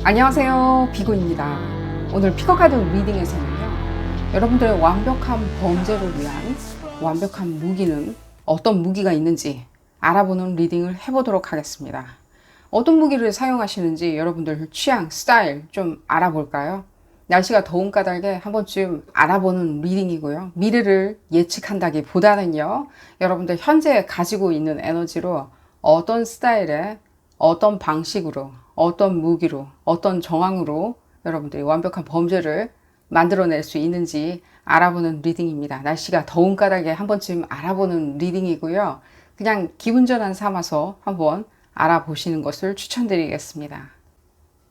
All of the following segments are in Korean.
안녕하세요, 비구입니다. 오늘 피커카드 리딩에서는요, 여러분들의 완벽한 범죄를 위한 완벽한 무기는 어떤 무기가 있는지 알아보는 리딩을 해보도록 하겠습니다. 어떤 무기를 사용하시는지 여러분들 취향, 스타일 좀 알아볼까요? 날씨가 더운 까닭에 한 번쯤 알아보는 리딩이고요. 미래를 예측한다기보다는요, 여러분들 현재 가지고 있는 에너지로 어떤 스타일의 어떤 방식으로, 어떤 무기로, 어떤 정황으로 여러분들이 완벽한 범죄를 만들어낼 수 있는지 알아보는 리딩입니다. 날씨가 더운 까닭에 한 번쯤 알아보는 리딩이고요. 그냥 기분 전환 삼아서 한번 알아보시는 것을 추천드리겠습니다.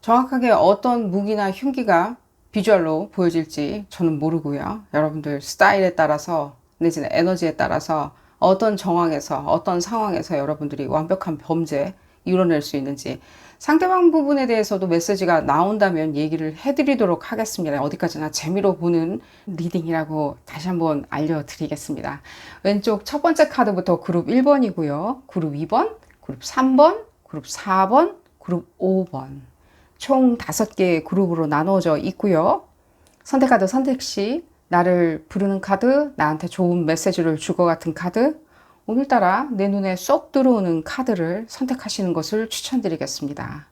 정확하게 어떤 무기나 흉기가 비주얼로 보여질지 저는 모르고요. 여러분들 스타일에 따라서 내지는 에너지에 따라서 어떤 정황에서 어떤 상황에서 여러분들이 완벽한 범죄 이뤄낼 수 있는지 상대방 부분에 대해서도 메시지가 나온다면 얘기를 해드리도록 하겠습니다. 어디까지나 재미로 보는 리딩이라고 다시 한번 알려드리겠습니다. 왼쪽 첫 번째 카드부터 그룹 1번이고요. 그룹 2번, 그룹 3번, 그룹 4번, 그룹 5번 총 5개의 그룹으로 나누어져 있고요. 선택카드 선택시 나를 부르는 카드, 나한테 좋은 메시지를 줄 것 같은 카드, 오늘따라 내 눈에 쏙 들어오는 카드를 선택하시는 것을 추천드리겠습니다.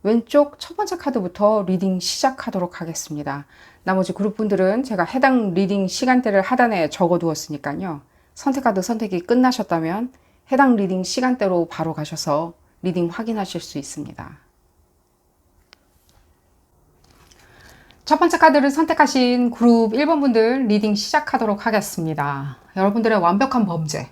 왼쪽 첫 번째 카드부터 리딩 시작하도록 하겠습니다. 나머지 그룹분들은 제가 해당 리딩 시간대를 하단에 적어두었으니까요. 선택카드 선택이 끝나셨다면 해당 리딩 시간대로 바로 가셔서 리딩 확인하실 수 있습니다. 첫 번째 카드를 선택하신 그룹 1번 분들 리딩 시작하도록 하겠습니다. 여러분들의 완벽한 범죄,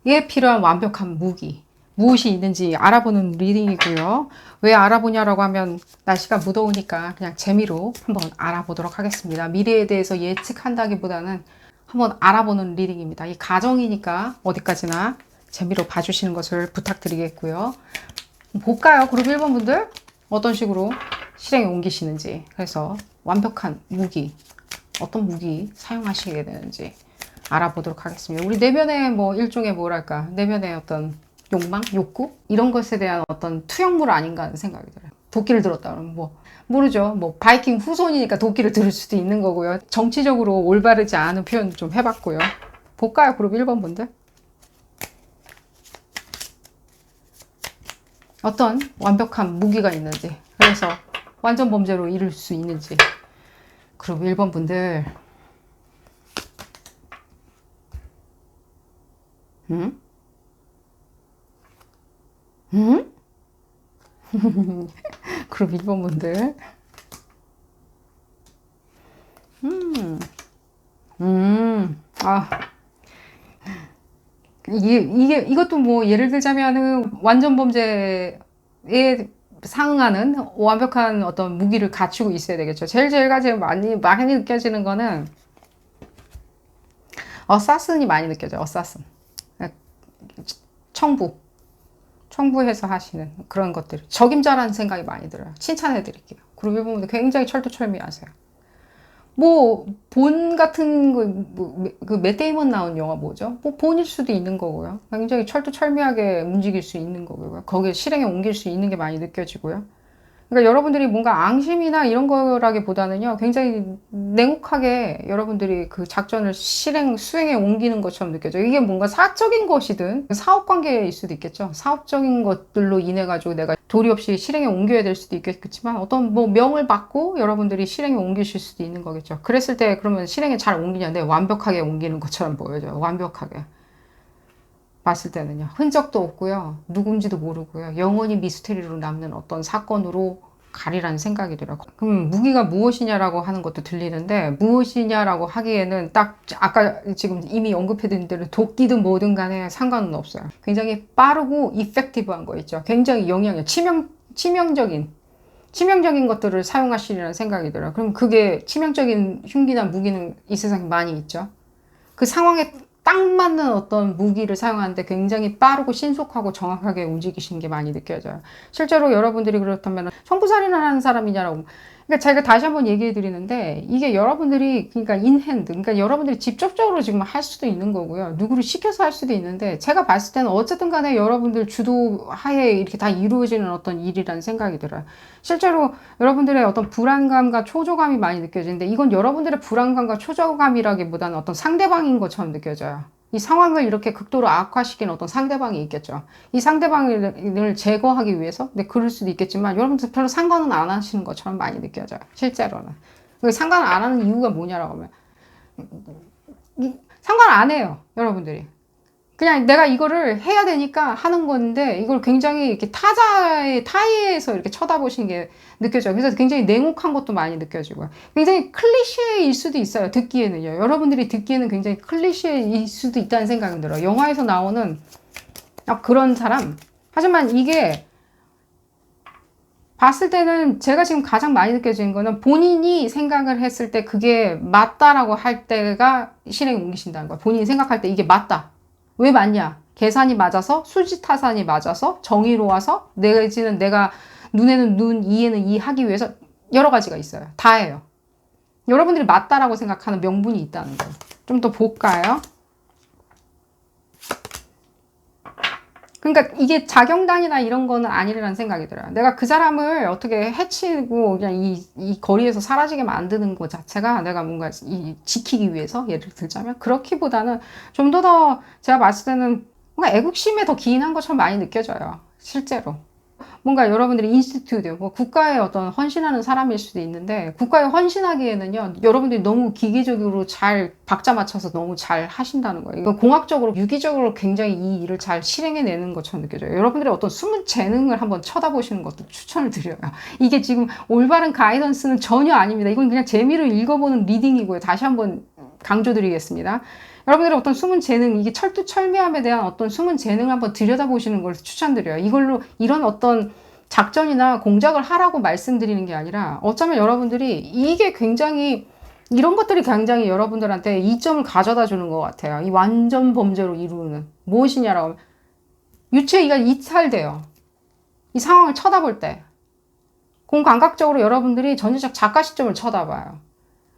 에 필요한 완벽한 무기, 무엇이 있는지 알아보는 리딩이고요. 왜 알아보냐라고 하면 날씨가 무더우니까 그냥 재미로 한번 알아보도록 하겠습니다. 미래에 대해서 예측한다기보다는 한번 알아보는 리딩입니다. 이 가정이니까 어디까지나 재미로 봐주시는 것을 부탁드리겠고요. 볼까요? 그룹 1번 분들 어떤 식으로 실행에 옮기시는지, 그래서 완벽한 무기, 어떤 무기 사용하시게 되는지 알아보도록 하겠습니다. 우리 내면의 뭐 일종의 뭐랄까, 내면의 어떤 욕망, 욕구 이런 것에 대한 어떤 투영물 아닌가 하는 생각이 들어요. 도끼를 들었다 그러면 뭐 모르죠. 뭐 바이킹 후손이니까 도끼를 들을 수도 있는 거고요. 정치적으로 올바르지 않은 표현 좀 해봤고요. 볼까요? 그룹 1번 분들 어떤 완벽한 무기가 있는지, 그래서 완전 범죄로 이룰 수 있는지. 그룹 1번 분들 그룹 2번 분들 아, 이것도 뭐 예를 들자면은 완전 범죄에 상응하는 완벽한 어떤 무기를 갖추고 있어야 되겠죠. 제일 가장 많이 느껴지는 거는 어사슨이 많이 느껴져요. 어사슨. 청부해서 하시는 그런 것들. 적임자라는 생각이 많이 들어요. 칭찬해 드릴게요. 그룹 1번분들 굉장히 철두철미하세요. 뭐 본 같은 그 맷 데이먼 나온 영화 뭐죠? 뭐 본일 수도 있는 거고요. 굉장히 철두철미하게 움직일 수 있는 거고요. 거기에 실행에 옮길 수 있는 게 많이 느껴지고요. 그러니까 여러분들이 뭔가 앙심이나 이런 거라기보다는요, 굉장히 냉혹하게 여러분들이 그 작전을 수행에 옮기는 것처럼 느껴져요. 이게 뭔가 사적인 것이든 사업 관계일 수도 있겠죠. 사업적인 것들로 인해 가지고 내가 도리 없이 실행에 옮겨야 될 수도 있겠지만 어떤 뭐 명을 받고 여러분들이 실행에 옮기실 수도 있는 거겠죠. 그랬을 때 그러면 실행에 잘 옮기냐는데 완벽하게 옮기는 것처럼 보여져요. 완벽하게. 봤을 때는요. 흔적도 없고요. 누군지도 모르고요. 영원히 미스테리로 남는 어떤 사건으로 가리라는 생각이 들어요. 그럼 무기가 무엇이냐라고 하는 것도 들리는데, 무엇이냐라고 하기에는 딱 아까 지금 이미 언급해드린 대로 도끼든 뭐든 간에 상관은 없어요. 굉장히 빠르고 이펙티브한 거 있죠. 굉장히 치명적인 것들을 사용하시리라는 생각이 들어요. 그럼 그게 치명적인 흉기나 무기는 이 세상에 많이 있죠. 그 상황에 딱 맞는 어떤 무기를 사용하는데 굉장히 빠르고 신속하고 정확하게 움직이시는 게 많이 느껴져요. 실제로 여러분들이 그렇다면 청부살인을 하는 사람이냐라고, 그러니까 제가 다시 한번 얘기해 드리는데 이게 여러분들이 그러니까 인핸드 그러니까 여러분들이 직접적으로 지금 할 수도 있는 거고요. 누구를 시켜서 할 수도 있는데 제가 봤을 때는 어쨌든 간에 여러분들 주도 하에 이렇게 다 이루어지는 어떤 일이라는 생각이 들어요. 실제로 여러분들의 어떤 불안감과 초조감이 많이 느껴지는데 이건 여러분들의 불안감과 초조감이라기보다는 어떤 상대방인 것처럼 느껴져요. 이 상황을 이렇게 극도로 악화시키는 어떤 상대방이 있겠죠. 이 상대방을 제거하기 위해서, 근데 그럴 수도 있겠지만, 여러분들 별로 상관은 안 하시는 것처럼 많이 느껴져요. 실제로는. 상관 안 하는 이유가 뭐냐라고 하면, 상관 안 해요. 여러분들이. 그냥 내가 이거를 해야 되니까 하는 건데, 이걸 굉장히 이렇게 타의에서 이렇게 쳐다보시는 게 느껴져요. 그래서 굉장히 냉혹한 것도 많이 느껴지고요. 굉장히 클리셰일 수도 있어요. 듣기에는요. 여러분들이 듣기에는 굉장히 클리셰일 수도 있다는 생각이 들어요. 영화에서 나오는 그런 사람. 하지만 이게 봤을 때는 제가 지금 가장 많이 느껴지는 거는 본인이 생각을 했을 때 그게 맞다라고 할 때가 실행에 옮기신다는 거예요. 본인이 생각할 때 이게 맞다. 왜 맞냐? 계산이 맞아서, 수지타산이 맞아서, 정의로워서, 내지는 내가 눈에는 눈, 이에는 이 하기 위해서 여러 가지가 있어요. 다예요. 여러분들이 맞다라고 생각하는 명분이 있다는 거예요. 좀 더 볼까요? 그러니까 이게 자경단이나 이런 거는 아니라는 생각이 들어요. 내가 그 사람을 어떻게 해치고 그냥 이 거리에서 사라지게 만드는 것 자체가 내가 뭔가 지키기 위해서 예를 들자면 그렇기보다는 좀 더 제가 봤을 때는 뭔가 애국심에 더 기인한 것처럼 많이 느껴져요. 실제로. 뭔가 여러분들이 인스티튜트, 뭐 국가에 어떤 헌신하는 사람일 수도 있는데 국가에 헌신하기에는요 여러분들이 너무 기계적으로 잘 박자 맞춰서 너무 잘 하신다는 거예요. 이거 공학적으로 유기적으로 굉장히 이 일을 잘 실행해내는 것처럼 느껴져요. 여러분들의 어떤 숨은 재능을 한번 쳐다보시는 것도 추천을 드려요. 이게 지금 올바른 가이던스는 전혀 아닙니다. 이건 그냥 재미로 읽어보는 리딩이고요. 다시 한번 강조드리겠습니다. 여러분들의 어떤 숨은 재능, 이게 철두철미함에 대한 어떤 숨은 재능을 한번 들여다보시는 걸 추천드려요. 이걸로 이런 어떤 작전이나 공작을 하라고 말씀드리는 게 아니라 어쩌면 여러분들이 이게 굉장히 이런 것들이 굉장히 여러분들한테 이점을 가져다 주는 것 같아요. 이 완전 범죄로 이루는 무엇이냐라고 하면 유체이가 이탈돼요. 이 상황을 쳐다볼 때 공감각적으로 여러분들이 전체적 작가 시점을 쳐다봐요.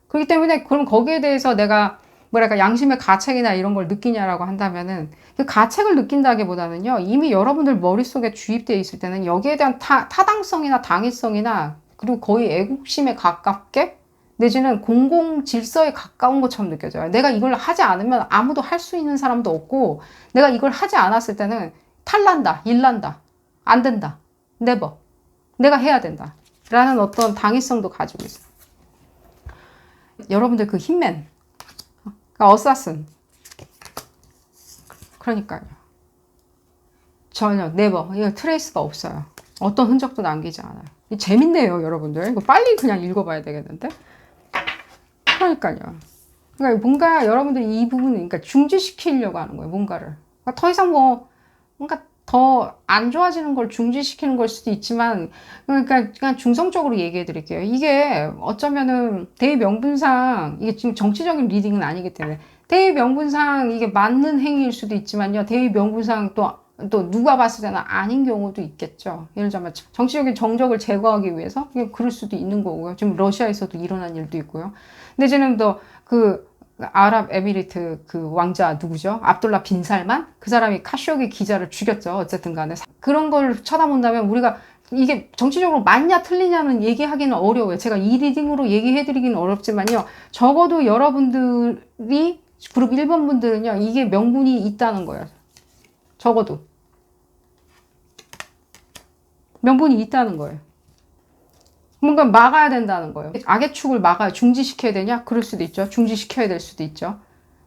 그렇기 때문에 그럼 거기에 대해서 내가 뭐랄까 양심의 가책이나 이런 걸 느끼냐라고 한다면은 그 가책을 느낀다기보다는요 이미 여러분들 머릿속에 주입되어 있을 때는 여기에 대한 타당성이나 당위성이나 그리고 거의 애국심에 가깝게 내지는 공공 질서에 가까운 것처럼 느껴져요. 내가 이걸 하지 않으면 아무도 할 수 있는 사람도 없고 내가 이걸 하지 않았을 때는 탈난다, 일난다, 안 된다, never, 내가 해야 된다 라는 어떤 당위성도 가지고 있어요. 여러분들 그 힘맨 어사슨. 그러니까요. 전혀, never. 이거 트레이스가 없어요. 어떤 흔적도 남기지 않아요. 재밌네요, 여러분들. 이거 빨리 그냥 읽어봐야 되겠는데? 그러니까요. 그러니까 뭔가 여러분들이 이 부분을 그러니까 중지시키려고 하는 거예요, 뭔가를. 그러니까 더 이상 뭔가 더 안 좋아지는 걸 중지시키는 걸 수도 있지만, 그러니까 그냥 중성적으로 얘기해 드릴게요. 이게 어쩌면은 대의명분상, 이게 지금 정치적인 리딩은 아니기 때문에, 대의명분상 이게 맞는 행위일 수도 있지만요, 대의명분상 또 누가 봤을 때는 아닌 경우도 있겠죠. 예를 들자면 정치적인 정적을 제거하기 위해서 그럴 수도 있는 거고요. 지금 러시아에서도 일어난 일도 있고요. 근데 지금 그 아랍에미리트 그 왕자 누구죠? 압둘라 빈 살만? 그 사람이 카쇼기 기자를 죽였죠. 어쨌든 간에. 그런 걸 쳐다본다면 우리가 이게 정치적으로 맞냐 틀리냐는 얘기하기는 어려워요. 제가 이 리딩으로 얘기해드리기는 어렵지만요. 적어도 여러분들이 그룹 1번 분들은요. 이게 명분이 있다는 거예요. 적어도. 명분이 있다는 거예요. 뭔가 막아야 된다는 거예요. 악의 축을 중지시켜야 되냐? 그럴 수도 있죠. 중지시켜야 될 수도 있죠.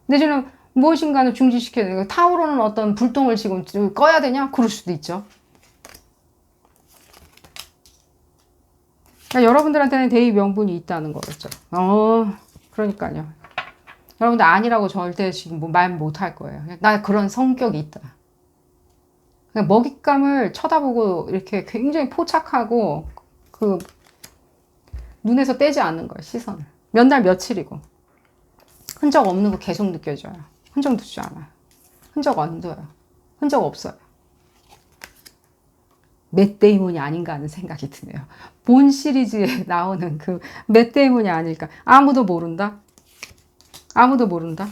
내지는 무엇인가를 중지시켜야 되냐? 타오르는 어떤 불똥을 지금 꺼야 되냐? 그럴 수도 있죠. 그러니까 여러분들한테는 대의 명분이 있다는 거겠죠. 그러니까요. 여러분들 아니라고 절대 지금 말 못할 거예요. 나 그런 성격이 있다. 그냥 먹잇감을 쳐다보고 이렇게 굉장히 포착하고 그 눈에서 떼지 않는 거예요, 시선을. 몇 날 며칠이고. 흔적 없는 거 계속 느껴져요. 흔적 두지 않아요. 흔적 안 둬요. 흔적 없어요. 맷 데이먼이 아닌가 하는 생각이 드네요. 본 시리즈에 나오는 그 맷 데이먼이 아닐까. 아무도 모른다. 아무도 모른다.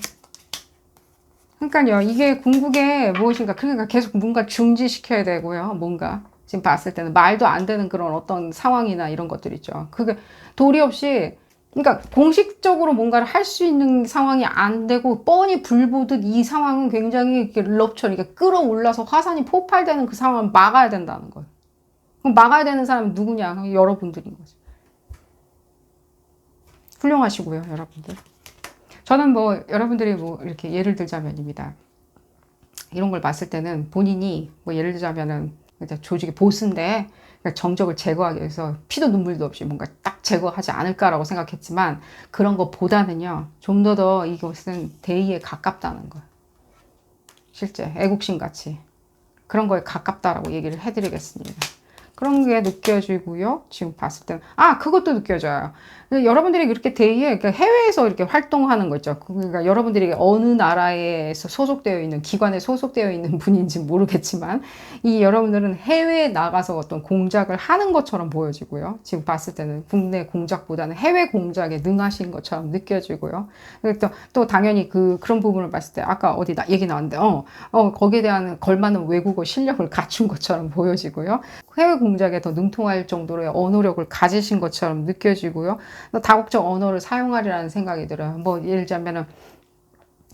그러니까요, 이게 궁극의 무엇인가. 그러니까 계속 뭔가 중지시켜야 되고요. 뭔가 지금 봤을 때는 말도 안 되는 그런 어떤 상황이나 이런 것들 있죠. 그게 도리 없이, 그러니까 공식적으로 뭔가를 할 수 있는 상황이 안 되고 뻔히 불 보듯 이 상황은 굉장히 이렇게 럽처럼 이렇게 끌어올라서 화산이 폭발되는 그 상황을 막아야 된다는 거예요. 그럼 막아야 되는 사람이 누구냐? 여러분들인 거죠. 훌륭하시고요, 여러분들. 저는 뭐 여러분들이 뭐 이렇게 예를 들자면입니다. 이런 걸 봤을 때는 본인이 뭐 예를 들자면은 조직의 보스인데 정적을 제거하기 위해서 피도 눈물도 없이 뭔가 딱 제거하지 않을까라고 생각했지만 그런 것보다는요, 좀 더 이것은 대의에 가깝다는 거예요. 실제 애국심 같이 그런 거에 가깝다라고 얘기를 해드리겠습니다. 그런 게 느껴지고요. 지금 봤을 때는 그것도 느껴져요. 여러분들이 그렇게 대의에 해외에서 이렇게 활동하는 거 있죠. 그러니까 여러분들이 어느 나라에서 소속되어 있는 기관에 소속되어 있는 분인지 모르겠지만 이 여러분들은 해외에 나가서 어떤 공작을 하는 것처럼 보여지고요. 지금 봤을 때는 국내 공작보다는 해외 공작에 능하신 것처럼 느껴지고요. 또 당연히 그런 부분을 봤을 때 아까 어디 얘기 나왔는데 거기에 대한 걸맞는 외국어 실력을 갖춘 것처럼 보여지고요. 해외 공작에 더 능통할 정도로의 언어력을 가지신 것처럼 느껴지고요. 다국적 언어를 사용하리라는 생각이 들어요. 뭐 예를 들자면은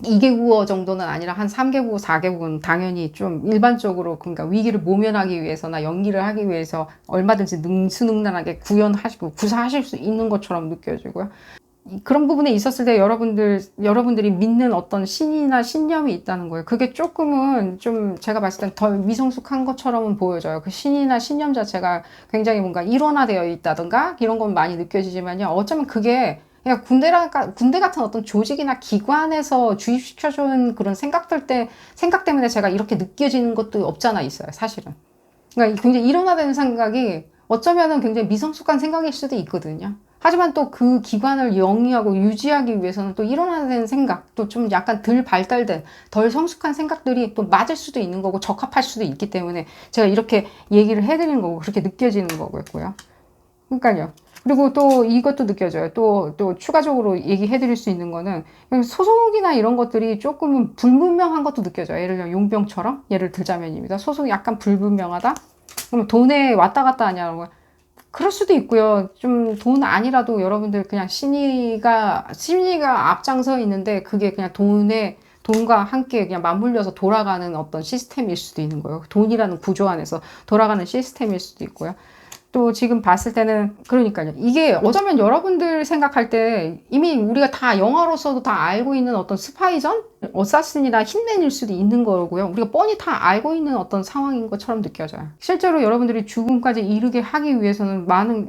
2개국어 정도는 아니라 한 3개국어, 4개국은 당연히 좀 일반적으로 그러니까 위기를 모면하기 위해서나 연기를 하기 위해서 얼마든지 능수능란하게 구현하시고 구사하실 수 있는 것처럼 느껴지고요. 그런 부분에 있었을 때 여러분들이 믿는 어떤 신이나 신념이 있다는 거예요. 그게 조금은 좀 제가 봤을 땐 덜 미성숙한 것처럼은 보여져요. 그 신이나 신념 자체가 굉장히 뭔가 일원화되어 있다든가 이런 건 많이 느껴지지만요. 어쩌면 그게 그냥 군대 같은 어떤 조직이나 기관에서 주입시켜준 그런 생각 때문에 제가 이렇게 느껴지는 것도 없잖아 있어요. 사실은. 그러니까 굉장히 일원화되는 생각이 어쩌면은 굉장히 미성숙한 생각일 수도 있거든요. 하지만 또 그 기관을 영위하고 유지하기 위해서는 또 일어나는 생각, 또 좀 약간 덜 발달된, 덜 성숙한 생각들이 또 맞을 수도 있는 거고 적합할 수도 있기 때문에 제가 이렇게 얘기를 해드리는 거고 그렇게 느껴지는 거고요. 그러니까요. 그리고 또 이것도 느껴져요. 또 추가적으로 얘기해 드릴 수 있는 거는 소속이나 이런 것들이 조금은 불분명한 것도 느껴져요. 예를 들면 용병처럼 예를 들자면입니다. 소속이 약간 불분명하다? 그러면 돈에 왔다 갔다 하냐고. 그럴 수도 있고요. 좀 돈 아니라도 여러분들 그냥 심리가 앞장서 있는데 그게 그냥 돈과 함께 그냥 맞물려서 돌아가는 어떤 시스템일 수도 있는 거예요. 돈이라는 구조 안에서 돌아가는 시스템일 수도 있고요. 또 지금 봤을 때는 그러니까요. 이게 어쩌면 여러분들 생각할 때 이미 우리가 다 영화로서도 다 알고 있는 어떤 스파이전? 어사신이나 hitman일 수도 있는 거고요. 우리가 뻔히 다 알고 있는 어떤 상황인 것처럼 느껴져요. 실제로 여러분들이 죽음까지 이르게 하기 위해서는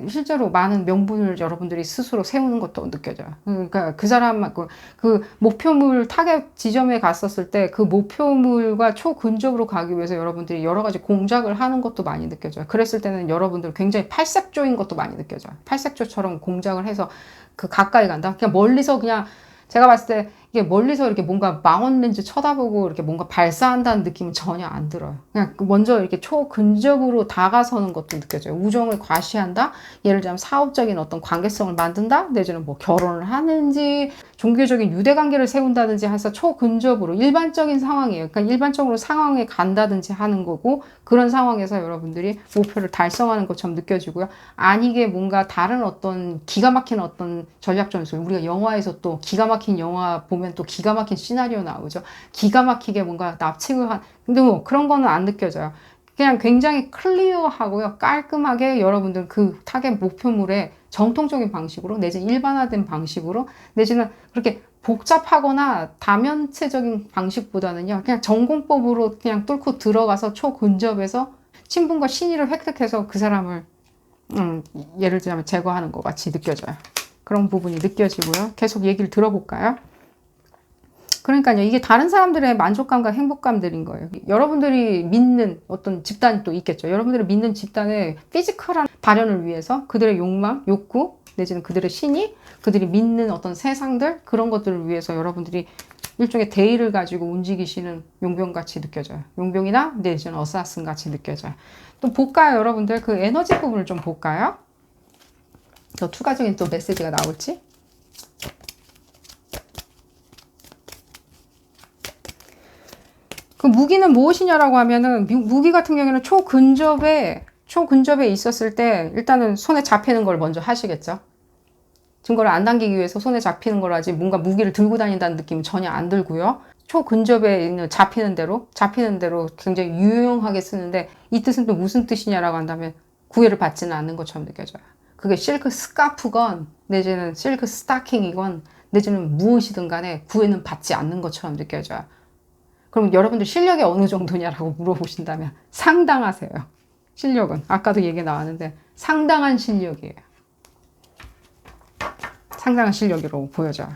실제로 많은 명분을 여러분들이 스스로 세우는 것도 느껴져요. 그러니까 그 사람, 그 목표물 타겟 지점에 갔었을 때 그 목표물과 초근접으로 가기 위해서 여러분들이 여러 가지 공작을 하는 것도 많이 느껴져요. 그랬을 때는 여러분들 굉장히 팔색조인 것도 많이 느껴져요. 팔색조처럼 공작을 해서 그 가까이 간다. 그냥 멀리서 그냥 제가 봤을 때 이게 멀리서 이렇게 뭔가 망원 렌즈 쳐다보고 이렇게 뭔가 발사한다는 느낌은 전혀 안 들어요. 그냥 먼저 이렇게 초근접으로 다가서는 것도 느껴져요. 우정을 과시한다? 예를 들면 사업적인 어떤 관계성을 만든다? 내지는 뭐 결혼을 하는지, 종교적인 유대관계를 세운다든지 해서 초근접으로 일반적인 상황이에요. 그러니까 일반적으로 상황에 간다든지 하는 거고 그런 상황에서 여러분들이 목표를 달성하는 것처럼 느껴지고요. 아니게 뭔가 다른 어떤 기가 막힌 어떤 전략 전술, 우리가 영화에서 또 기가 막힌 영화 보면 또 기가 막힌 시나리오 나오죠. 기가 막히게 뭔가 납치를 근데 뭐 그런 거는 안 느껴져요. 그냥 굉장히 클리어하고요. 깔끔하게 여러분들 그 타겟 목표물에 정통적인 방식으로 내지는 일반화된 방식으로 내지는 그렇게 복잡하거나 다면체적인 방식보다는요. 그냥 전공법으로 그냥 뚫고 들어가서 초근접에서 친분과 신의를 획득해서 그 사람을 예를 들자면 제거하는 것 같이 느껴져요. 그런 부분이 느껴지고요. 계속 얘기를 들어볼까요? 그러니까요. 이게 다른 사람들의 만족감과 행복감들인 거예요. 여러분들이 믿는 어떤 집단이 또 있겠죠. 여러분들이 믿는 집단의 피지컬한 발현을 위해서 그들의 욕망, 욕구, 내지는 그들의 신이, 그들이 믿는 어떤 세상들, 그런 것들을 위해서 여러분들이 일종의 대의를 가지고 움직이시는 용병같이 느껴져요. 용병이나 내지는 어사슨같이 느껴져요. 또 볼까요, 여러분들? 그 에너지 부분을 좀 볼까요? 더 추가적인 또 메시지가 나올지? 그 무기는 무엇이냐라고 하면은, 무기 같은 경우에는 초근접에 있었을 때 일단은 손에 잡히는 걸 먼저 하시겠죠. 증거를 안 당기기 위해서 손에 잡히는 걸 하지 뭔가 무기를 들고 다닌다는 느낌은 전혀 안 들고요. 초근접에 있는 잡히는 대로 굉장히 유용하게 쓰는데, 이 뜻은 또 무슨 뜻이냐라고 한다면 구애를 받지는 않는 것처럼 느껴져요. 그게 실크 스카프건 내지는 실크 스타킹이건 내지는 무엇이든 간에 구애는 받지 않는 것처럼 느껴져요. 그럼 여러분들 실력이 어느 정도냐라고 물어보신다면 상당하세요. 실력은 아까도 얘기 나왔는데 상당한 실력이에요. 상당한 실력으로 보여져요.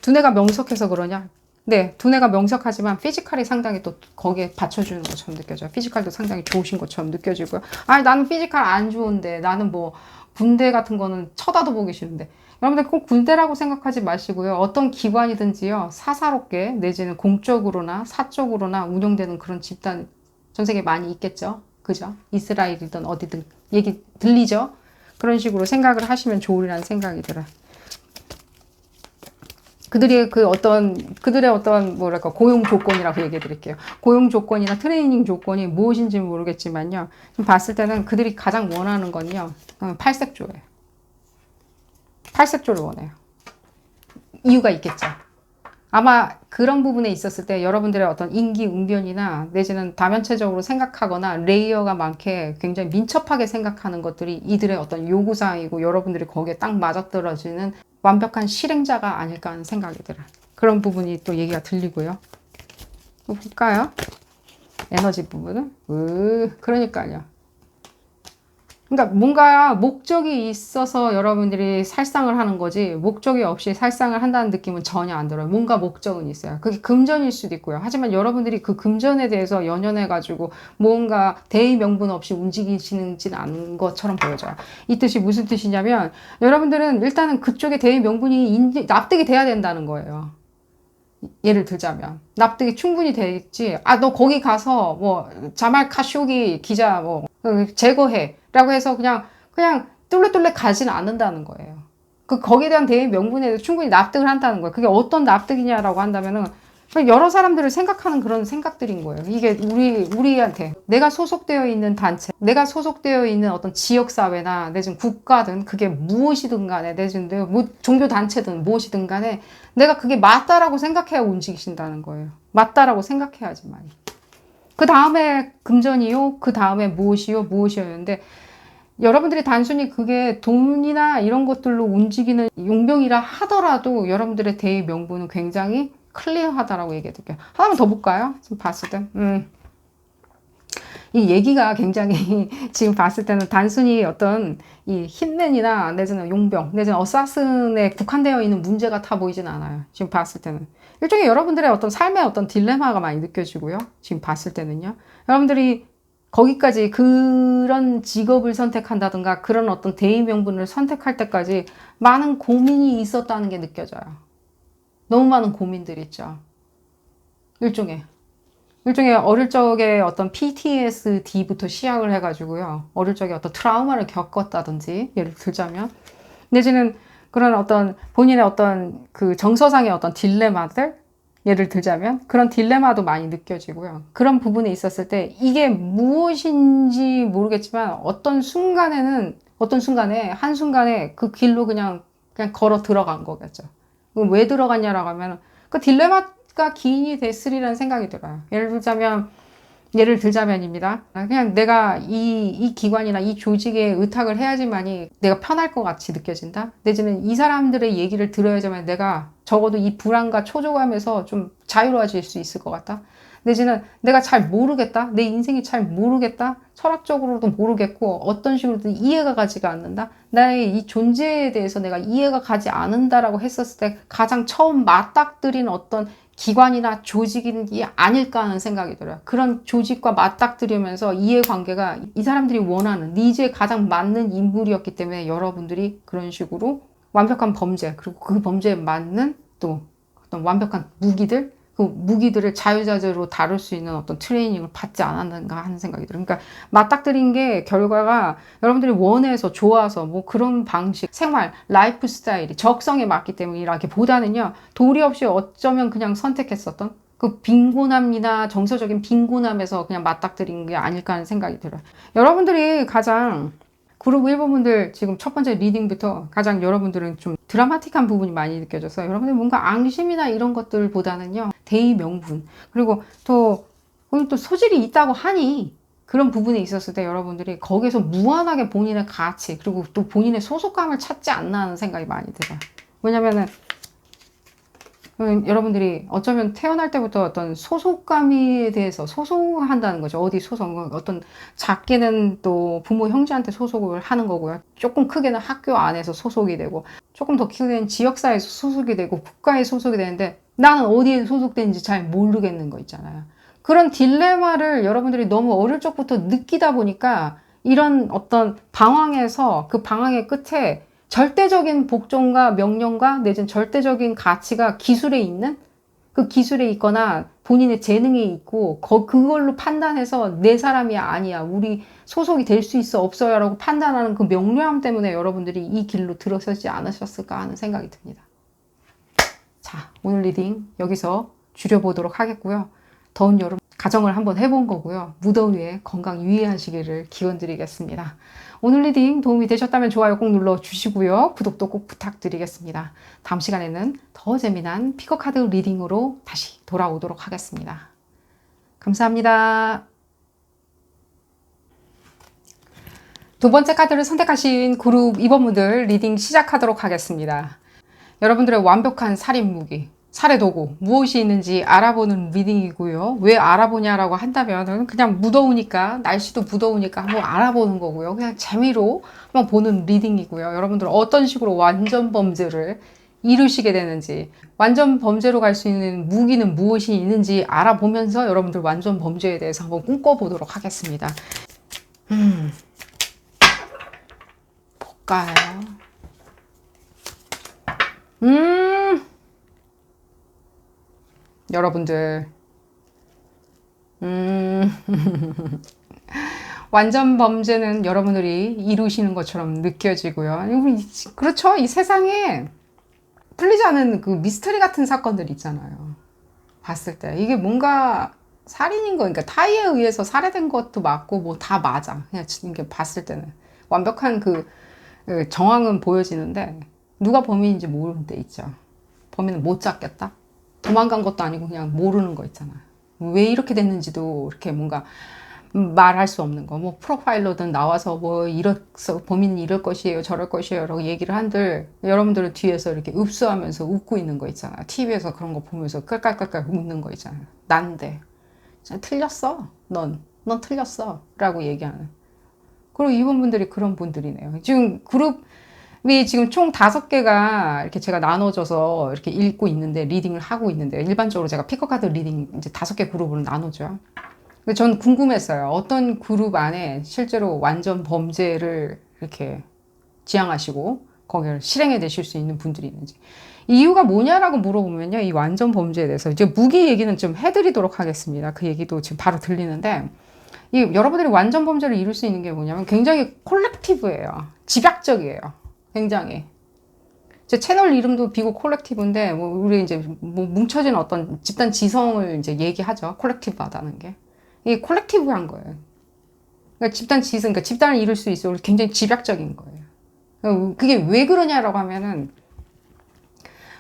두뇌가 명석해서 그러냐? 네, 두뇌가 명석하지만 피지컬이 상당히 또 거기에 받쳐주는 것처럼 느껴져요. 피지컬도 상당히 좋으신 것처럼 느껴지고요. 아니, 나는 피지컬 안 좋은데, 나는 뭐 군대 같은 거는 쳐다도 보기 싫은데. 여러분들 꼭 군대라고 생각하지 마시고요. 어떤 기관이든지요, 사사롭게 내지는 공적으로나 사적으로나 운영되는 그런 집단 전 세계에 많이 있겠죠. 그죠? 이스라엘이든 어디든 얘기 들리죠? 그런 식으로 생각을 하시면 좋으리라는 생각이 들어요. 그들의 뭐랄까, 고용 조건이라고 얘기해 드릴게요. 고용 조건이나 트레이닝 조건이 무엇인지 모르겠지만요. 좀 봤을 때는 그들이 가장 원하는 건요, 팔색조예요. 팔색조를 원해요. 이유가 있겠죠. 아마 그런 부분에 있었을 때 여러분들의 어떤 인기응변이나 내지는 다면체적으로 생각하거나 레이어가 많게 굉장히 민첩하게 생각하는 것들이 이들의 어떤 요구사항이고 여러분들이 거기에 딱 맞아떨어지는 완벽한 실행자가 아닐까 하는 생각이 들어요. 그런 부분이 또 얘기가 들리고요. 또 볼까요? 에너지 부분은? 그러니까요. 그러니까 뭔가 목적이 있어서 여러분들이 살상을 하는 거지 목적이 없이 살상을 한다는 느낌은 전혀 안 들어요. 뭔가 목적은 있어요. 그게 금전일 수도 있고요. 하지만 여러분들이 그 금전에 대해서 연연해가지고 뭔가 대의 명분 없이 움직이시는 않은 것처럼 보여져요. 이 뜻이 무슨 뜻이냐면 여러분들은 일단은 그쪽에 대의 명분이 납득이 돼야 된다는 거예요. 예를 들자면 납득이 충분히 되겠지. 너 거기 가서 뭐 자말 카쇼기 기자 뭐 제거해 라고 해서 그냥 뚫레뚫레 가지는 않는다는 거예요. 거기에 대한 대의 명분에 대해서 충분히 납득을 한다는 거예요. 그게 어떤 납득이냐라고 한다면은 여러 사람들을 생각하는 그런 생각들인 거예요. 이게 우리한테 내가 소속되어 있는 단체, 내가 소속되어 있는 어떤 지역사회나 내지는 국가든 그게 무엇이든 간에 내지는 뭐 종교단체든 무엇이든 간에 내가 그게 맞다라고 생각해야 움직이신다는 거예요. 맞다라고 생각해야지만. 그 다음에 금전이요, 그 다음에 무엇이었는데 여러분들이 단순히 그게 돈이나 이런 것들로 움직이는 용병이라 하더라도 여러분들의 대의 명분은 굉장히 클리어하다라고 얘기해드릴게요. 하나만 더 볼까요? 지금 봤을 때. 이 얘기가 굉장히 지금 봤을 때는 단순히 어떤 이 hitman이나 내지는 용병, 내지는 어사슨에 국한되어 있는 문제 같아 보이진 않아요. 지금 봤을 때는. 일종의 여러분들의 어떤 삶의 어떤 딜레마가 많이 느껴지고요. 지금 봤을 때는요. 여러분들이 거기까지 그런 직업을 선택한다든가 그런 어떤 대의 명분을 선택할 때까지 많은 고민이 있었다는 게 느껴져요. 너무 많은 고민들이 있죠. 일종의 어릴 적에 어떤 PTSD부터 시작을 해가지고요. 어릴 적에 어떤 트라우마를 겪었다든지, 예를 들자면. 내지는 그런 어떤 본인의 어떤 그 정서상의 어떤 딜레마들, 예를 들자면 그런 딜레마도 많이 느껴지고요. 그런 부분에 있었을 때 이게 무엇인지 모르겠지만 한순간에 그 길로 그냥 걸어 들어간 거겠죠. 왜 들어갔냐라고 하면 그 딜레마가 기인이 됐으리라는 생각이 들어요. 예를 들자면입니다. 그냥 내가 이 기관이나 이 조직에 의탁을 해야지만이 내가 편할 것 같이 느껴진다. 내지는 이 사람들의 얘기를 들어야지만 내가 적어도 이 불안과 초조감에서 좀 자유로워질 수 있을 것 같다. 내지는 내가 잘 모르겠다. 내 인생이 잘 모르겠다. 철학적으로도 모르겠고 어떤 식으로든 이해가 가지가 않는다. 나의 이 존재에 대해서 내가 이해가 가지 않는다라고 했었을 때 가장 처음 맞닥뜨린 어떤 기관이나 조직이 아닐까 하는 생각이 들어요. 그런 조직과 맞닥뜨리면서 이해관계가 이 사람들이 원하는 니즈에 가장 맞는 인물이었기 때문에 여러분들이 그런 식으로 완벽한 범죄 그리고 그 범죄에 맞는 또 어떤 완벽한 무기들, 그 무기들을 자유자재로 다룰 수 있는 어떤 트레이닝을 받지 않았는가 하는 생각이 들어요. 그러니까 맞닥뜨린 게 결과가 여러분들이 원해서 좋아서 뭐 그런 방식, 생활, 라이프 스타일이 적성에 맞기 때문이라기보다는요, 도리 없이 어쩌면 그냥 선택했었던 그 빈곤함이나 정서적인 빈곤함에서 그냥 맞닥뜨린 게 아닐까 하는 생각이 들어요. 여러분들이 가장 그룹 1번분들 지금 첫 번째 리딩부터 가장 여러분들은 좀 드라마틱한 부분이 많이 느껴져서 여러분들 뭔가 앙심이나 이런 것들보다는요, 대의 명분, 그리고 또 소질이 있다고 하니 그런 부분에 있었을 때 여러분들이 거기서 무한하게 본인의 가치, 그리고 또 본인의 소속감을 찾지 않나 하는 생각이 많이 들어요. 왜냐면은 여러분들이 어쩌면 태어날 때부터 어떤 소속감에 대해서 소속한다는 거죠. 어디 소속, 어떤 작게는 또 부모 형제한테 소속을 하는 거고요. 조금 크게는 학교 안에서 소속이 되고, 조금 더 크게는 지역사회에서 소속이 되고, 국가에 소속이 되는데 나는 어디에 소속되는지 잘 모르겠는 거 있잖아요. 그런 딜레마를 여러분들이 너무 어릴 적부터 느끼다 보니까 이런 어떤 방황에서 그 방황의 끝에 절대적인 복종과 명령과 내지는 절대적인 가치가 기술에 있는, 그 기술에 있거나 본인의 재능에 있고 그걸로 판단해서 내 사람이 아니야, 우리 소속이 될 수 있어 없어요 라고 판단하는 그 명료함 때문에 여러분들이 이 길로 들어서지 않으셨을까 하는 생각이 듭니다. 자, 오늘 리딩 여기서 줄여보도록 하겠고요. 더운 여름 가정을 한번 해본 거고요. 무더위에 건강 유의하시기를 기원드리겠습니다. 오늘 리딩 도움이 되셨다면 좋아요 꼭 눌러주시고요. 구독도 꼭 부탁드리겠습니다. 다음 시간에는 더 재미난 피거카드 리딩으로 다시 돌아오도록 하겠습니다. 감사합니다. 두 번째 카드를 선택하신 그룹 2번분들 리딩 시작하도록 하겠습니다. 여러분들의 완벽한 살인 무기, 살해 도구 무엇이 있는지 알아보는 리딩이고요. 왜 알아보냐라고 한다면 그냥 무더우니까, 날씨도 무더우니까 한번 알아보는 거고요. 그냥 재미로 한번 보는 리딩이고요. 여러분들 어떤 식으로 완전 범죄를 이루시게 되는지, 완전 범죄로 갈 수 있는 무기는 무엇이 있는지 알아보면서 여러분들 완전 범죄에 대해서 한번 꿈꿔보도록 하겠습니다. 볼까요? 여러분들 완전 범죄는 여러분들이 이루시는 것처럼 느껴지고요. 그렇죠. 이 세상에 풀리지 않은 그 미스터리 같은 사건들 있잖아요. 봤을 때 이게 뭔가 살인인 거, 그러니까 타의에 의해서 살해된 것도 맞고 뭐 다 맞아. 그냥 이게 봤을 때는 완벽한 그 정황은 보여지는데 누가 범인인지 모르는 때 있죠. 범인은 못 잡겠다. 도망간 것도 아니고 그냥 모르는 거 있잖아. 왜 이렇게 됐는지도 이렇게 뭔가 말할 수 없는 거. 뭐 프로파일러든 나와서 뭐 범인은 이럴 것이에요, 저럴 것이에요 라고 얘기를 한들 여러분들은 뒤에서 이렇게 읍수하면서 웃고 있는 거 있잖아. TV에서 그런 거 보면서 깔깔깔깔 웃는 거 있잖아. 난데 틀렸어. 넌 틀렸어 라고 얘기하는. 그리고 이번 분들이 그런 분들이네요. 지금 그룹이 지금 총 5개가 이렇게 제가 나눠져서 이렇게 읽고 있는데, 리딩을 하고 있는데, 일반적으로 제가 피커카드 리딩 이제 5개 그룹으로 나누죠. 근데 전 궁금했어요. 어떤 그룹 안에 실제로 완전 범죄를 이렇게 지향하시고 거기를 실행해 내실 수 있는 분들이 있는지. 이유가 뭐냐라고 물어보면요, 이 완전 범죄에 대해서 이제 무기 얘기는 좀 해드리도록 하겠습니다. 그 얘기도 지금 바로 들리는데, 여러분들이 완전 범죄를 이룰 수 있는 게 뭐냐면 굉장히 콜렉티브예요. 집약적이에요. 굉장히. 제 채널 이름도 비고 콜렉티브인데, 뭐 우리 이제 뭐 뭉쳐진 어떤 집단 지성을 이제 얘기하죠. 콜렉티브하다는 게. 이게 콜렉티브한 거예요. 그러니까 집단 지성, 그러니까 집단을 이룰 수 있어. 굉장히 집약적인 거예요. 그게 왜 그러냐라고 하면은,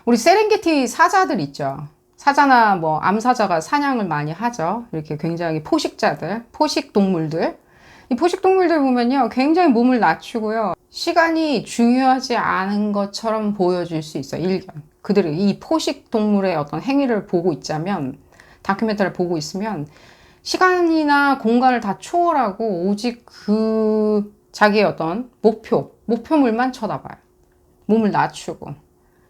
우리 세렝게티 사자들 있죠. 사자나 뭐 암사자가 사냥을 많이 하죠. 이렇게 굉장히 포식자들, 포식동물들. 이 포식동물들 보면요, 굉장히 몸을 낮추고요. 시간이 중요하지 않은 것처럼 보여줄 수 있어요. 일견. 그들이 이 포식동물의 어떤 행위를 보고 있자면, 다큐멘터리를 보고 있으면 시간이나 공간을 다 초월하고 오직 그 자기의 어떤 목표물만 쳐다봐요. 몸을 낮추고.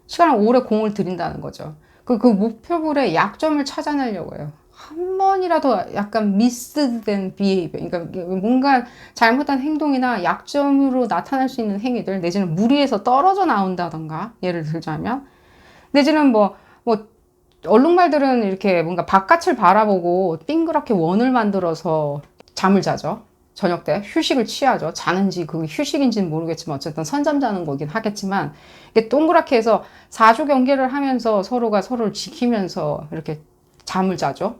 시간을 오래 공을 들인다는 거죠. 그 목표물의 약점을 찾아내려고 해요. 한 번이라도 약간 미스된 비헤이비어, 그러니까 뭔가 잘못한 행동이나 약점으로 나타날 수 있는 행위들, 내지는 무리에서 떨어져 나온다던가, 예를 들자면, 내지는 뭐 얼룩말들은 이렇게 뭔가 바깥을 바라보고 띵그랗게 원을 만들어서 잠을 자죠. 저녁 때 휴식을 취하죠. 자는지 그 휴식인지는 모르겠지만 어쨌든 선잠 자는 거긴 하겠지만 이게 동그랗게 해서 사주 경계를 하면서 서로가 서로를 지키면서 이렇게 잠을 자죠.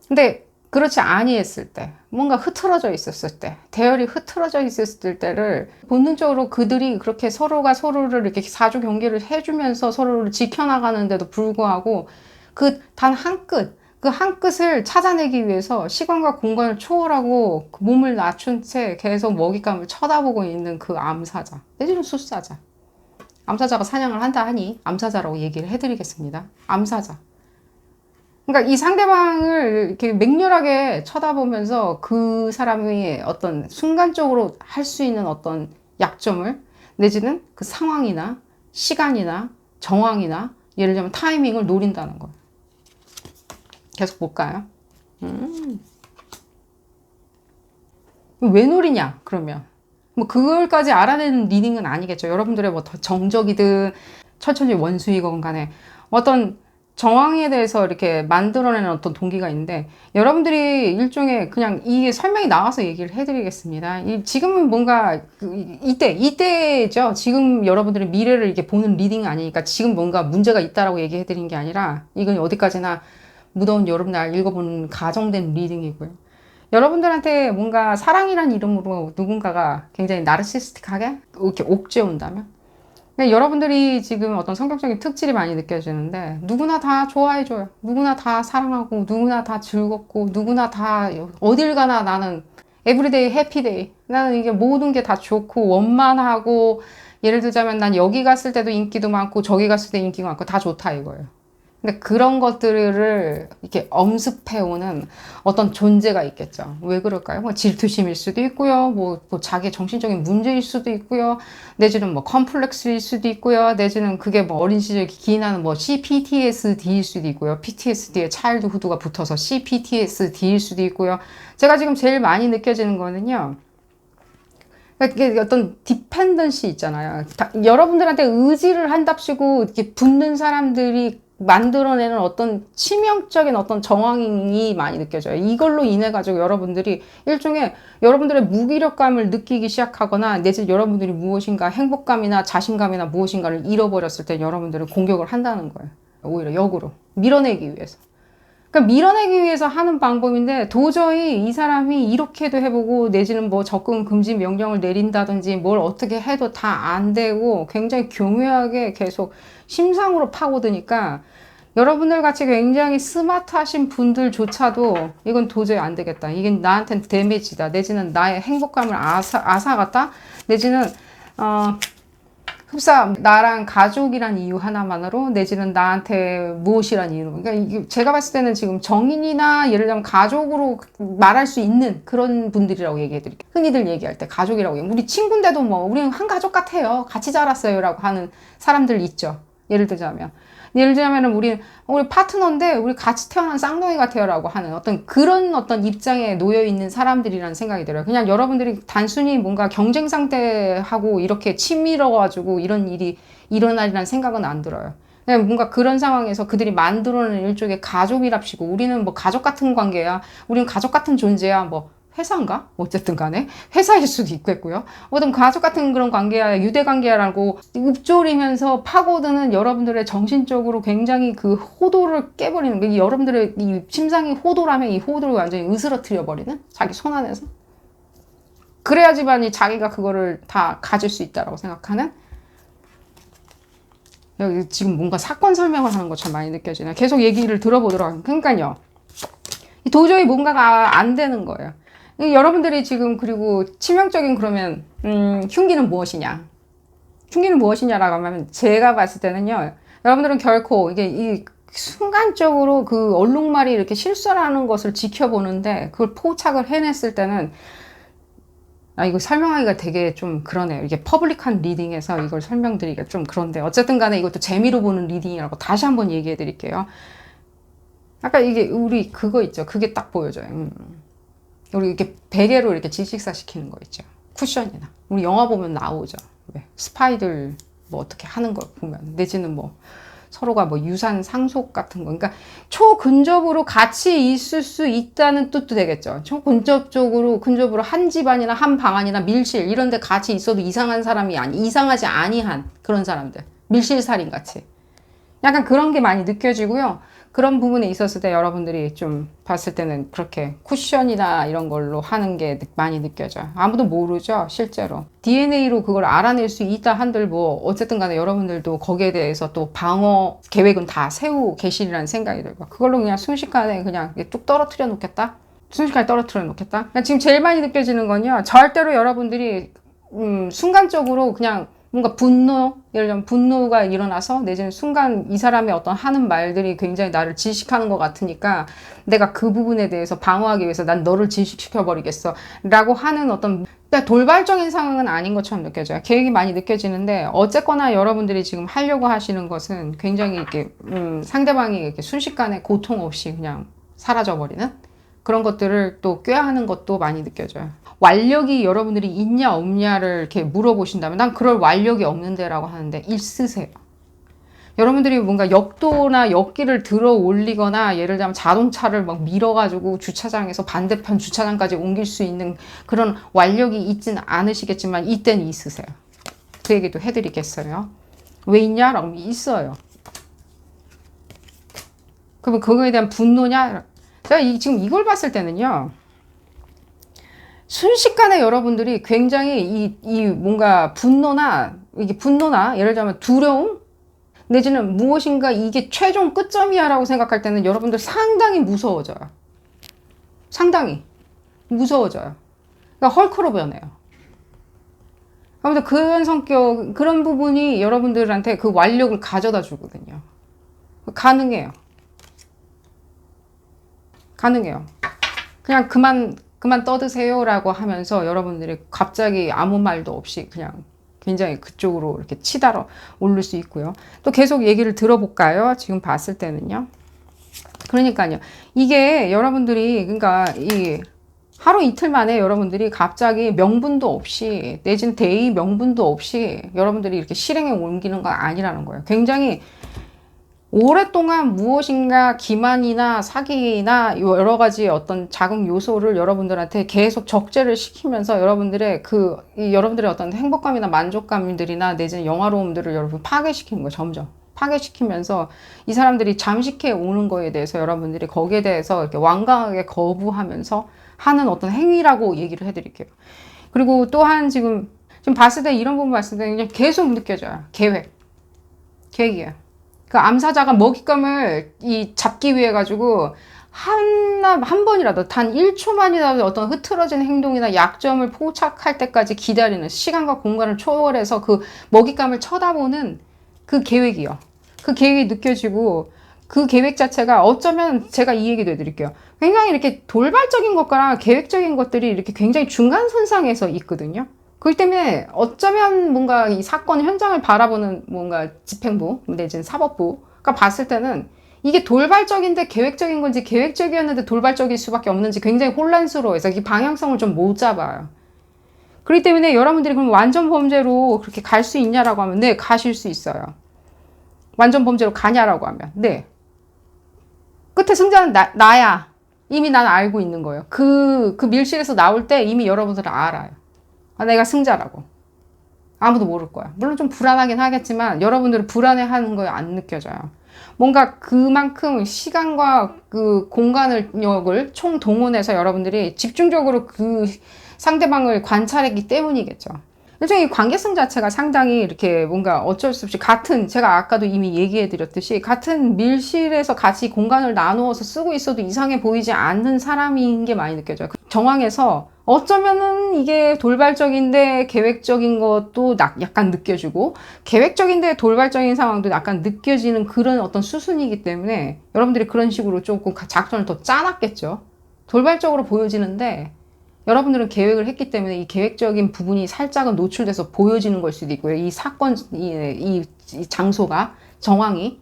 근데 그렇지 아니했을 때, 뭔가 흐트러져 있었을 때, 대열이 흐트러져 있었을 때를 본능적으로 그들이 그렇게 서로가 서로를 이렇게 사주 경계를 해주면서 서로를 지켜나가는데도 불구하고 그 단 한 끝, 그 한 끝을 찾아내기 위해서 시간과 공간을 초월하고 그 몸을 낮춘 채 계속 먹잇감을 쳐다보고 있는 그 암사자, 내지는 숫사자. 암사자가 사냥을 한다 하니 암사자라고 얘기를 해드리겠습니다. 암사자. 그러니까 이 상대방을 이렇게 맹렬하게 쳐다보면서 그 사람이 어떤 순간적으로 할 수 있는 어떤 약점을 내지는 그 상황이나 시간이나 정황이나 예를 들면 타이밍을 노린다는 거예요. 계속 볼까요? 왜 노리냐 그러면 뭐 그걸까지 알아내는 리딩은 아니겠죠. 여러분들의 뭐 정적이든 천천히 원수이건 간에 어떤 정황에 대해서 이렇게 만들어내는 어떤 동기가 있는데 여러분들이 일종의 그냥 이게 설명이 나와서 얘기를 해드리겠습니다. 지금은 뭔가 이때죠. 지금 여러분들의 미래를 이렇게 보는 리딩이 아니니까 지금 뭔가 문제가 있다라고 얘기해드린 게 아니라 이건 어디까지나 무더운 여름날 읽어보는 가정된 리딩이고요. 여러분들한테 뭔가 사랑이란 이름으로 누군가가 굉장히 나르시스틱하게 이렇게 옥죄온다면 여러분들이 지금 어떤 성격적인 특질이 많이 느껴지는데 누구나 다 좋아해줘요. 누구나 다 사랑하고 누구나 다 즐겁고 누구나 다 어딜 가나 나는 에브리데이 해피데이. 나는 이게 모든 게 다 좋고 원만하고 예를 들자면 난 여기 갔을 때도 인기도 많고 저기 갔을 때 인기가 많고 다 좋다 이거예요. 근데 그런 것들을 이렇게 엄습해오는 어떤 존재가 있겠죠. 왜 그럴까요? 뭐 질투심일 수도 있고요. 뭐 자기 정신적인 문제일 수도 있고요. 내지는 뭐 컴플렉스일 수도 있고요. 내지는 그게 뭐 어린 시절 기인하는 뭐 CPTSD일 수도 있고요. PTSD에 차일드 후드가 붙어서 CPTSD일 수도 있고요. 제가 지금 제일 많이 느껴지는 거는요. 이게 어떤 디펜던시 있잖아요. 여러분들한테 의지를 한답시고 이렇게 붙는 사람들이 만들어내는 어떤 치명적인 어떤 정황이 많이 느껴져요. 이걸로 인해 가지고 여러분들이 일종의 여러분들의 무기력감을 느끼기 시작하거나 내지 여러분들이 무엇인가 행복감이나 자신감이나 무엇인가를 잃어버렸을 때 여러분들은 공격을 한다는 거예요. 오히려 역으로 밀어내기 위해서. 그러니까 밀어내기 위해서 하는 방법인데 도저히 이 사람이 이렇게도 해보고 내지는 뭐 접근 금지 명령을 내린다든지 뭘 어떻게 해도 다 안 되고 굉장히 교묘하게 계속 심상으로 파고드니까 여러분들 같이 굉장히 스마트하신 분들조차도 이건 도저히 안 되겠다. 이게 나한테는 데미지다. 내지는 나의 행복감을 앗아갔다. 내지는 흡사 나랑 가족이란 이유 하나만으로 내지는 나한테 무엇이란 이유로. 그러니까 이게 제가 봤을 때는 지금 정인이나 예를 들면 가족으로 말할 수 있는 그런 분들이라고 얘기해 드릴게요. 흔히들 얘기할 때 가족이라고 얘기해요. 우리 친구인데도 뭐 우리는 한 가족 같아요. 같이 자랐어요 라고 하는 사람들 있죠. 예를 들자면 우리 파트너인데 우리 같이 태어난 쌍둥이 같아요 라고 하는 어떤 그런 어떤 입장에 놓여 있는 사람들이라는 생각이 들어요. 그냥 여러분들이 단순히 뭔가 경쟁 상태하고 이렇게 치밀어 가지고 이런 일이 일어나리라는 생각은 안 들어요. 그냥 뭔가 그런 상황에서 그들이 만들어낸 일종의 가족이랍시고 우리는 뭐 가족 같은 관계야. 우리는 가족 같은 존재야. 뭐 회사인가? 어쨌든 간에 회사일 수도 있겠고요. 어떤 가족 같은 그런 관계야, 유대관계야라고 읊조리면서 파고드는 여러분들의 정신적으로 굉장히 그 호도를 깨버리는 게 여러분들의 이 심장이 호도라면 이 호도를 완전히 으스러뜨려 버리는 자기 손 안에서. 그래야지만이 자기가 그거를 다 가질 수 있다라고 생각하는 여기 지금 뭔가 사건 설명을 하는 것처럼 많이 느껴지네요. 계속 얘기를 들어보도록 하겠습니다. 그러니까요. 도저히 뭔가가 안 되는 거예요. 여러분들이 지금 그리고 치명적인 그러면 흉기는 무엇이냐? 흉기는 무엇이냐라고 하면 제가 봤을 때는요. 여러분들은 결코 이게 이 순간적으로 그 얼룩말이 이렇게 실수하는 것을 지켜보는데 그걸 포착을 해냈을 때는 이거 설명하기가 되게 좀 그러네요. 이게 퍼블릭한 리딩에서 이걸 설명드리기가 좀 그런데 어쨌든 간에 이것도 재미로 보는 리딩이라고 다시 한번 얘기해 드릴게요. 아까 이게 우리 그거 있죠. 그게 딱 보여져요. 우리 이렇게 베개로 이렇게 질식사 시키는 거 있죠. 쿠션이나. 우리 영화 보면 나오죠. 왜? 스파이들 뭐 어떻게 하는 걸 보면. 내지는 뭐 서로가 뭐 유산 상속 같은 거. 그러니까 초근접으로 같이 있을 수 있다는 뜻도 되겠죠. 근접으로 한 집안이나 한 방안이나 밀실 이런 데 같이 있어도 이상한 사람이 이상하지 아니한 그런 사람들. 밀실살인 같이. 약간 그런 게 많이 느껴지고요. 그런 부분에 있었을 때 여러분들이 좀 봤을 때는 그렇게 쿠션이나 이런 걸로 하는 게 많이 느껴져요. 아무도 모르죠, 실제로. DNA로 그걸 알아낼 수 있다 한들 뭐 어쨌든 간에 여러분들도 거기에 대해서 또 방어 계획은 다 세우고 계시리라는 생각이 들고 그걸로 그냥 순식간에 그냥 뚝 떨어뜨려 놓겠다? 순식간에 떨어뜨려 놓겠다? 그러니까 지금 제일 많이 느껴지는 건요. 절대로 여러분들이 순간적으로 그냥 뭔가 예를 들면 분노가 일어나서 내지는 순간 이 사람의 어떤 하는 말들이 굉장히 나를 질식하는 것 같으니까 내가 그 부분에 대해서 방어하기 위해서 난 너를 질식시켜버리겠어 라고 하는 어떤 돌발적인 상황은 아닌 것처럼 느껴져요. 계획이 많이 느껴지는데 어쨌거나 여러분들이 지금 하려고 하시는 것은 굉장히 이렇게 상대방이 이렇게 순식간에 고통 없이 그냥 사라져버리는 그런 것들을 또 꾀하는 것도 많이 느껴져요. 완력이 여러분들이 있냐 없냐를 이렇게 물어보신다면 난 그럴 완력이 없는데라고 하는데 있으세요. 여러분들이 뭔가 역도나 역기를 들어 올리거나 예를 들면 자동차를 막 밀어가지고 주차장에서 반대편 주차장까지 옮길 수 있는 그런 완력이 있진 않으시겠지만 이때는 있으세요. 그 얘기도 해드리겠어요. 왜 있냐라고 있어요. 그러면 그거에 대한 분노냐? 제가 지금 이걸 봤을 때는요. 순식간에 여러분들이 굉장히 뭔가 이게 분노나 예를 들면 두려움 내지는 무엇인가 이게 최종 끝점이야라고 생각할 때는 여러분들 상당히 무서워져요. 상당히 무서워져요. 그러니까 헐크로 변해요. 아무튼 그런 부분이 여러분들한테 그 완력을 가져다 주거든요. 가능해요. 그냥 그만 떠드세요라고 하면서 여러분들이 갑자기 아무 말도 없이 그냥 굉장히 그쪽으로 이렇게 치달아 오를 수 있고요. 또 계속 얘기를 들어볼까요? 지금 봤을 때는요. 그러니까요. 이게 여러분들이 그러니까 이 하루 이틀 만에 여러분들이 갑자기 명분도 없이 내지는 대의 명분도 없이 여러분들이 이렇게 실행에 옮기는 건 아니라는 거예요. 굉장히 오랫동안 무엇인가 기만이나 사기나 여러 가지 어떤 자극 요소를 여러분들한테 계속 적재를 시키면서 여러분들의 어떤 행복감이나 만족감들이나 내지는 영화로움들을 여러분 파괴시키는 거예요. 점점 파괴시키면서 이 사람들이 잠식해 오는 거에 대해서 여러분들이 거기에 대해서 이렇게 완강하게 거부하면서 하는 어떤 행위라고 얘기를 해드릴게요. 그리고 또한 지금 봤을 때 이런 부분 봤을 때 그냥 계속 느껴져요. 계획이에요. 그 암사자가 먹잇감을 잡기 위해 가지고 한 번이라도 단 1초만이라도 어떤 흐트러진 행동이나 약점을 포착할 때까지 기다리는 시간과 공간을 초월해서 그 먹잇감을 쳐다보는 그 계획이요. 그 계획이 느껴지고 그 계획 자체가 어쩌면 제가 이 얘기도 해드릴게요. 굉장히 이렇게 돌발적인 것과 계획적인 것들이 이렇게 굉장히 중간선상에서 있거든요. 그렇기 때문에 어쩌면 뭔가 이 사건 현장을 바라보는 뭔가 집행부 내지는 사법부가 봤을 때는 이게 돌발적인데 계획적인 건지 계획적이었는데 돌발적일 수밖에 없는지 굉장히 혼란스러워서 이 방향성을 좀 못 잡아요. 그렇기 때문에 여러분들이 그럼 완전 범죄로 그렇게 갈 수 있냐라고 하면 네, 가실 수 있어요. 완전 범죄로 가냐라고 하면 네. 끝에 승자는 나야. 이미 난 알고 있는 거예요. 그 밀실에서 나올 때 이미 여러분들은 알아요. 내가 승자라고. 아무도 모를 거야. 물론 좀 불안하긴 하겠지만 여러분들은 불안해하는 거에 안 느껴져요. 뭔가 그만큼 시간과 그 공간력을 총동원해서 여러분들이 집중적으로 그 상대방을 관찰했기 때문이겠죠. 일종의 관계성 자체가 상당히 이렇게 뭔가 어쩔 수 없이 제가 아까도 이미 얘기해 드렸듯이 같은 밀실에서 같이 공간을 나누어서 쓰고 있어도 이상해 보이지 않는 사람인 게 많이 느껴져요. 그 정황에서 어쩌면은 이게 돌발적인데 계획적인 것도 약간 느껴지고 계획적인데 돌발적인 상황도 약간 느껴지는 그런 어떤 수순이기 때문에 여러분들이 그런 식으로 조금 작전을 더 짜놨겠죠. 돌발적으로 보여지는데 여러분들은 계획을 했기 때문에 이 계획적인 부분이 살짝은 노출돼서 보여지는 걸 수도 있고요. 이 사건, 이 장소가, 정황이.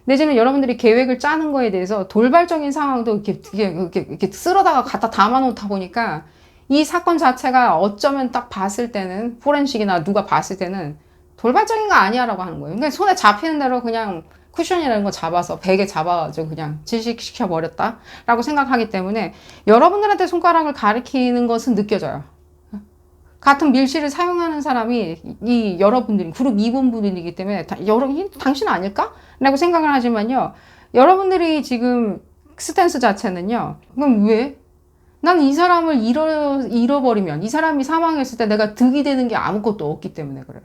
내지는 여러분들이 계획을 짜는 거에 대해서 돌발적인 상황도 이렇게 쓸어다가 갖다 담아놓다 보니까 이 사건 자체가 어쩌면 딱 봤을 때는 포렌식이나 누가 봤을 때는 돌발적인 거 아니야 라고 하는 거예요. 그러니까 손에 잡히는 대로 그냥 쿠션이라는 거 잡아서 베개 잡아가지고 그냥 질식시켜 버렸다 라고 생각하기 때문에 여러분들한테 손가락을 가리키는 것은 느껴져요. 같은 밀실을 사용하는 사람이 이 여러분들이 그룹 2번분이기 때문에 당신 아닐까? 라고 생각을 하지만요. 여러분들이 지금 스탠스 자체는요. 그럼 왜? 난 이 사람을 잃어버리면 이 사람이 사망했을 때 내가 득이 되는 게 아무것도 없기 때문에 그래요.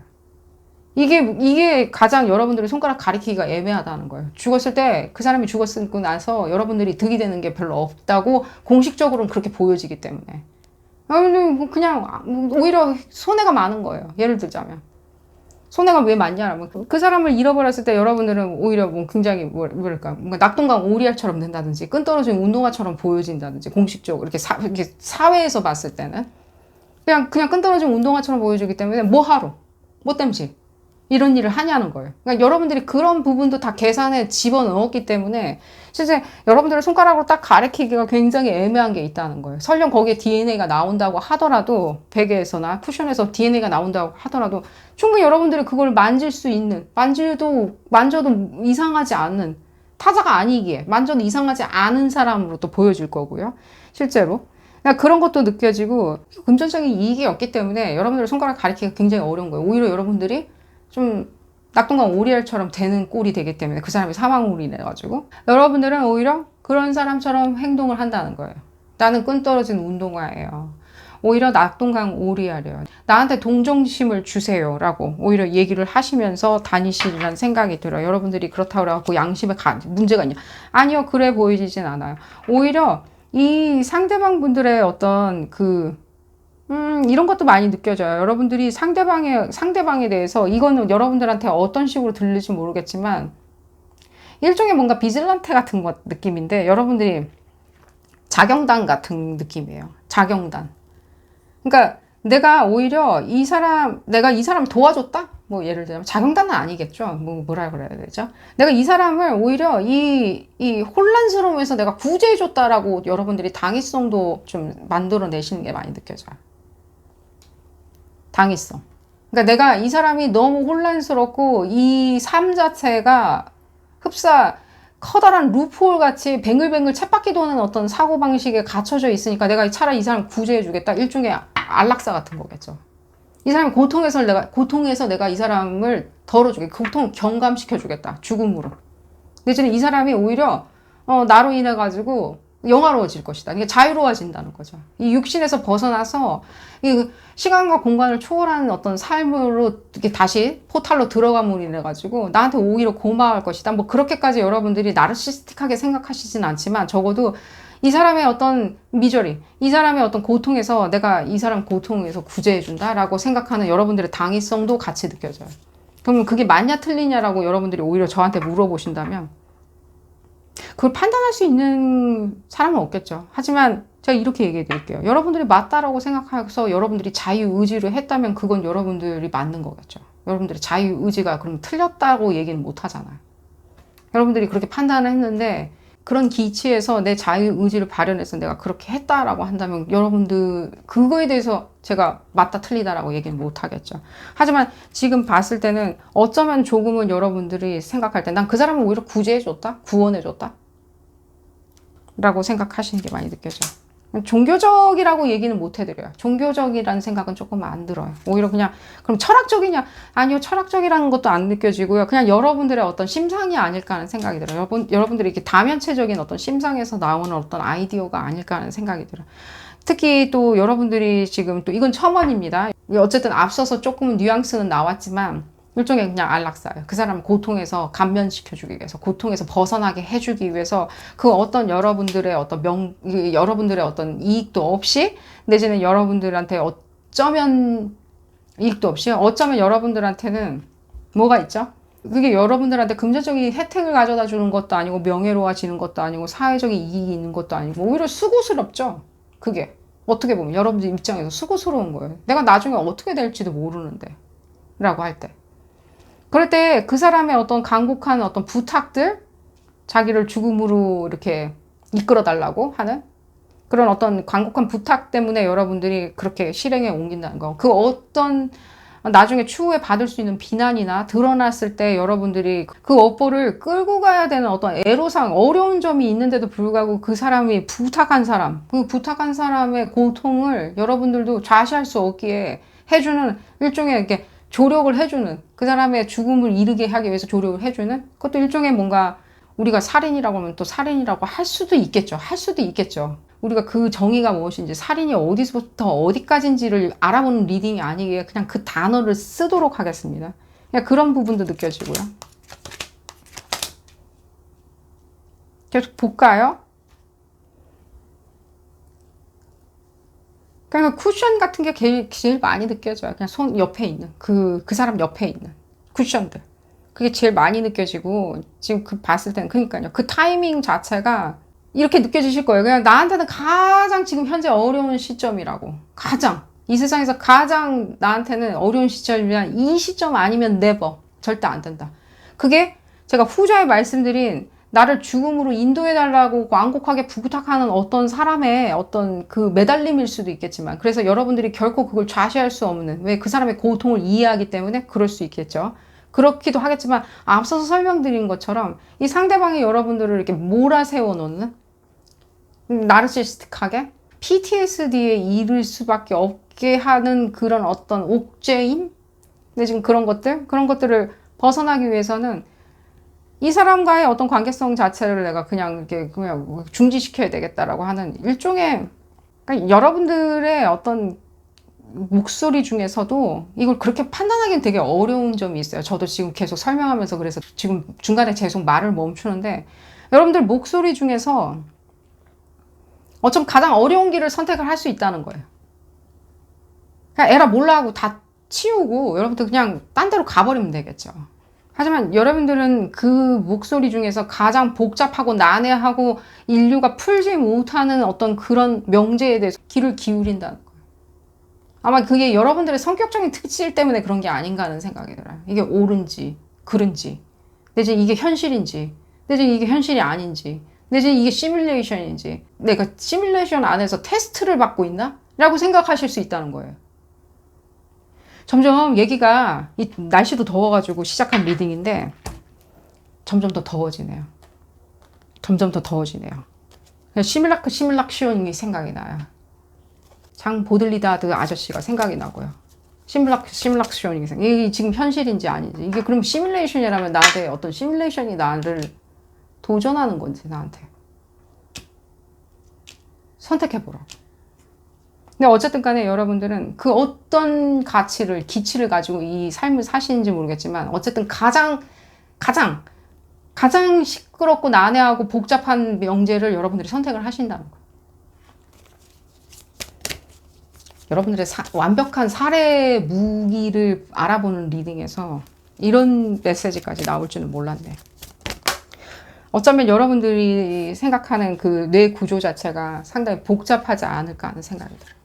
이게 가장 여러분들의 손가락 가리키기가 애매하다는 거예요. 죽었을 때 그 사람이 죽었고 나서 여러분들이 득이 되는 게 별로 없다고 공식적으로는 그렇게 보여지기 때문에 그냥 오히려 손해가 많은 거예요. 예를 들자면 손해가 왜 많냐면 그 사람을 잃어버렸을 때 여러분들은 오히려 뭐 굉장히 뭐랄까 뭔가 낙동강 오리알처럼 된다든지 끈떨어진 운동화처럼 보여진다든지 공식적으로 이렇게 사회에서 봤을 때는 그냥 끈떨어진 운동화처럼 보여주기 때문에 뭐하러 뭐 땜시 이런 일을 하냐는 거예요. 그러니까 여러분들이 그런 부분도 다 계산에 집어넣었기 때문에 실제 여러분들의 손가락으로 딱 가리키기가 굉장히 애매한 게 있다는 거예요. 설령 거기에 DNA가 나온다고 하더라도 베개에서나 쿠션에서 DNA가 나온다고 하더라도 충분히 여러분들이 그걸 만질 수 있는 만져도 이상하지 않는 타자가 아니기에 만져도 이상하지 않은 사람으로 또 보여질 거고요. 실제로. 그러니까 그런 것도 느껴지고 금전적인 이익이 없기 때문에 여러분들의 손가락 가리키기가 굉장히 어려운 거예요. 오히려 여러분들이 좀 낙동강 오리알처럼 되는 꼴이 되기 때문에 그 사람이 사망으로 인해가지고 여러분들은 오히려 그런 사람처럼 행동을 한다는 거예요. 나는 끈떨어진 운동화예요. 오히려 낙동강 오리알이에요. 나한테 동정심을 주세요 라고 오히려 얘기를 하시면서 다니시리라는 생각이 들어요. 여러분들이 그렇다고 해갖고 양심에 문제가 있냐? 아니요, 그래 보이진 않아요. 오히려 이 상대방 분들의 어떤 이런 것도 많이 느껴져요. 여러분들이 상대방에 대해서 이거는 여러분들한테 어떤 식으로 들릴지 모르겠지만 일종의 뭔가 비질란테 같은 느낌인데 여러분들이 자경단 같은 느낌이에요. 자경단. 그러니까 내가 오히려 내가 이 사람을 도와줬다? 뭐 예를 들면 자경단은 아니겠죠. 뭐라 그래야 되죠? 내가 이 사람을 오히려 이 혼란스러움에서 내가 구제해줬다라고 여러분들이 당위성도 좀 만들어내시는 게 많이 느껴져요. 당위성. 그러니까 내가 이 사람이 너무 혼란스럽고 이 삶 자체가 커다란 루프홀 같이 뱅글뱅글 쳇바퀴 도는 어떤 사고방식에 갇혀져 있으니까 내가 차라리 이 사람 구제해주겠다. 일종의 안락사 같은 거겠죠. 이 사람이 고통에서 내가 이 사람을 덜어주겠다. 고통을 경감시켜주겠다. 죽음으로. 내지는 이 사람이 오히려 나로 인해 가지고 영화로워질 것이다. 이게 자유로워진다는 거죠. 이 육신에서 벗어나서 이 시간과 공간을 초월하는 어떤 삶으로 이렇게 다시 포탈로 들어감으로 인해 가지고 나한테 오히려 고마워할 것이다. 뭐 그렇게까지 여러분들이 나르시스틱하게 생각하시진 않지만 적어도 이 사람의 어떤 미저리, 이 사람의 어떤 고통에서 내가 이 사람 고통에서 구제해준다라고 생각하는 여러분들의 당위성도 같이 느껴져요. 그러면 그게 맞냐 틀리냐라고 여러분들이 오히려 저한테 물어보신다면 그걸 판단할 수 있는 사람은 없겠죠. 하지만 제가 이렇게 얘기해 드릴게요. 여러분들이 맞다라고 생각해서 여러분들이 자유의지로 했다면 그건 여러분들이 맞는 거겠죠. 여러분들의 자유의지가 그럼 틀렸다고 얘기는 못 하잖아요. 여러분들이 그렇게 판단을 했는데 그런 기치에서 내 자유의지를 발현해서 내가 그렇게 했다라고 한다면 여러분들 그거에 대해서 제가 맞다 틀리다라고 얘기는 못 하겠죠. 하지만 지금 봤을 때는 어쩌면 조금은 여러분들이 생각할 때 난 그 사람을 오히려 구제해줬다? 구원해줬다? 라고 생각하시는 게 많이 느껴져요. 종교적이라고 얘기는 못 해드려요. 종교적이라는 생각은 조금 안 들어요. 오히려 그냥 그럼 철학적이냐? 아니요, 철학적이라는 것도 안 느껴지고요. 그냥 여러분들의 어떤 심상이 아닐까 하는 생각이 들어요. 여러분들이 이렇게 다면체적인 어떤 심상에서 나오는 어떤 아이디어가 아닐까 하는 생각이 들어요. 특히 또 여러분들이 지금 또 이건 첨언입니다. 어쨌든 앞서서 조금 뉘앙스는 나왔지만 일종의 그냥 안락사예요. 그 사람을 고통에서 감면시켜주기 위해서, 고통에서 벗어나게 해주기 위해서 그 어떤 여러분들의 어떤 이익도 없이 내지는 여러분들한테 어쩌면 이익도 없이 어쩌면 여러분들한테는 뭐가 있죠? 그게 여러분들한테 금전적인 혜택을 가져다 주는 것도 아니고 명예로워지는 것도 아니고 사회적인 이익이 있는 것도 아니고 오히려 수고스럽죠. 그게 어떻게 보면 여러분들 입장에서 수고스러운 거예요. 내가 나중에 어떻게 될지도 모르는데 라고 할 때. 그럴 때 그 사람의 어떤 간곡한 어떤 부탁들, 자기를 죽음으로 이렇게 이끌어 달라고 하는 그런 어떤 간곡한 부탁 때문에 여러분들이 그렇게 실행에 옮긴다는 거. 그 어떤 나중에 추후에 받을 수 있는 비난이나 드러났을 때 여러분들이 그 업보를 끌고 가야 되는 어떤 애로사항, 어려운 점이 있는데도 불구하고 그 사람이 부탁한 사람, 그 부탁한 사람의 고통을 여러분들도 좌시할 수 없기에 해주는 일종의 이렇게 조력을 해주는, 그 사람의 죽음을 이르게 하기 위해서 조력을 해주는, 그것도 일종의 뭔가 우리가 살인이라고 하면 또 살인이라고 할 수도 있겠죠. 할 수도 있겠죠. 우리가 그 정의가 무엇인지, 살인이 어디서부터 어디까지인지를 알아보는 리딩이 아니기에 그냥 그 단어를 쓰도록 하겠습니다. 그냥 그런 부분도 느껴지고요. 계속 볼까요? 그러니까 쿠션 같은 게 제일 많이 느껴져요. 그냥 손 옆에 있는, 그 사람 옆에 있는 쿠션들. 그게 제일 많이 느껴지고, 지금 그 봤을 때는, 그러니까요. 그 타이밍 자체가 이렇게 느껴지실 거예요. 그냥 나한테는 가장 지금 현재 어려운 시점이라고. 가장. 이 세상에서 가장 나한테는 어려운 시점이면 이 시점 아니면 never. 절대 안 된다. 그게 제가 후자에 말씀드린 나를 죽음으로 인도해달라고 완곡하게 부탁하는 어떤 사람의 어떤 그 매달림일 수도 있겠지만, 그래서 여러분들이 결코 그걸 좌시할 수 없는, 왜 그 사람의 고통을 이해하기 때문에 그럴 수 있겠죠. 그렇기도 하겠지만, 앞서서 설명드린 것처럼 이 상대방이 여러분들을 이렇게 몰아세워 놓는, 나르시스틱하게 PTSD에 이를 수밖에 없게 하는 그런 어떤 옥죄임? 근데 지금 그런 것들을 벗어나기 위해서는 이 사람과의 어떤 관계성 자체를 내가 그냥 중지시켜야 되겠다라고 하는 일종의, 그러니까 여러분들의 어떤 목소리 중에서도 이걸 그렇게 판단하기는 되게 어려운 점이 있어요. 저도 지금 계속 설명하면서 그래서 지금 중간에 계속 말을 멈추는데, 여러분들 목소리 중에서 어쩜 가장 어려운 길을 선택을 할 수 있다는 거예요. 그냥 에라 몰라 하고 다 치우고 여러분들 그냥 딴 데로 가버리면 되겠죠. 하지만 여러분들은 그 목소리 중에서 가장 복잡하고 난해하고 인류가 풀지 못하는 어떤 그런 명제에 대해서 귀를 기울인다는 거예요. 아마 그게 여러분들의 성격적인 특질 때문에 그런 게 아닌가 하는 생각이 들어요. 이게 옳은지, 그른지, 내지 이게 현실인지, 내지 이게 현실이 아닌지, 내지 이게 시뮬레이션인지, 내가 시뮬레이션 안에서 테스트를 받고 있나? 라고 생각하실 수 있다는 거예요. 점점 얘기가, 이 날씨도 더워가지고 시작한 리딩인데 점점 더 더워지네요. 점점 더 더워지네요. 시뮬락시온이 생각이 나요. 장 보들리다드 아저씨가 생각이 나고요. 시뮬락시온이 이게 지금 현실인지 아닌지, 이게 그럼 시뮬레이션이라면 나한테 어떤 시뮬레이션이 나를 도전하는 건지, 나한테 선택해보라고. 근데 어쨌든 간에 여러분들은 그 어떤 기치를 가지고 이 삶을 사시는지 모르겠지만, 어쨌든 가장 시끄럽고 난해하고 복잡한 명제를 여러분들이 선택을 하신다는 거예요. 여러분들의 완벽한 사례 무기를 알아보는 리딩에서 이런 메시지까지 나올 줄은 몰랐네. 어쩌면 여러분들이 생각하는 그 뇌 구조 자체가 상당히 복잡하지 않을까 하는 생각이 들어요.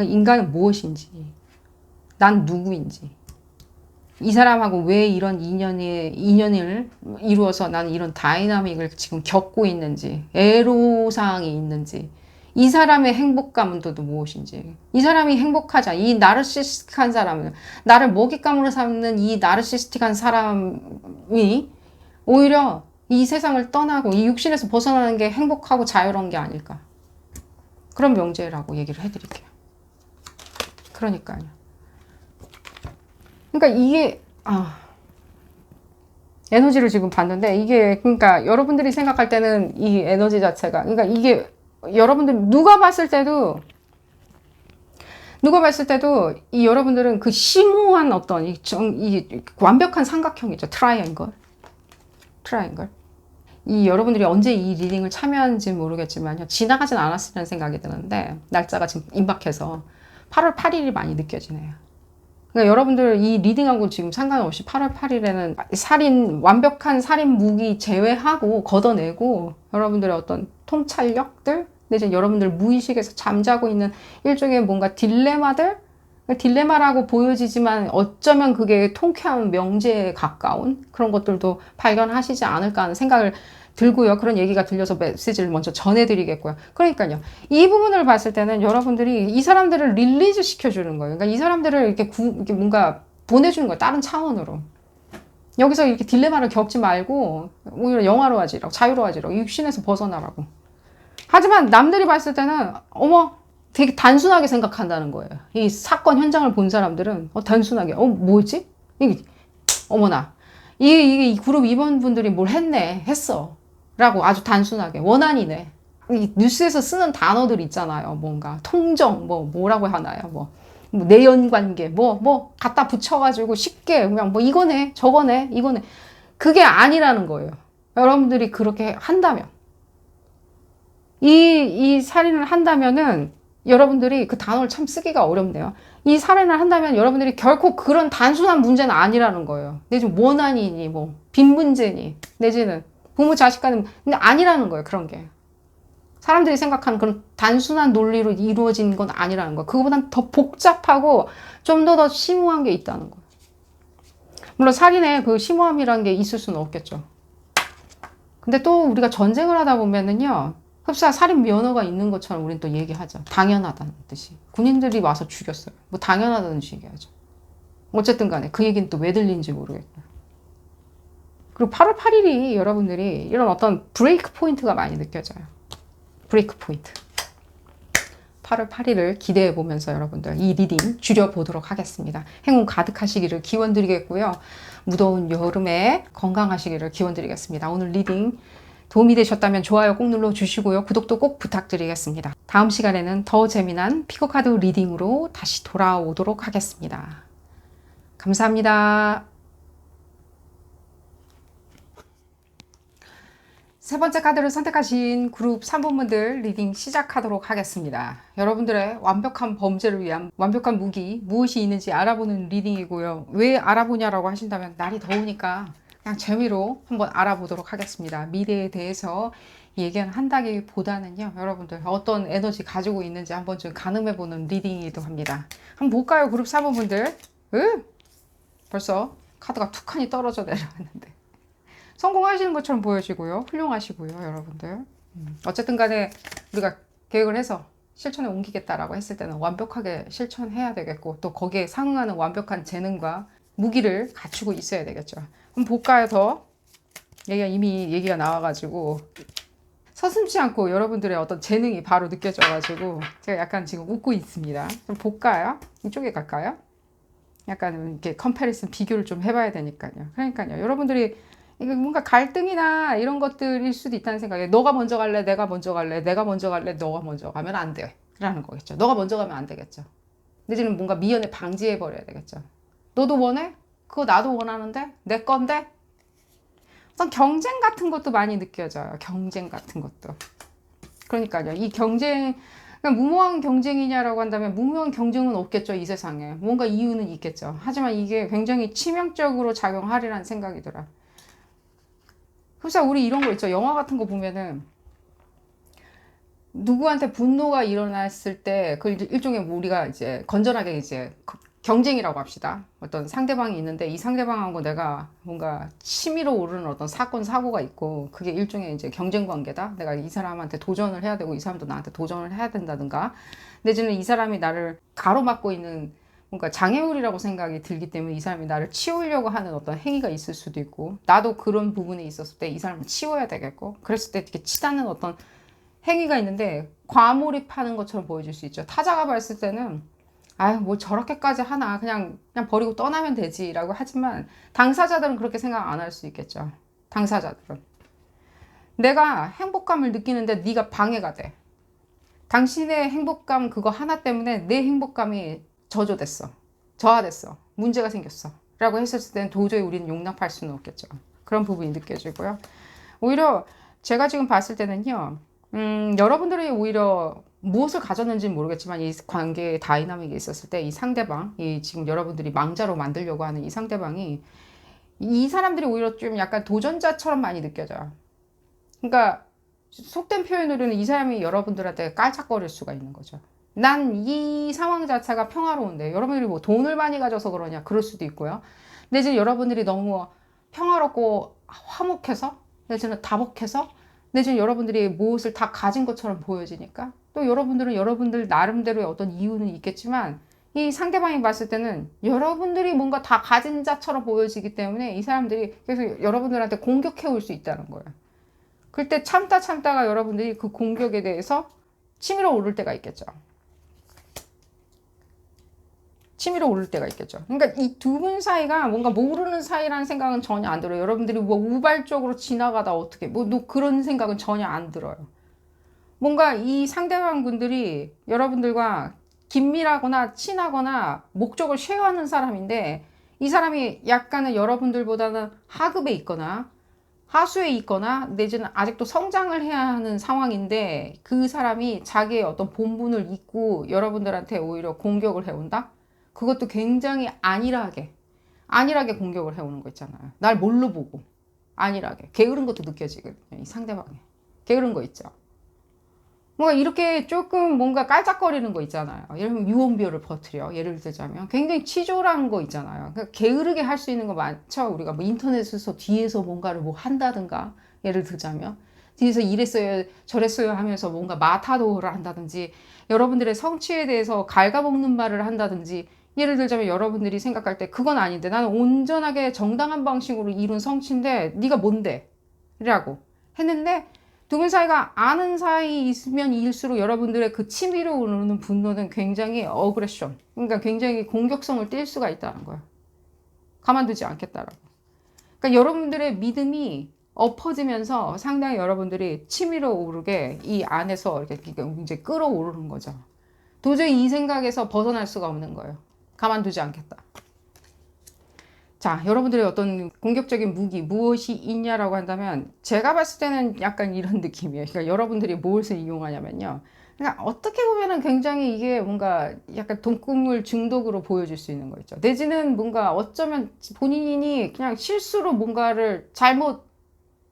인간은 무엇인지, 난 누구인지, 이 사람하고 왜 이런 인연을 이루어서 나는 이런 다이나믹을 지금 겪고 있는지, 애로사항이 있는지, 이 사람의 행복감은 또 무엇인지, 이 사람이 행복하지 않아, 이 나르시스틱한 사람은, 나를 먹잇감으로 삼는 이 나르시스틱한 사람이 오히려 이 세상을 떠나고 이 육신에서 벗어나는 게 행복하고 자유로운 게 아닐까. 그런 명제라고 얘기를 해드릴게요. 그러니까요. 그러니까 이게, 에너지를 지금 봤는데, 이게, 그러니까 여러분들이 생각할 때는 이 에너지 자체가, 그러니까 이게 여러분들 누가 봤을 때도 이 여러분들은 그 심오한 어떤 이 완벽한 삼각형이죠. 트라이앵글. 이 여러분들이 언제 이 리딩을 참여하는지 모르겠지만요. 지나가진 않았으라는 생각이 드는데, 날짜가 지금 임박해서 8월 8일이 많이 느껴지네요. 그러니까 여러분들 이 리딩하고 지금 상관없이 8월 8일에는 완벽한 살인 무기 제외하고 걷어내고, 여러분들의 어떤 통찰력들, 내지 여러분들 무의식에서 잠자고 있는 일종의 뭔가 딜레마라고 보여지지만 어쩌면 그게 통쾌한 명제에 가까운 그런 것들도 발견하시지 않을까 하는 생각을 들고요. 그런 얘기가 들려서 메시지를 먼저 전해드리겠고요. 그러니까요. 이 부분을 봤을 때는 여러분들이 이 사람들을 릴리즈 시켜주는 거예요. 그러니까 이 사람들을 이렇게 뭔가 보내주는 거예요. 다른 차원으로. 여기서 이렇게 딜레마를 겪지 말고 오히려 영화로워지라고, 자유로워지라고, 육신에서 벗어나라고. 하지만 남들이 봤을 때는 어머 되게 단순하게 생각한다는 거예요. 이 사건 현장을 본 사람들은 단순하게 뭐지? 이게 어머나 이 그룹 임원분들이 뭘 했어 라고 아주 단순하게 원한이네. 이 뉴스에서 쓰는 단어들 있잖아요. 뭔가 통정 뭐라고 하나요? 뭐 내연관계 뭐 갖다 붙여가지고 쉽게 그냥 뭐 이거네 저거네 이거네. 그게 아니라는 거예요. 여러분들이 그렇게 한다면 이 살인을 한다면은 여러분들이 그 단어를 참 쓰기가 어렵네요. 이 살인을 한다면 여러분들이 결코 그런 단순한 문제는 아니라는 거예요. 내지는 원한이니 뭐 빚 문제니 내지는 부모 자식 간에 근데 아니라는 거예요. 그런 게 사람들이 생각하는 그런 단순한 논리로 이루어진 건 아니라는 거예요. 그거보단 더 복잡하고 좀 더 심오한 게 있다는 거예요. 물론 살인에 그 심오함이라는 게 있을 수는 없겠죠. 근데 또 우리가 전쟁을 하다 보면은요, 흡사 살인 면허가 있는 것처럼 우리는 또 얘기하죠. 당연하다는 뜻이. 군인들이 와서 죽였어요. 뭐 당연하다는 듯이 얘기하죠. 어쨌든 간에 그 얘기는 또 왜 들리는지 모르겠고요. 그리고 8월 8일이 여러분들이 이런 어떤 브레이크 포인트가 많이 느껴져요. 브레이크 포인트. 8월 8일을 기대해 보면서 여러분들 이 리딩 줄여보도록 하겠습니다. 행운 가득하시기를 기원드리겠고요. 무더운 여름에 건강하시기를 기원드리겠습니다. 오늘 리딩 도움이 되셨다면 좋아요 꼭 눌러주시고요. 구독도 꼭 부탁드리겠습니다. 다음 시간에는 더 재미난 피거카드 리딩으로 다시 돌아오도록 하겠습니다. 감사합니다. 세 번째 카드를 선택하신 그룹 3번분들 리딩 시작하도록 하겠습니다. 여러분들의 완벽한 범죄를 위한 완벽한 무기 무엇이 있는지 알아보는 리딩이고요. 왜 알아보냐라고 하신다면 날이 더우니까 그냥 재미로 한번 알아보도록 하겠습니다. 미래에 대해서 얘기를 한다기보다는요. 여러분들 어떤 에너지 가지고 있는지 한번 좀 가늠해보는 리딩이기도 합니다. 한번 볼까요? 그룹 3번분들. 벌써 카드가 툭 하니 떨어져 내려왔는데. 성공하시는 것처럼 보여지고요. 훌륭하시고요. 여러분들. 어쨌든 간에 우리가 계획을 해서 실천에 옮기겠다라고 했을 때는 완벽하게 실천해야 되겠고 또 거기에 상응하는 완벽한 재능과 무기를 갖추고 있어야 되겠죠. 한번 볼까요? 더 이미 얘기가 나와가지고 서슴지 않고 여러분들의 어떤 재능이 바로 느껴져가지고 제가 약간 지금 웃고 있습니다. 좀 볼까요? 이쪽에 갈까요? 약간 이렇게 컴패리슨 비교를 좀 해봐야 되니까요. 그러니까요. 여러분들이 이게 뭔가 갈등이나 이런 것들일 수도 있다는 생각에 너가 먼저 갈래, 내가 먼저 갈래, 내가 먼저 갈래, 너가 먼저 가면 안 돼. 라는 거겠죠. 너가 먼저 가면 안 되겠죠. 내지는 뭔가 미연에 방지해 버려야 되겠죠. 너도 원해? 그거 나도 원하는데? 내 건데? 어떤 경쟁 같은 것도 많이 느껴져요. 경쟁 같은 것도. 그러니까요. 이 경쟁, 그러니까 무모한 경쟁이냐라고 한다면 무모한 경쟁은 없겠죠. 이 세상에. 뭔가 이유는 있겠죠. 하지만 이게 굉장히 치명적으로 작용하리라는 생각이 들어요. 흡사 우리 이런 거 있죠. 영화 같은 거 보면은 누구한테 분노가 일어났을 때 그 일종의 우리가 이제 건전하게 이제 경쟁이라고 합시다. 어떤 상대방이 있는데 이 상대방하고 내가 뭔가 치밀어 오르는 어떤 사건 사고가 있고 그게 일종의 이제 경쟁 관계다. 내가 이 사람한테 도전을 해야 되고 이 사람도 나한테 도전을 해야 된다든가 내지는 이 사람이 나를 가로막고 있는 뭔가 장애물이라고 생각이 들기 때문에 이 사람이 나를 치우려고 하는 어떤 행위가 있을 수도 있고 나도 그런 부분에 있었을 때 이 사람을 치워야 되겠고 그랬을 때 이렇게 치닫는 어떤 행위가 있는데 과몰입하는 것처럼 보여질 수 있죠. 타자가 봤을 때는 아유 뭐 저렇게까지 하나 그냥 버리고 떠나면 되지 라고 하지만 당사자들은 그렇게 생각 안 할 수 있겠죠. 당사자들은 내가 행복감을 느끼는데 네가 방해가 돼. 당신의 행복감 그거 하나 때문에 내 행복감이 저하됐어. 문제가 생겼어. 라고 했을 때는 도저히 우리는 용납할 수는 없겠죠. 그런 부분이 느껴지고요. 오히려 제가 지금 봤을 때는요. 여러분들이 오히려 무엇을 가졌는지는 모르겠지만 이 관계의 다이나믹이 있었을 때 이 상대방, 이 지금 여러분들이 망자로 만들려고 하는 이 상대방이 이 사람들이 오히려 좀 약간 도전자처럼 많이 느껴져요. 그러니까 속된 표현으로는 이 사람이 여러분들한테 깔짝거릴 수가 있는 거죠. 난 이 상황 자체가 평화로운데 여러분들이 뭐 돈을 많이 가져서 그러냐 그럴 수도 있고요. 근데 이제 여러분들이 너무 평화롭고 화목해서 내지는 다복해서 내지는 여러분들이 무엇을 다 가진 것처럼 보여지니까 또 여러분들은 여러분들 나름대로의 어떤 이유는 있겠지만 이 상대방이 봤을 때는 여러분들이 뭔가 다 가진 자처럼 보여지기 때문에 이 사람들이 계속 여러분들한테 공격해 올 수 있다는 거예요. 그때 참다가 여러분들이 그 공격에 대해서 치밀어 오를 때가 있겠죠. 치밀어 오를 때가 있겠죠. 그러니까 이 두 분 사이가 뭔가 모르는 사이라는 생각은 전혀 안 들어요. 여러분들이 뭐 우발적으로 지나가다 어떻게 뭐 그런 생각은 전혀 안 들어요. 뭔가 이 상대방 분들이 여러분들과 긴밀하거나 친하거나 목적을 쉐어하는 사람인데 이 사람이 약간은 여러분들보다는 하급에 있거나 하수에 있거나 내지는 아직도 성장을 해야 하는 상황인데 그 사람이 자기의 어떤 본분을 잊고 여러분들한테 오히려 공격을 해온다? 그것도 굉장히 안일하게 공격을 해오는 거 있잖아요. 날 뭘로 보고 안일하게 게으른 것도 느껴지거든요. 이 상대방이 게으른 거 있죠. 뭔가 이렇게 조금 뭔가 깔짝거리는 거 있잖아요. 예를 들면 유언비어를 퍼뜨려. 예를 들자면 굉장히 치졸한 거 있잖아요. 그러니까 게으르게 할 수 있는 거 많죠. 우리가 뭐 인터넷에서 뒤에서 뭔가를 뭐 한다든가 예를 들자면 뒤에서 이랬어요 저랬어요 하면서 뭔가 마타도를 한다든지 여러분들의 성취에 대해서 갉아먹는 말을 한다든지 예를 들자면 여러분들이 생각할 때 그건 아닌데 나는 온전하게 정당한 방식으로 이룬 성취인데 네가 뭔데? 라고 했는데 두 분 사이가 아는 사이 있으면 일수록 여러분들의 그 치밀어 오르는 분노는 굉장히 어그레션, 그러니까 굉장히 공격성을 띨 수가 있다는 거예요. 가만두지 않겠다라고. 그러니까 여러분들의 믿음이 엎어지면서 상당히 여러분들이 치밀어 오르게 이 안에서 이렇게 이제 끌어오르는 거죠. 도저히 이 생각에서 벗어날 수가 없는 거예요. 가만두지 않겠다. 자, 여러분들의 어떤 공격적인 무기 무엇이 있냐라고 한다면 제가 봤을 때는 약간 이런 느낌이에요. 그러니까 여러분들이 무엇을 이용하냐면요. 그러니까 어떻게 보면은 굉장히 이게 뭔가 약간 돈국물 중독으로 보여질 수 있는 거 있죠. 내지는 뭔가 어쩌면 본인이 그냥 실수로 뭔가를 잘못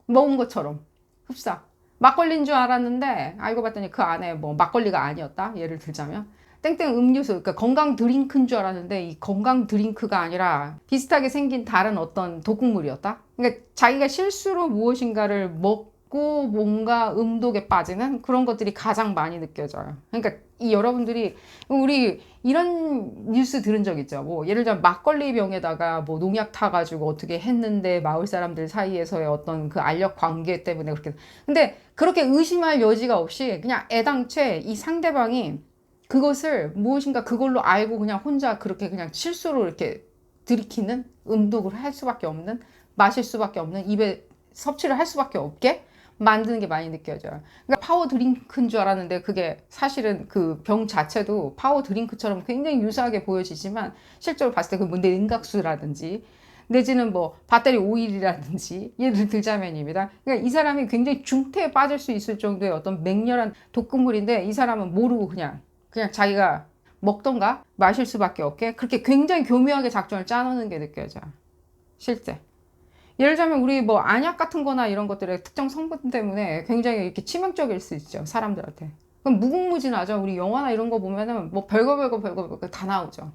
먹은 것처럼 흡사. 막걸리인 줄 알았는데 알고 봤더니 그 안에 뭐 막걸리가 아니었다. 예를 들자면. 땡땡 음료수, 그러니까 건강 드링크인 줄 알았는데 이 건강 드링크가 아니라 비슷하게 생긴 다른 어떤 독극물이었다. 그러니까 자기가 실수로 무엇인가를 먹고 뭔가 음독에 빠지는 그런 것들이 가장 많이 느껴져요. 그러니까 이 여러분들이 우리 이런 뉴스 들은 적 있죠. 뭐 예를 들면 막걸리 병에다가 뭐 농약 타가지고 어떻게 했는데 마을 사람들 사이에서의 어떤 그 알력 관계 때문에 그렇게. 근데 그렇게 의심할 여지가 없이 그냥 애당초에 이 상대방이 그것을 무엇인가 그걸로 알고 그냥 혼자 그렇게 그냥 실수로 이렇게 들이키는 음독을 할 수밖에 없는 마실 수밖에 없는 입에 섭취를 할 수밖에 없게 만드는 게 많이 느껴져요. 그러니까 파워 드링크인 줄 알았는데 그게 사실은 그 병 자체도 파워 드링크처럼 굉장히 유사하게 보여지지만 실제로 봤을 때 그 뭔데 은각수라든지 내지는 뭐 배터리 오일이라든지 예를 들자면입니다. 그러니까 이 사람이 굉장히 중태에 빠질 수 있을 정도의 어떤 맹렬한 독극물인데 이 사람은 모르고 그냥 자기가 먹던가 마실 수밖에 없게 그렇게 굉장히 교묘하게 작전을 짜놓는 게 느껴져요. 실제. 예를 들자면 우리 뭐 안약 같은 거나 이런 것들의 특정 성분 때문에 굉장히 이렇게 치명적일 수 있죠. 사람들한테. 그럼 무궁무진하죠. 우리 영화나 이런 거 보면은 뭐 별거 다 나오죠.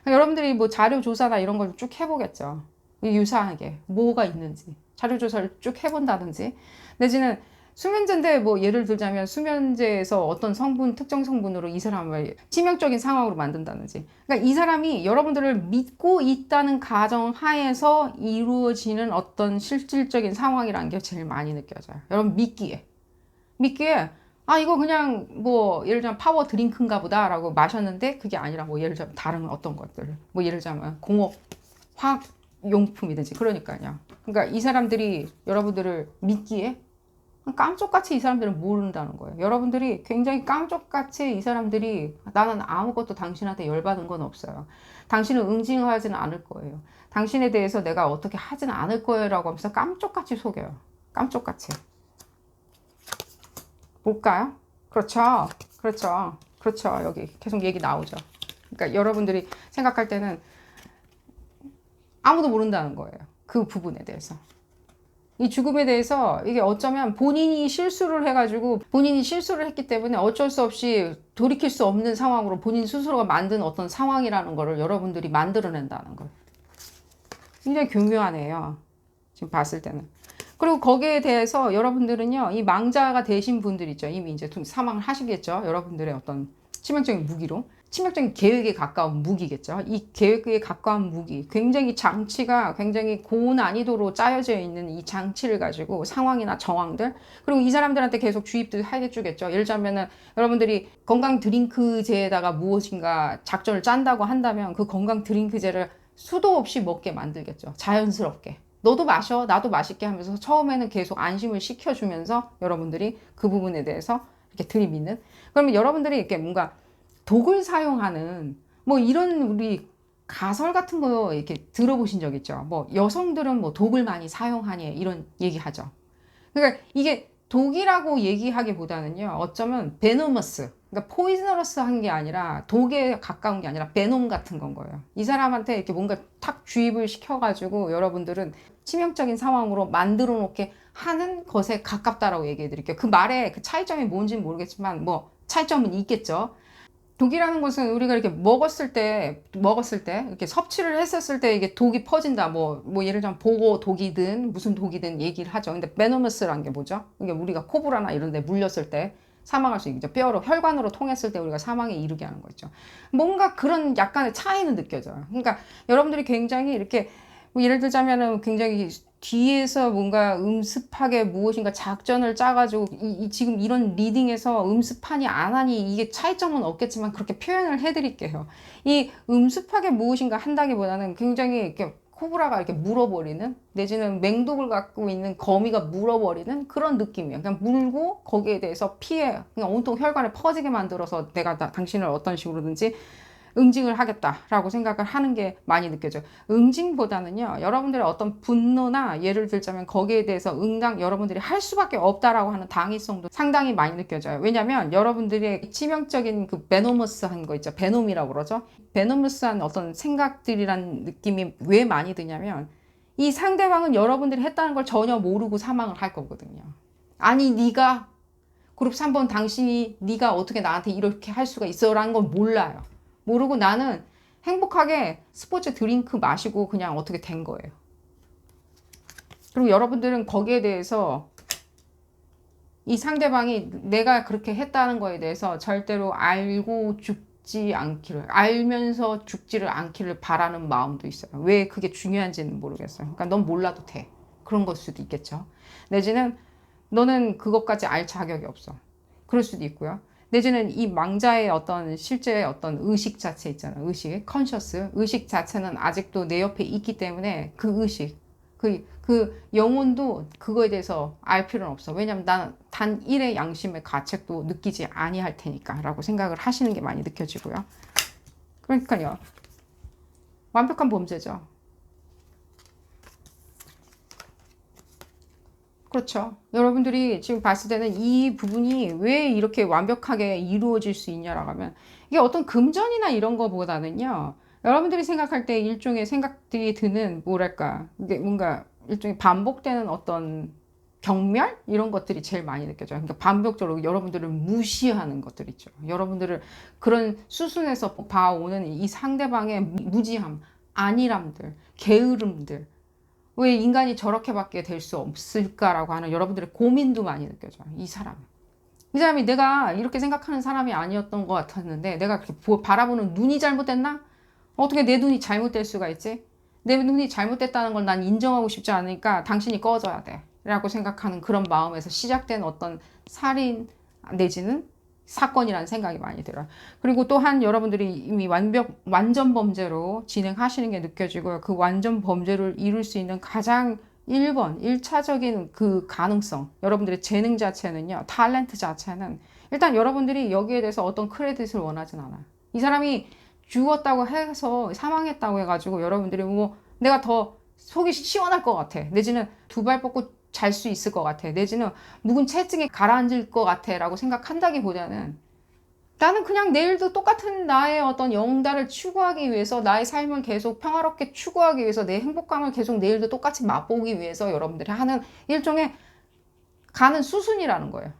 여러분들이 뭐 자료 조사나 이런 걸 쭉 해보겠죠. 유사하게 뭐가 있는지 자료 조사를 쭉 해본다든지 내지는 수면제인데 뭐 예를 들자면 수면제에서 어떤 성분 특정 성분으로 이 사람을 치명적인 상황으로 만든다든지 그러니까 이 사람이 여러분들을 믿고 있다는 가정 하에서 이루어지는 어떤 실질적인 상황이라는 게 제일 많이 느껴져요. 여러분 믿기에 아 이거 그냥 뭐 예를 들면 파워 드링크인가 보다 라고 마셨는데 그게 아니라 뭐 예를 들자면 다른 어떤 것들 뭐 예를 들자면 공업 화학 용품이든지 그러니까요. 그러니까 이 사람들이 여러분들을 믿기에 깜짝같이 이 사람들은 모른다는 거예요. 여러분들이 굉장히 깜짝같이 이 사람들이 나는 아무것도 당신한테 열받은 건 없어요. 당신은 응징하지는 않을 거예요. 당신에 대해서 내가 어떻게 하지는 않을 거예요 라고 하면서 깜짝같이 속여요. 깜짝같이. 볼까요? 그렇죠. 여기 계속 얘기 나오죠. 그러니까 여러분들이 생각할 때는 아무도 모른다는 거예요. 그 부분에 대해서. 이 죽음에 대해서 이게 어쩌면 본인이 실수를 해가지고 본인이 실수를 했기 때문에 어쩔 수 없이 돌이킬 수 없는 상황으로 본인 스스로가 만든 어떤 상황이라는 거를 여러분들이 만들어낸다는 거예요. 굉장히 교묘하네요. 지금 봤을 때는. 그리고 거기에 대해서 여러분들은요, 이 망자가 되신 분들 있죠. 이미 이제 사망을 하시겠죠. 여러분들의 어떤 치명적인 무기로. 치명적인 계획에 가까운 무기겠죠. 이 계획에 가까운 무기, 굉장히 장치가 굉장히 고난이도로 짜여져 있는 이 장치를 가지고 상황이나 정황들, 그리고 이 사람들한테 계속 주입들 해주겠죠. 예를 들자면은 여러분들이 건강 드링크제에다가 무엇인가 작전을 짠다고 한다면 그 건강 드링크제를 수도 없이 먹게 만들겠죠. 자연스럽게. 너도 마셔, 나도 맛있게 하면서 처음에는 계속 안심을 시켜주면서 여러분들이 그 부분에 대해서 이렇게 들이미는. 그러면 여러분들이 이렇게 뭔가 독을 사용하는 뭐 이런 우리 가설 같은 거 이렇게 들어보신 적 있죠? 뭐 여성들은 뭐 독을 많이 사용하니 이런 얘기하죠. 그러니까 이게 독이라고 얘기하기보다는요, 어쩌면 베노머스, 그러니까 포이즈너러스한 게 아니라 독에 가까운 게 아니라 베놈 같은 건 거예요. 이 사람한테 이렇게 뭔가 탁 주입을 시켜가지고 여러분들은 치명적인 상황으로 만들어 놓게 하는 것에 가깝다라고 얘기해 드릴게요. 그 말에 그 차이점이 뭔지는 모르겠지만 뭐 차이점은 있겠죠. 독이라는 것은 우리가 이렇게 먹었을 때, 이렇게 섭취를 했었을 때 이게 독이 퍼진다. 뭐 예를 들면 보고 독이든 무슨 독이든 얘기를 하죠. 근데 베노머스라는 게 뭐죠? 이게 우리가 코브라나 이런 데 물렸을 때 사망할 수 있죠. 뼈로, 혈관으로 통했을 때 우리가 사망에 이르게 하는 거죠. 뭔가 그런 약간의 차이는 느껴져요. 그러니까 여러분들이 굉장히 이렇게 뭐 예를 들자면은 굉장히 뒤에서 뭔가 음습하게 무엇인가 작전을 짜가지고 지금 이런 리딩에서 음습하니 안 하니 이게 차이점은 없겠지만 그렇게 표현을 해드릴게요. 이 음습하게 무엇인가 한다기보다는 굉장히 이렇게 코브라가 이렇게 물어버리는 내지는 맹독을 갖고 있는 거미가 물어버리는 그런 느낌이에요. 그냥 물고 거기에 대해서 피해 그냥 온통 혈관에 퍼지게 만들어서 내가 당신을 어떤 식으로든지 응징을 하겠다라고 생각을 하는 게 많이 느껴져요. 응징보다는요, 여러분들의 어떤 분노나 예를 들자면 거기에 대해서 여러분들이 할 수밖에 없다라고 하는 당위성도 상당히 많이 느껴져요. 왜냐면 여러분들의 치명적인 그 베노머스한 거 있죠. 베놈이라고 그러죠. 베노머스한 어떤 생각들이란 느낌이 왜 많이 드냐면 이 상대방은 여러분들이 했다는 걸 전혀 모르고 사망을 할 거거든요. 아니 네가 그룹 3번 당신이 네가 어떻게 나한테 이렇게 할 수가 있어 라는 걸 몰라요. 모르고 나는 행복하게 스포츠 드링크 마시고 그냥 어떻게 된 거예요. 그리고 여러분들은 거기에 대해서 이 상대방이 내가 그렇게 했다는 거에 대해서 절대로 알고 죽지 않기를, 알면서 죽지를 않기를 바라는 마음도 있어요. 왜 그게 중요한지는 모르겠어요. 그러니까 넌 몰라도 돼. 그런 걸 수도 있겠죠. 내지는 너는 그것까지 알 자격이 없어. 그럴 수도 있고요. 내지는 이 망자의 어떤 실제 어떤 의식 자체 있잖아요. 의식, 컨셔스. 의식 자체는 아직도 내 옆에 있기 때문에 그 의식, 그 영혼도 그거에 대해서 알 필요는 없어. 왜냐면 나는 단 일의 양심의 가책도 느끼지 아니할 테니까 라고 생각을 하시는 게 많이 느껴지고요. 그러니까요. 완벽한 범죄죠. 그렇죠. 여러분들이 지금 봤을 때는 이 부분이 왜 이렇게 완벽하게 이루어질 수 있냐라고 하면 이게 어떤 금전이나 이런 거보다는요. 여러분들이 생각할 때 일종의 생각들이 드는 뭐랄까 이게 뭔가 일종의 반복되는 어떤 경멸? 이런 것들이 제일 많이 느껴져요. 그러니까 반복적으로 여러분들을 무시하는 것들 있죠. 여러분들을 그런 수순에서 봐오는 이 상대방의 무지함, 안일함들, 게으름들 왜 인간이 저렇게밖에 될 수 없을까라고 하는 여러분들의 고민도 많이 느껴져요. 이 사람이 내가 이렇게 생각하는 사람이 아니었던 것 같았는데 내가 그렇게 바라보는 눈이 잘못됐나? 어떻게 내 눈이 잘못될 수가 있지? 내 눈이 잘못됐다는 걸 난 인정하고 싶지 않으니까 당신이 꺼져야 돼 라고 생각하는 그런 마음에서 시작된 어떤 살인 내지는 사건이라는 생각이 많이 들어요. 그리고 또한 여러분들이 이미 완전 범죄로 진행하시는 게 느껴지고요. 그 완전 범죄를 이룰 수 있는 가장 1번, 1차적인 그 가능성, 여러분들의 재능 자체는요, 탤런트 자체는 일단 여러분들이 여기에 대해서 어떤 크레딧을 원하진 않아요. 이 사람이 죽었다고 해서 사망했다고 해가지고 여러분들이 뭐 내가 더 속이 시원할 것 같아. 내지는 두 발 뻗고 잘 수 있을 것 같아. 내지는 묵은 체증에 가라앉을 것 같아 라고 생각한다기보다는 나는 그냥 내일도 똑같은 나의 어떤 영달을 추구하기 위해서 나의 삶을 계속 평화롭게 추구하기 위해서 내 행복감을 계속 내일도 똑같이 맛보기 위해서 여러분들이 하는 일종의 가는 수순이라는 거예요.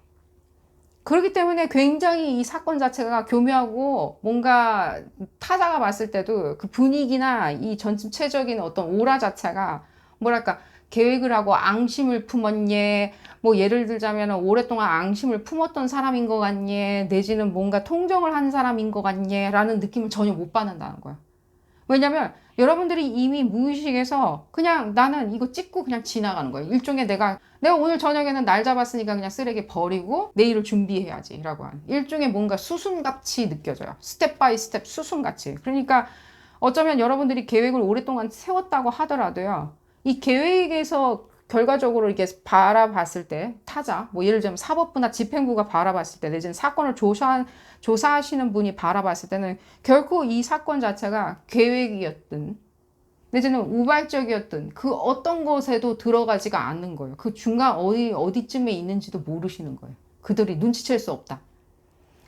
그렇기 때문에 굉장히 이 사건 자체가 교묘하고 뭔가 타자가 봤을 때도 그 분위기나 이 전체적인 어떤 오라 자체가 뭐랄까 계획을 하고 앙심을 품었니? 뭐 예를 들자면 오랫동안 앙심을 품었던 사람인 것 같니? 내지는 뭔가 통정을 한 사람인 것 같니? 라는 느낌을 전혀 못 받는다는 거야. 왜냐면 여러분들이 이미 무의식에서 그냥 나는 이거 찍고 그냥 지나가는 거예요. 일종의 내가 오늘 저녁에는 날 잡았으니까 그냥 쓰레기 버리고 내일을 준비해야지 라고 하는 일종의 뭔가 수순같이 느껴져요. 스텝 바이 스텝 수순같이. 그러니까 어쩌면 여러분들이 계획을 오랫동안 세웠다고 하더라도요. 이 계획에서 결과적으로 이렇게 바라봤을 때 타자, 뭐 예를 들면 사법부나 집행부가 바라봤을 때 내지는 사건을 조사하시는 분이 바라봤을 때는 결코 이 사건 자체가 계획이었든 내지는 우발적이었든 그 어떤 것에도 들어가지가 않는 거예요. 그 중간 어디쯤에 있는지도 모르시는 거예요. 그들이 눈치챌 수 없다.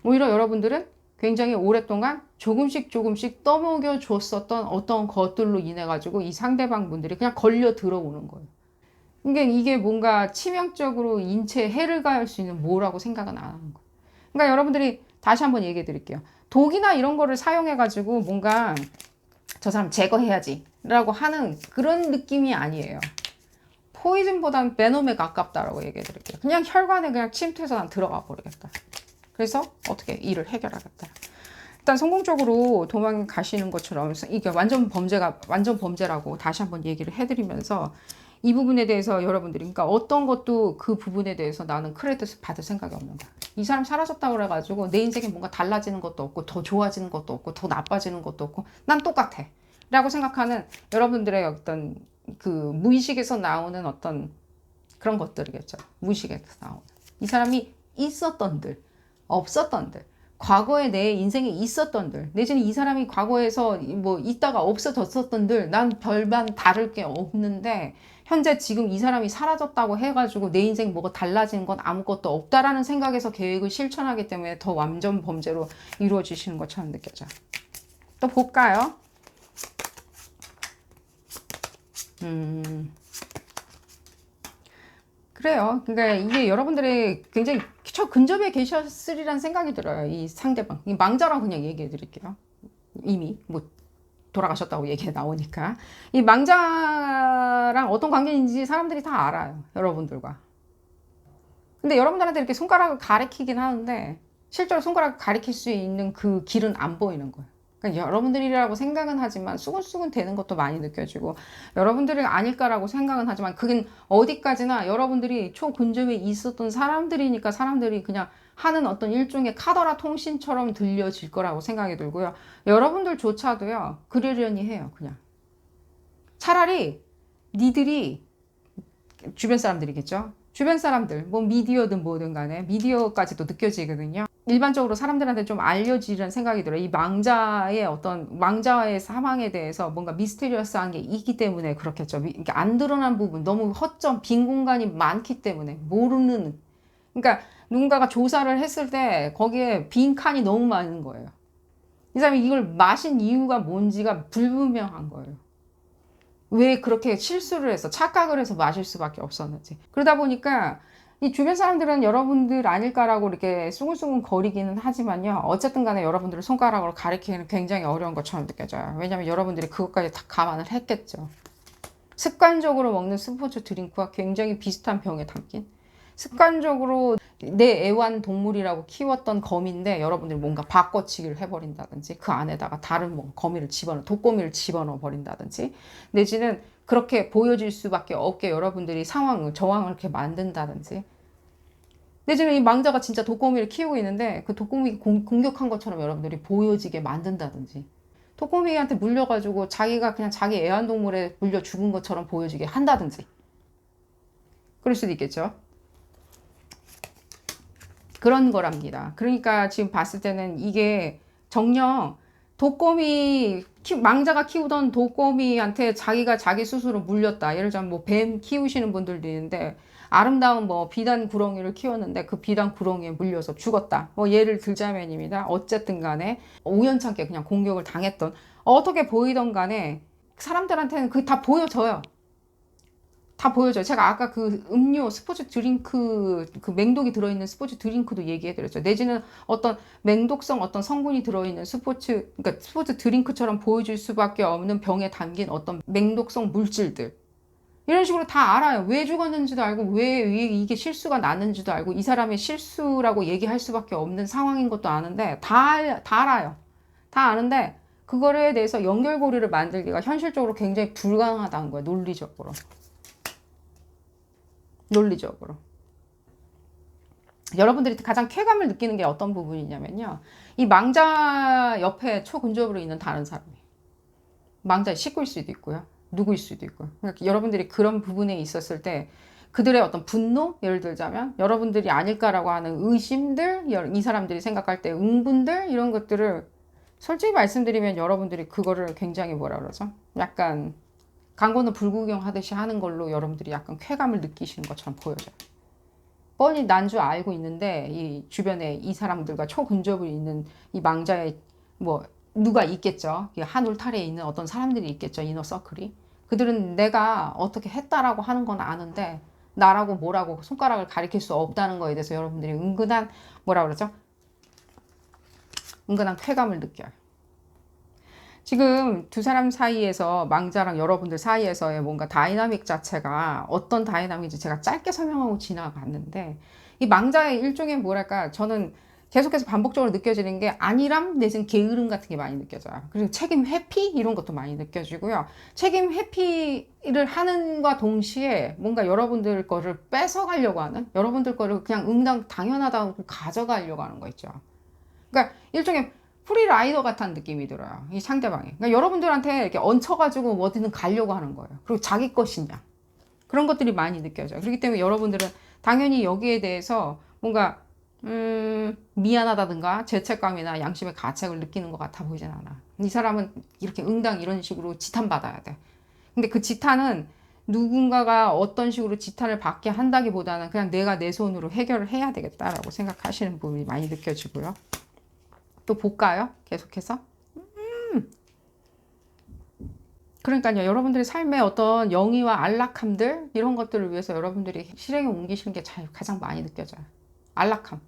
오히려 여러분들은 굉장히 오랫동안 조금씩 떠먹여 줬었던 어떤 것들로 인해 가지고 이 상대방 분들이 그냥 걸려 들어오는 거예요. 이게 뭔가 치명적으로 인체에 해를 가할 수 있는 뭐라고 생각은 안 하는 거예요. 그러니까 여러분들이 다시 한번 얘기해 드릴게요. 독이나 이런 거를 사용해 가지고 뭔가 저 사람 제거해야지 라고 하는 그런 느낌이 아니에요. 포이즌보다는 베놈에 가깝다라고 얘기해 드릴게요. 그냥 혈관에 그냥 침투해서 난 들어가 버리겠다. 그래서 어떻게 일을 해결하겠다. 일단 성공적으로 도망가시는 것처럼 이게 완전 범죄라고 다시 한번 얘기를 해드리면서 이 부분에 대해서 여러분들이 그러니까 어떤 것도 그 부분에 대해서 나는 크레딧을 받을 생각이 없는 거야. 이 사람 사라졌다고 그래가지고 내 인생에 뭔가 달라지는 것도 없고 더 좋아지는 것도 없고 더 나빠지는 것도 없고 난 똑같아 라고 생각하는 여러분들의 어떤 그 무의식에서 나오는 어떤 그런 것들이겠죠. 무의식에서 나오는 이 사람이 있었던 들 없었던 들 과거에 내 인생에 있었던 들 내지는 이 사람이 과거에서 뭐 있다가 없어졌었던 들 난 별반 다를 게 없는데 현재 지금 이 사람이 사라졌다고 해가지고 내 인생 뭐가 달라진 건 아무것도 없다라는 생각에서 계획을 실천하기 때문에 더 완전 범죄로 이루어지시는 것처럼 느껴져요. 또 볼까요? 그래요. 그러니까 이게 여러분들의 굉장히 저 근접에 계셨으리란 생각이 들어요. 이 상대방. 이 망자라고 그냥 얘기해 드릴게요. 이미 뭐 돌아가셨다고 얘기 나오니까. 이 망자랑 어떤 관계인지 사람들이 다 알아요. 여러분들과. 근데 여러분들한테 이렇게 손가락을 가리키긴 하는데 실제로 손가락을 가리킬 수 있는 그 길은 안 보이는 거예요. 그러니까 여러분들이라고 생각은 하지만 수근수근 되는 것도 많이 느껴지고 여러분들이 아닐까라고 생각은 하지만 그게 어디까지나 여러분들이 초근접에 있었던 사람들이니까 사람들이 그냥 하는 어떤 일종의 카더라 통신처럼 들려질 거라고 생각이 들고요. 여러분들조차도요. 그러려니 해요. 그냥. 차라리 니들이 주변 사람들이겠죠. 주변 사람들 뭐 미디어든 뭐든 간에 미디어까지도 느껴지거든요. 일반적으로 사람들한테 좀 알려지는 생각이 들어요. 이 망자의 사망에 대해서 뭔가 미스테리어스한 게 있기 때문에 그렇겠죠. 이게 안 드러난 부분, 너무 허점, 빈 공간이 많기 때문에 모르는. 그러니까 누군가가 조사를 했을 때 거기에 빈 칸이 너무 많은 거예요. 이 사람이 이걸 마신 이유가 뭔지가 불분명한 거예요. 왜 그렇게 실수를 해서 착각을 해서 마실 수밖에 없었는지. 그러다 보니까 이 주변 사람들은 여러분들 아닐까라고 이렇게 숭글숭글 거리기는 하지만요. 어쨌든 간에 여러분들을 손가락으로 가리키기는 굉장히 어려운 것처럼 느껴져요. 왜냐하면 여러분들이 그것까지 다 감안을 했겠죠. 습관적으로 먹는 스포츠 드링크와 굉장히 비슷한 병에 담긴 습관적으로 내 애완동물이라고 키웠던 거미인데 여러분들이 뭔가 바꿔치기를 해버린다든지 그 안에다가 다른 뭐 거미를 독거미를 집어넣어 버린다든지 내지는 그렇게 보여질 수밖에 없게 여러분들이 정황을 이렇게 만든다든지 내지는 이 망자가 진짜 독거미를 키우고 있는데 그 독거미 공격한 것처럼 여러분들이 보여지게 만든다든지 독거미한테 물려가지고 자기가 그냥 자기 애완동물에 물려 죽은 것처럼 보여지게 한다든지 그럴 수도 있겠죠. 그런 거랍니다. 그러니까 지금 봤을 때는 이게 정녕 망자가 키우던 독거미한테 자기가 자기 스스로 물렸다. 예를 들자면 뭐 뱀 키우시는 분들도 있는데 아름다운 뭐 비단 구렁이를 키웠는데 그 비단 구렁이에 물려서 죽었다. 뭐 예를 들자면입니다. 어쨌든 간에 우연찮게 그냥 공격을 당했던 어떻게 보이던 간에 사람들한테는 그게 다 보여져요. 다 보여줘요. 제가 아까 그 음료 스포츠 드링크 그 맹독이 들어있는 스포츠 드링크도 얘기해드렸죠. 내지는 어떤 맹독성 어떤 성분이 들어있는 그러니까 스포츠 드링크처럼 보여줄 수밖에 없는 병에 담긴 어떤 맹독성 물질들 이런 식으로 다 알아요. 왜 죽었는지도 알고 왜 이게 실수가 났는지도 알고 이 사람의 실수라고 얘기할 수밖에 없는 상황인 것도 아는데 다 알아요. 다 아는데 그거에 대해서 연결고리를 만들기가 현실적으로 굉장히 불가능하다는 거예요. 논리적으로. 논리적으로. 여러분들이 가장 쾌감을 느끼는 게 어떤 부분이냐면요. 이 망자 옆에 초근접으로 있는 다른 사람이. 망자의 식구일 수도 있고요. 누구일 수도 있고요. 그러니까 여러분들이 그런 부분에 있었을 때 그들의 어떤 분노, 예를 들자면 여러분들이 아닐까라고 하는 의심들, 이 사람들이 생각할 때 응분들 이런 것들을 솔직히 말씀드리면 여러분들이 그거를 굉장히 뭐라 그러죠? 약간 강건은 불구경 하듯이 하는 걸로 여러분들이 약간 쾌감을 느끼시는 것처럼 보여져요. 뻔히 난 줄 알고 있는데 이 주변에 이 사람들과 초근접을 있는 이 망자의 뭐 누가 있겠죠. 한 울타리에 있는 어떤 사람들이 있겠죠. 이너 서클이. 그들은 내가 어떻게 했다라고 하는 건 아는데 나라고 뭐라고 손가락을 가리킬 수 없다는 거에 대해서 여러분들이 은근한 뭐라 그러죠? 은근한 쾌감을 느껴요. 지금 두 사람 사이에서 망자랑 여러분들 사이에서의 뭔가 다이나믹 자체가 어떤 다이나믹인지 제가 짧게 설명하고 지나갔는데 이 망자의 일종의 뭐랄까 저는 계속해서 반복적으로 느껴지는 게 안일함 내지는 게으름 같은 게 많이 느껴져요. 그리고 책임 회피 이런 것도 많이 느껴지고요. 책임 회피를 하는과 동시에 뭔가 여러분들 거를 뺏어가려고 하는 여러분들 거를 그냥 응당 당연하다고 가져가려고 하는 거 있죠. 그러니까 일종의 프리라이더 같은 느낌이 들어요. 이 상대방이. 그러니까 여러분들한테 이렇게 얹혀가지고 어디든 가려고 하는 거예요. 그리고 자기 것이냐. 그런 것들이 많이 느껴져요. 그렇기 때문에 여러분들은 당연히 여기에 대해서 뭔가 미안하다든가 죄책감이나 양심의 가책을 느끼는 것 같아 보이진 않아. 이 사람은 이렇게 응당 이런 식으로 지탄받아야 돼. 근데 그 지탄은 누군가가 어떤 식으로 지탄을 받게 한다기보다는 그냥 내가 내 손으로 해결을 해야 되겠다라고 생각하시는 부분이 많이 느껴지고요. 또 볼까요? 계속해서. 그러니까요. 여러분들의 삶의 어떤 영의와 안락함들 이런 것들을 위해서 여러분들이 실행에 옮기시는 게 가장 많이 느껴져요. 안락함.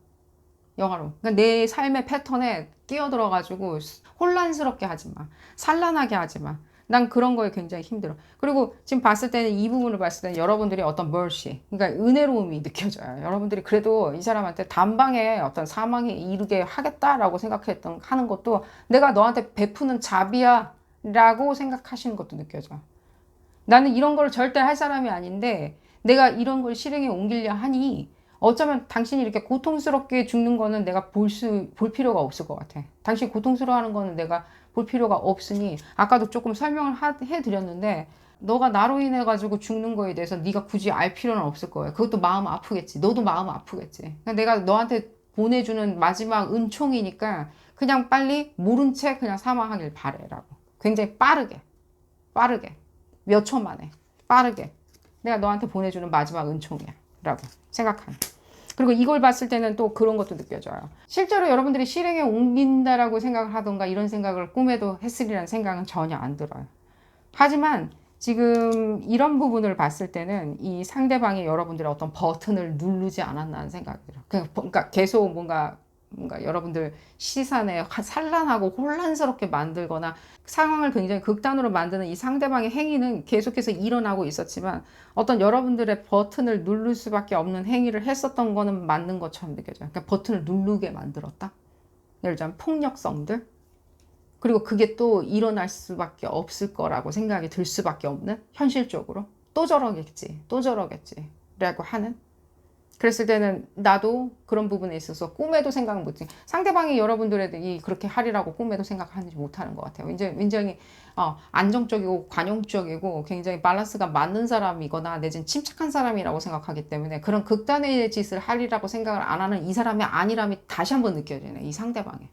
영화로. 그러니까 내 삶의 패턴에 끼어들어가지고 혼란스럽게 하지 마. 산란하게 하지 마. 난 그런 거에 굉장히 힘들어. 그리고 지금 봤을 때는 이 부분을 봤을 때는 여러분들이 어떤 mercy, 그러니까 은혜로움이 느껴져요. 여러분들이 그래도 이 사람한테 단방에 어떤 사망에 이르게 하겠다라고 생각했던 하는 것도 내가 너한테 베푸는 자비야 라고 생각하시는 것도 느껴져. 나는 이런 걸 절대 할 사람이 아닌데 내가 이런 걸 실행에 옮기려 하니 어쩌면 당신이 이렇게 고통스럽게 죽는 거는 내가 볼 필요가 없을 것 같아. 당신이 고통스러워하는 거는 내가 볼 필요가 없으니 아까도 조금 설명을 해드렸는데 너가 나로 인해 가지고 죽는 거에 대해서 네가 굳이 알 필요는 없을 거예요. 그것도 마음 아프겠지. 너도 마음 아프겠지. 그러니까 내가 너한테 보내주는 마지막 은총이니까 그냥 빨리 모른 채 그냥 사망하길 바래라고. 굉장히 빠르게 몇 초 만에 빠르게 내가 너한테 보내주는 마지막 은총이야 라고 생각하는. 그리고 이걸 봤을 때는 또 그런 것도 느껴져요. 실제로 여러분들이 실행에 옮긴다라고 생각을 하던가 이런 생각을 꿈에도 했으리라는 생각은 전혀 안 들어요. 하지만 지금 이런 부분을 봤을 때는 이 상대방이 여러분들의 어떤 버튼을 누르지 않았나는 생각이 들어요. 그러니까 계속 뭔가 여러분들 시선에 산란하고 혼란스럽게 만들거나 상황을 굉장히 극단으로 만드는 이 상대방의 행위는 계속해서 일어나고 있었지만 어떤 여러분들의 버튼을 누를 수밖에 없는 행위를 했었던 거는 맞는 것처럼 느껴져요. 그러니까 버튼을 누르게 만들었다. 예를 들자면 폭력성들. 그리고 그게 또 일어날 수밖에 없을 거라고 생각이 들 수밖에 없는 현실적으로 또 저러겠지 라고 하는. 그랬을 때는 나도 그런 부분에 있어서 꿈에도 생각 못해. 상대방이 여러분들이 그렇게 하리라고 꿈에도 생각하지 못하는 것 같아요. 이제 굉장히 안정적이고 관용적이고 굉장히 밸런스가 맞는 사람이거나 내지는 침착한 사람이라고 생각하기 때문에 그런 극단의 짓을 하리라고 생각을 안 하는 이 사람의 안일함이 다시 한번 느껴지네. 이 상대방에.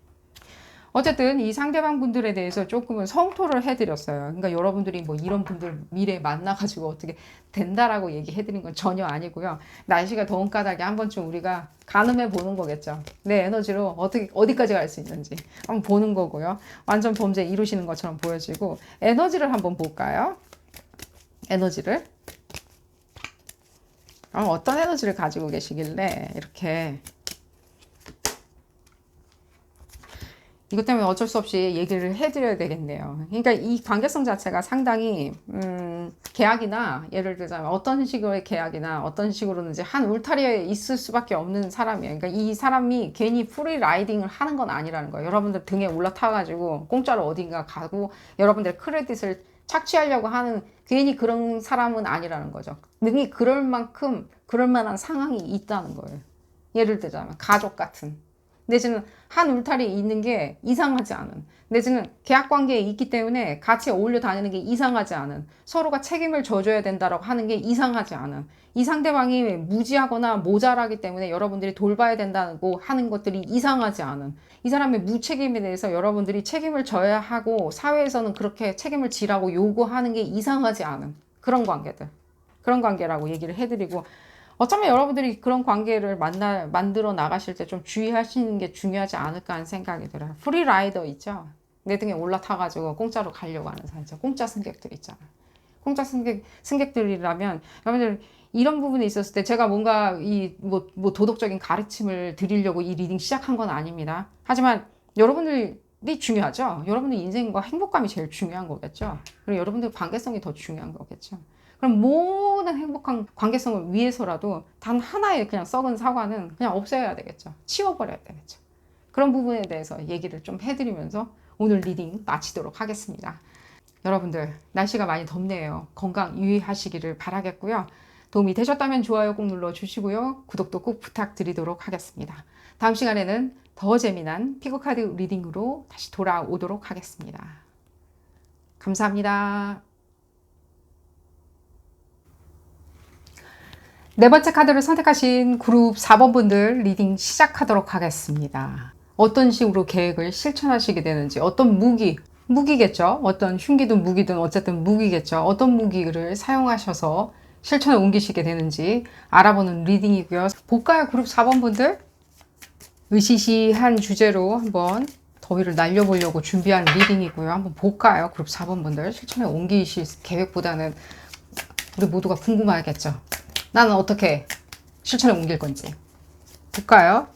어쨌든 이 상대방 분들에 대해서 조금은 성토를 해드렸어요. 그러니까 여러분들이 뭐 이런 분들 미래에 만나가지고 어떻게 된다라고 얘기해드린 건 전혀 아니고요. 날씨가 더운 까닭에 한 번쯤 우리가 가늠해 보는 거겠죠. 내 에너지로 어디까지 갈 수 있는지 한번 보는 거고요. 완전 범죄 이루시는 것처럼 보여지고 에너지를 한번 볼까요? 에너지를. 어떤 에너지를 가지고 계시길래 이렇게 이것 때문에 어쩔 수 없이 얘기를 해드려야 되겠네요. 그러니까 이 관계성 자체가 상당히 계약이나 예를 들자면 어떤 식으로의 계약이나 어떤 식으로든지 한 울타리에 있을 수밖에 없는 사람이에요. 그러니까 이 사람이 괜히 프리 라이딩을 하는 건 아니라는 거예요. 여러분들 등에 올라타가지고 공짜로 어딘가 가고 여러분들의 크레딧을 착취하려고 하는 괜히 그런 사람은 아니라는 거죠. 능히 그럴 만큼 그럴 만한 상황이 있다는 거예요. 예를 들자면 가족 같은, 내지는 한 울타리에 있는 게 이상하지 않은, 내지는 계약관계에 있기 때문에 같이 어울려 다니는 게 이상하지 않은, 서로가 책임을 져줘야 된다고 하는 게 이상하지 않은, 이 상대방이 무지하거나 모자라기 때문에 여러분들이 돌봐야 된다고 하는 것들이 이상하지 않은, 이 사람의 무책임에 대해서 여러분들이 책임을 져야 하고 사회에서는 그렇게 책임을 지라고 요구하는 게 이상하지 않은 그런 관계들, 그런 관계라고 얘기를 해드리고, 어쩌면 여러분들이 그런 관계를 만들어 나가실 때 좀 주의하시는 게 중요하지 않을까 하는 생각이 들어요. 프리라이더 있죠? 내 등에 올라타가지고 공짜로 가려고 하는 사람 있죠. 공짜 승객들 있잖아요. 공짜 승객들이라면 여러분들 이런 부분에 있었을 때 제가 뭔가 뭐 도덕적인 가르침을 드리려고 이 리딩 시작한 건 아닙니다. 하지만 여러분들이 중요하죠. 여러분들 인생과 행복감이 제일 중요한 거겠죠. 그리고 여러분들 관계성이 더 중요한 거겠죠. 그럼 모든 행복한 관계성을 위해서라도 단 하나의 그냥 썩은 사과는 그냥 없애야 되겠죠. 치워버려야 되겠죠. 그런 부분에 대해서 얘기를 좀 해드리면서 오늘 리딩 마치도록 하겠습니다. 여러분들 날씨가 많이 덥네요. 건강 유의하시기를 바라겠고요. 도움이 되셨다면 좋아요 꼭 눌러주시고요. 구독도 꼭 부탁드리도록 하겠습니다. 다음 시간에는 더 재미난 피거카드 리딩으로 다시 돌아오도록 하겠습니다. 감사합니다. 네 번째 카드를 선택하신 그룹 4번 분들 리딩 시작하도록 하겠습니다. 어떤 식으로 계획을 실천하시게 되는지, 어떤 무기겠죠? 어떤 흉기든 무기든 어쨌든 무기겠죠? 어떤 무기를 사용하셔서 실천에 옮기시게 되는지 알아보는 리딩이고요. 볼까요? 그룹 4번 분들? 으시시한 주제로 한번 더위를 날려보려고 준비한 리딩이고요. 한번 볼까요? 그룹 4번 분들 실천에 옮기실 계획보다는 우리 모두가 궁금하겠죠? 나는 어떻게 실천에 옮길 건지 볼까요?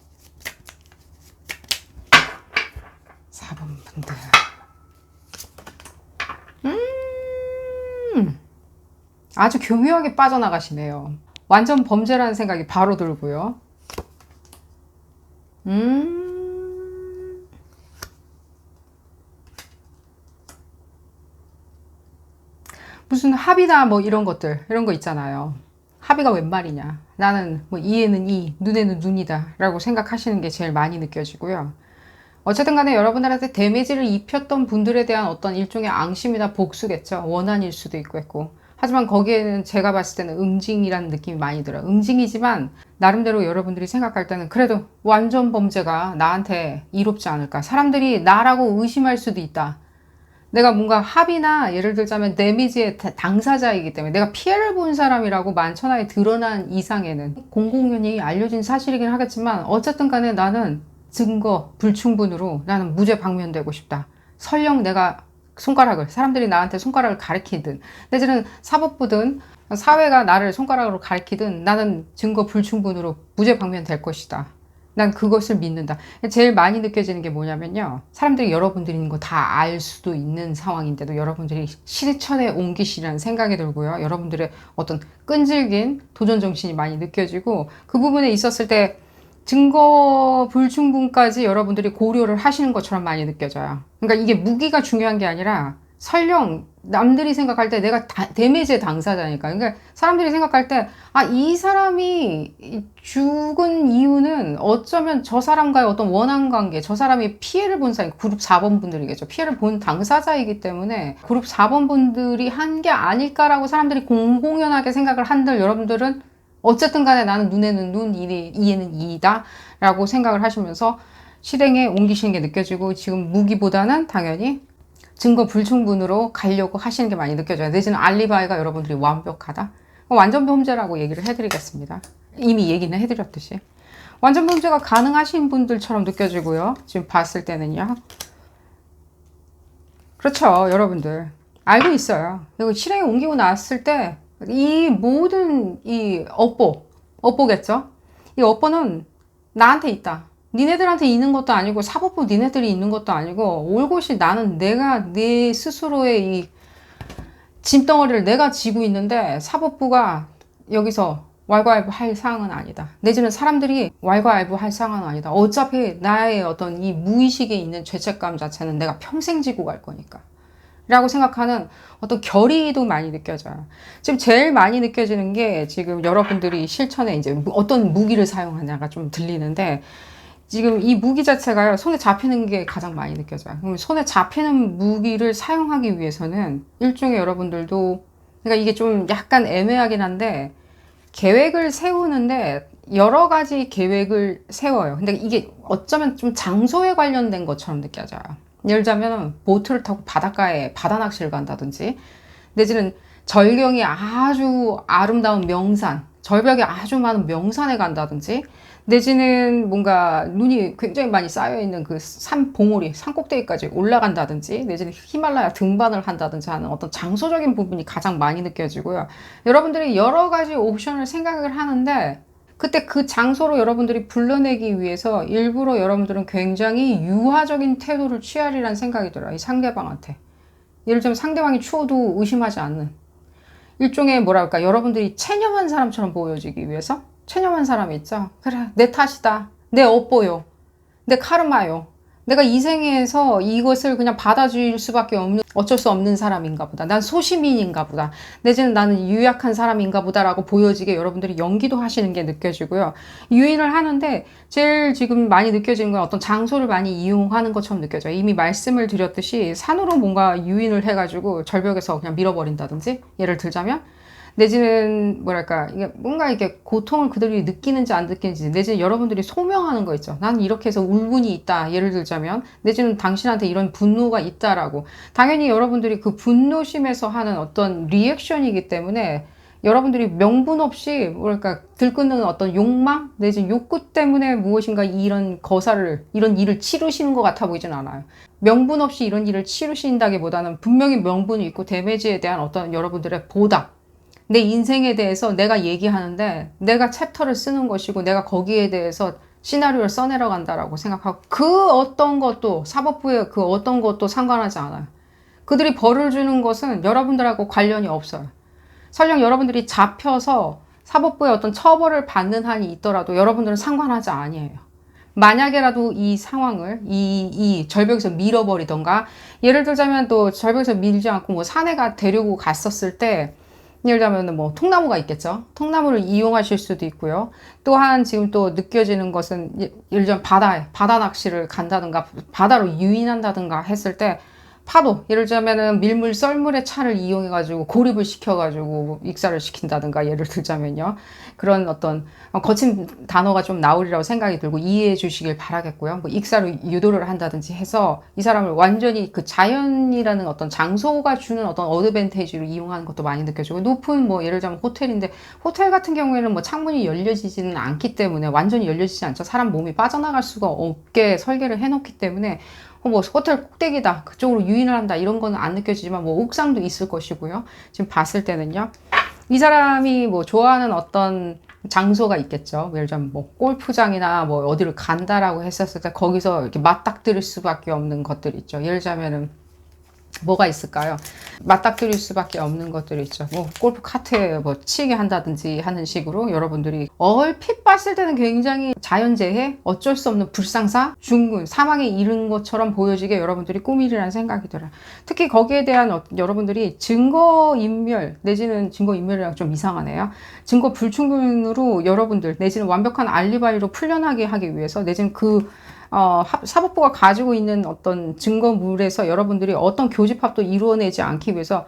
4번 분들. 아주 교묘하게 빠져나가시네요. 완전 범죄라는 생각이 바로 들고요. 무슨 합의나 뭐 이런 것들, 이런 거 있잖아요. 합의가 웬 말이냐. 나는 뭐 이에는 이, 눈에는 눈이다 라고 생각하시는 게 제일 많이 느껴지고요. 어쨌든 간에 여러분들한테 데미지를 입혔던 분들에 대한 어떤 일종의 앙심이나 복수겠죠. 원한일 수도 있고. 하지만 거기에는 제가 봤을 때는 응징이라는 느낌이 많이 들어요. 응징이지만 나름대로 여러분들이 생각할 때는 그래도 완전 범죄가 나한테 이롭지 않을까. 사람들이 나라고 의심할 수도 있다. 내가 뭔가 합의나 예를 들자면 데미지의 당사자이기 때문에 내가 피해를 본 사람이라고 만천하에 드러난 이상에는 공공연히 알려진 사실이긴 하겠지만 어쨌든 간에 나는 증거 불충분으로 나는 무죄 방면되고 싶다. 설령 내가 사람들이 나한테 손가락을 가리키든 내지는 사법부든 사회가 나를 손가락으로 가리키든 나는 증거 불충분으로 무죄 방면될 것이다. 난 그것을 믿는다. 제일 많이 느껴지는 게 뭐냐면요. 사람들이 여러분들이 있는 거 다 알 수도 있는 상황인데도 여러분들이 실천에 옮기시라는 생각이 들고요. 여러분들의 어떤 끈질긴 도전 정신이 많이 느껴지고 그 부분에 있었을 때 증거 불충분까지 여러분들이 고려를 하시는 것처럼 많이 느껴져요. 그러니까 이게 무기가 중요한 게 아니라 설령 남들이 생각할 때 내가 데미지의 당사자니까. 그러니까 사람들이 생각할 때, 이 사람이 죽은 이유는 어쩌면 저 사람과의 어떤 원한 관계, 저 사람이 피해를 본 사람, 그룹 4번 분들이겠죠. 피해를 본 당사자이기 때문에 그룹 4번 분들이 한 게 아닐까라고 사람들이 공공연하게 생각을 한들 여러분들은 어쨌든 간에 나는 눈에는 눈, 이에는 이이다 라고 생각을 하시면서 실행에 옮기시는 게 느껴지고 지금 무기보다는 당연히 증거 불충분으로 가려고 하시는 게 많이 느껴져요. 내지는 알리바이가 여러분들이 완벽하다. 완전 범죄라고 얘기를 해드리겠습니다. 이미 얘기는 해드렸듯이. 완전 범죄가 가능하신 분들처럼 느껴지고요. 지금 봤을 때는요. 그렇죠. 여러분들. 알고 있어요. 이거 실행에 옮기고 나왔을 때 이 모든 이 업보겠죠. 이 업보는 나한테 있다. 니네들한테 있는 것도 아니고 사법부 니네들이 있는 것도 아니고 올곧이 나는 내가 내 스스로의 이 짐덩어리를 내가 지고 있는데 사법부가 여기서 왈가왈부할 상황은 아니다. 내지는 사람들이 왈가왈부할 상황은 아니다. 어차피 나의 어떤 이 무의식에 있는 죄책감 자체는 내가 평생 지고 갈 거니까 라고 생각하는 어떤 결의도 많이 느껴져요. 지금 제일 많이 느껴지는 게 지금 여러분들이 실천에 이제 어떤 무기를 사용하냐가 좀 들리는데, 지금 이 무기 자체가요, 손에 잡히는 게 가장 많이 느껴져요. 그럼 손에 잡히는 무기를 사용하기 위해서는 일종의 여러분들도, 그러니까 이게 좀 약간 애매하긴 한데, 계획을 세우는데 여러 가지 계획을 세워요. 근데 이게 어쩌면 좀 장소에 관련된 것처럼 느껴져요. 예를 들자면 보트를 타고 바닷가에 바다 낚시를 간다든지, 내지는 절경이 아주 아름다운 명산, 절벽이 아주 많은 명산에 간다든지, 내지는 뭔가 눈이 굉장히 많이 쌓여있는 그 산 봉우리, 산 꼭대기까지 올라간다든지, 내지는 히말라야 등반을 한다든지 하는 어떤 장소적인 부분이 가장 많이 느껴지고요. 여러분들이 여러 가지 옵션을 생각을 하는데, 그때 그 장소로 여러분들이 불러내기 위해서 일부러 여러분들은 굉장히 유화적인 태도를 취하리라는 생각이 들어요. 이 상대방한테. 예를 들면 상대방이 추워도 의심하지 않는 일종의 뭐랄까, 여러분들이 체념한 사람처럼 보여지기 위해서, 체념한 사람이 있죠. 그래, 내 탓이다, 내 업보요, 내 카르마요, 내가 이 생에서 이것을 그냥 받아줄 수밖에 없는, 어쩔 수 없는 사람인가 보다, 난 소시민인가 보다, 내지는 나는 유약한 사람인가 보다라고 보여지게 여러분들이 연기도 하시는 게 느껴지고요. 유인을 하는데 제일 지금 많이 느껴지는 건 어떤 장소를 많이 이용하는 것처럼 느껴져요. 이미 말씀을 드렸듯이 산으로 뭔가 유인을 해가지고 절벽에서 그냥 밀어버린다든지, 예를 들자면, 내지는 뭐랄까, 이게 뭔가 이게 고통을 그들이 느끼는지 안 느끼는지, 내지는 여러분들이 소명하는 거 있죠. 나는 이렇게 해서 울분이 있다, 예를 들자면, 내지는 당신한테 이런 분노가 있다라고, 당연히 여러분들이 그 분노심에서 하는 어떤 리액션이기 때문에 여러분들이 명분 없이 뭐랄까 들끓는 어떤 욕망 내지 욕구 때문에 무엇인가 이런 거사를, 이런 일을 치르시는 것 같아 보이진 않아요. 명분 없이 이런 일을 치르신다기보다는 분명히 명분이 있고 데미지에 대한 어떤 여러분들의 보답, 내 인생에 대해서 내가 얘기하는데 내가 챕터를 쓰는 것이고 내가 거기에 대해서 시나리오를 써내려 간다라고 생각하고, 그 어떤 것도, 사법부의 그 어떤 것도 상관하지 않아요. 그들이 벌을 주는 것은 여러분들하고 관련이 없어요. 설령 여러분들이 잡혀서 사법부의 어떤 처벌을 받는 한이 있더라도 여러분들은 상관하지 아니에요. 만약에라도 이 상황을 이 절벽에서 밀어버리던가, 예를 들자면 또 절벽에서 밀지 않고 뭐 산에가 데리고 갔었을 때, 예를 들자면 뭐 통나무가 있겠죠. 통나무를 이용하실 수도 있고요. 또한 지금 또 느껴지는 것은, 예를 들자면 바다 낚시를 간다든가 바다로 유인한다든가 했을 때 파도, 예를 들자면은 밀물 썰물의 차를 이용해가지고 고립을 시켜가지고 익사를 시킨다든가, 예를 들자면요. 그런 어떤 거친 단어가 좀 나오리라고 생각이 들고 이해해 주시길 바라겠고요. 뭐 익사로 유도를 한다든지 해서 이 사람을 완전히 그 자연이라는 어떤 장소가 주는 어떤 어드밴테이지로 이용하는 것도 많이 느껴지고, 높은 뭐 예를 들자면 호텔인데, 호텔 같은 경우에는 뭐 창문이 열려지지는 않기 때문에, 완전히 열려지지 않죠. 사람 몸이 빠져나갈 수가 없게 설계를 해놓기 때문에 뭐 호텔 꼭대기다, 그쪽으로 유인을 한다, 이런 거는 안 느껴지지만 뭐 옥상도 있을 것이고요. 지금 봤을 때는요, 이 사람이 뭐 좋아하는 어떤 장소가 있겠죠. 예를 들면 뭐 골프장이나 뭐 어디를 간다라고 했었을 때 거기서 이렇게 맞닥뜨릴 수밖에 없는 것들이 있죠. 예를 들자면은 뭐가 있을까요? 맞닥뜨릴 수밖에 없는 것들이 있죠. 뭐 골프 카트에 뭐 치게 한다든지 하는 식으로 여러분들이 얼핏 봤을 때는 굉장히 자연재해, 어쩔 수 없는 불상사, 중군, 사망에 이른 것처럼 보여지게 여러분들이 꾸미리라는 생각이 들어요. 특히 거기에 대한 여러분들이 증거인멸, 내지는 증거인멸이랑 좀 이상하네요. 증거 불충분으로 여러분들, 내지는 완벽한 알리바이로 풀려나게 하기 위해서, 내지는 사법부가 가지고 있는 어떤 증거물에서 여러분들이 어떤 교집합도 이루어내지 않기 위해서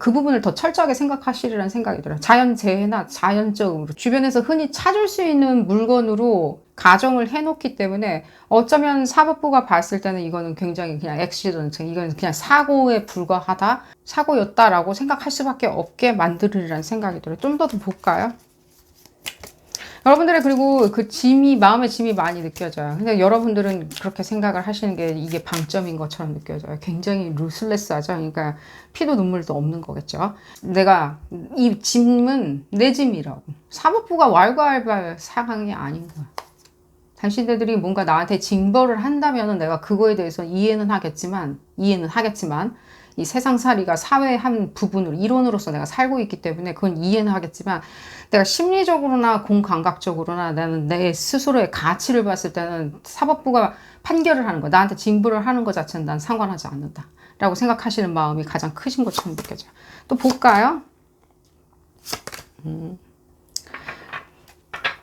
그 부분을 더 철저하게 생각하시리라는 생각이 들어요. 자연재해나 자연적으로 주변에서 흔히 찾을 수 있는 물건으로 가정을 해놓기 때문에, 어쩌면 사법부가 봤을 때는 이거는 굉장히 그냥 액시던트, 이건 그냥 사고에 불과하다, 사고였다라고 생각할 수밖에 없게 만들으리라는 생각이 들어요. 좀 더 볼까요? 여러분들의 그리고 그 짐이, 마음의 짐이 많이 느껴져요. 근데 여러분들은 그렇게 생각을 하시는 게 이게 방점인 것처럼 느껴져요. 굉장히 루슬레스하죠. 그러니까 피도 눈물도 없는 거겠죠. 내가 이 짐은 내 짐이라고. 사법부가 왈가왈부할 상황이 아닌 거야. 당신들이 뭔가 나한테 징벌을 한다면 내가 그거에 대해서 이해는 하겠지만 이 세상살이가 사회의 한 부분으로 일원으로서 내가 살고 있기 때문에 그건 이해는 하겠지만 내가 심리적으로나 공감각적으로나 나는 내 스스로의 가치를 봤을 때는 사법부가 판결을 하는 거, 나한테 징벌을 하는 것 자체는 난 상관하지 않는다 라고 생각하시는 마음이 가장 크신 것처럼 느껴져요. 또 볼까요?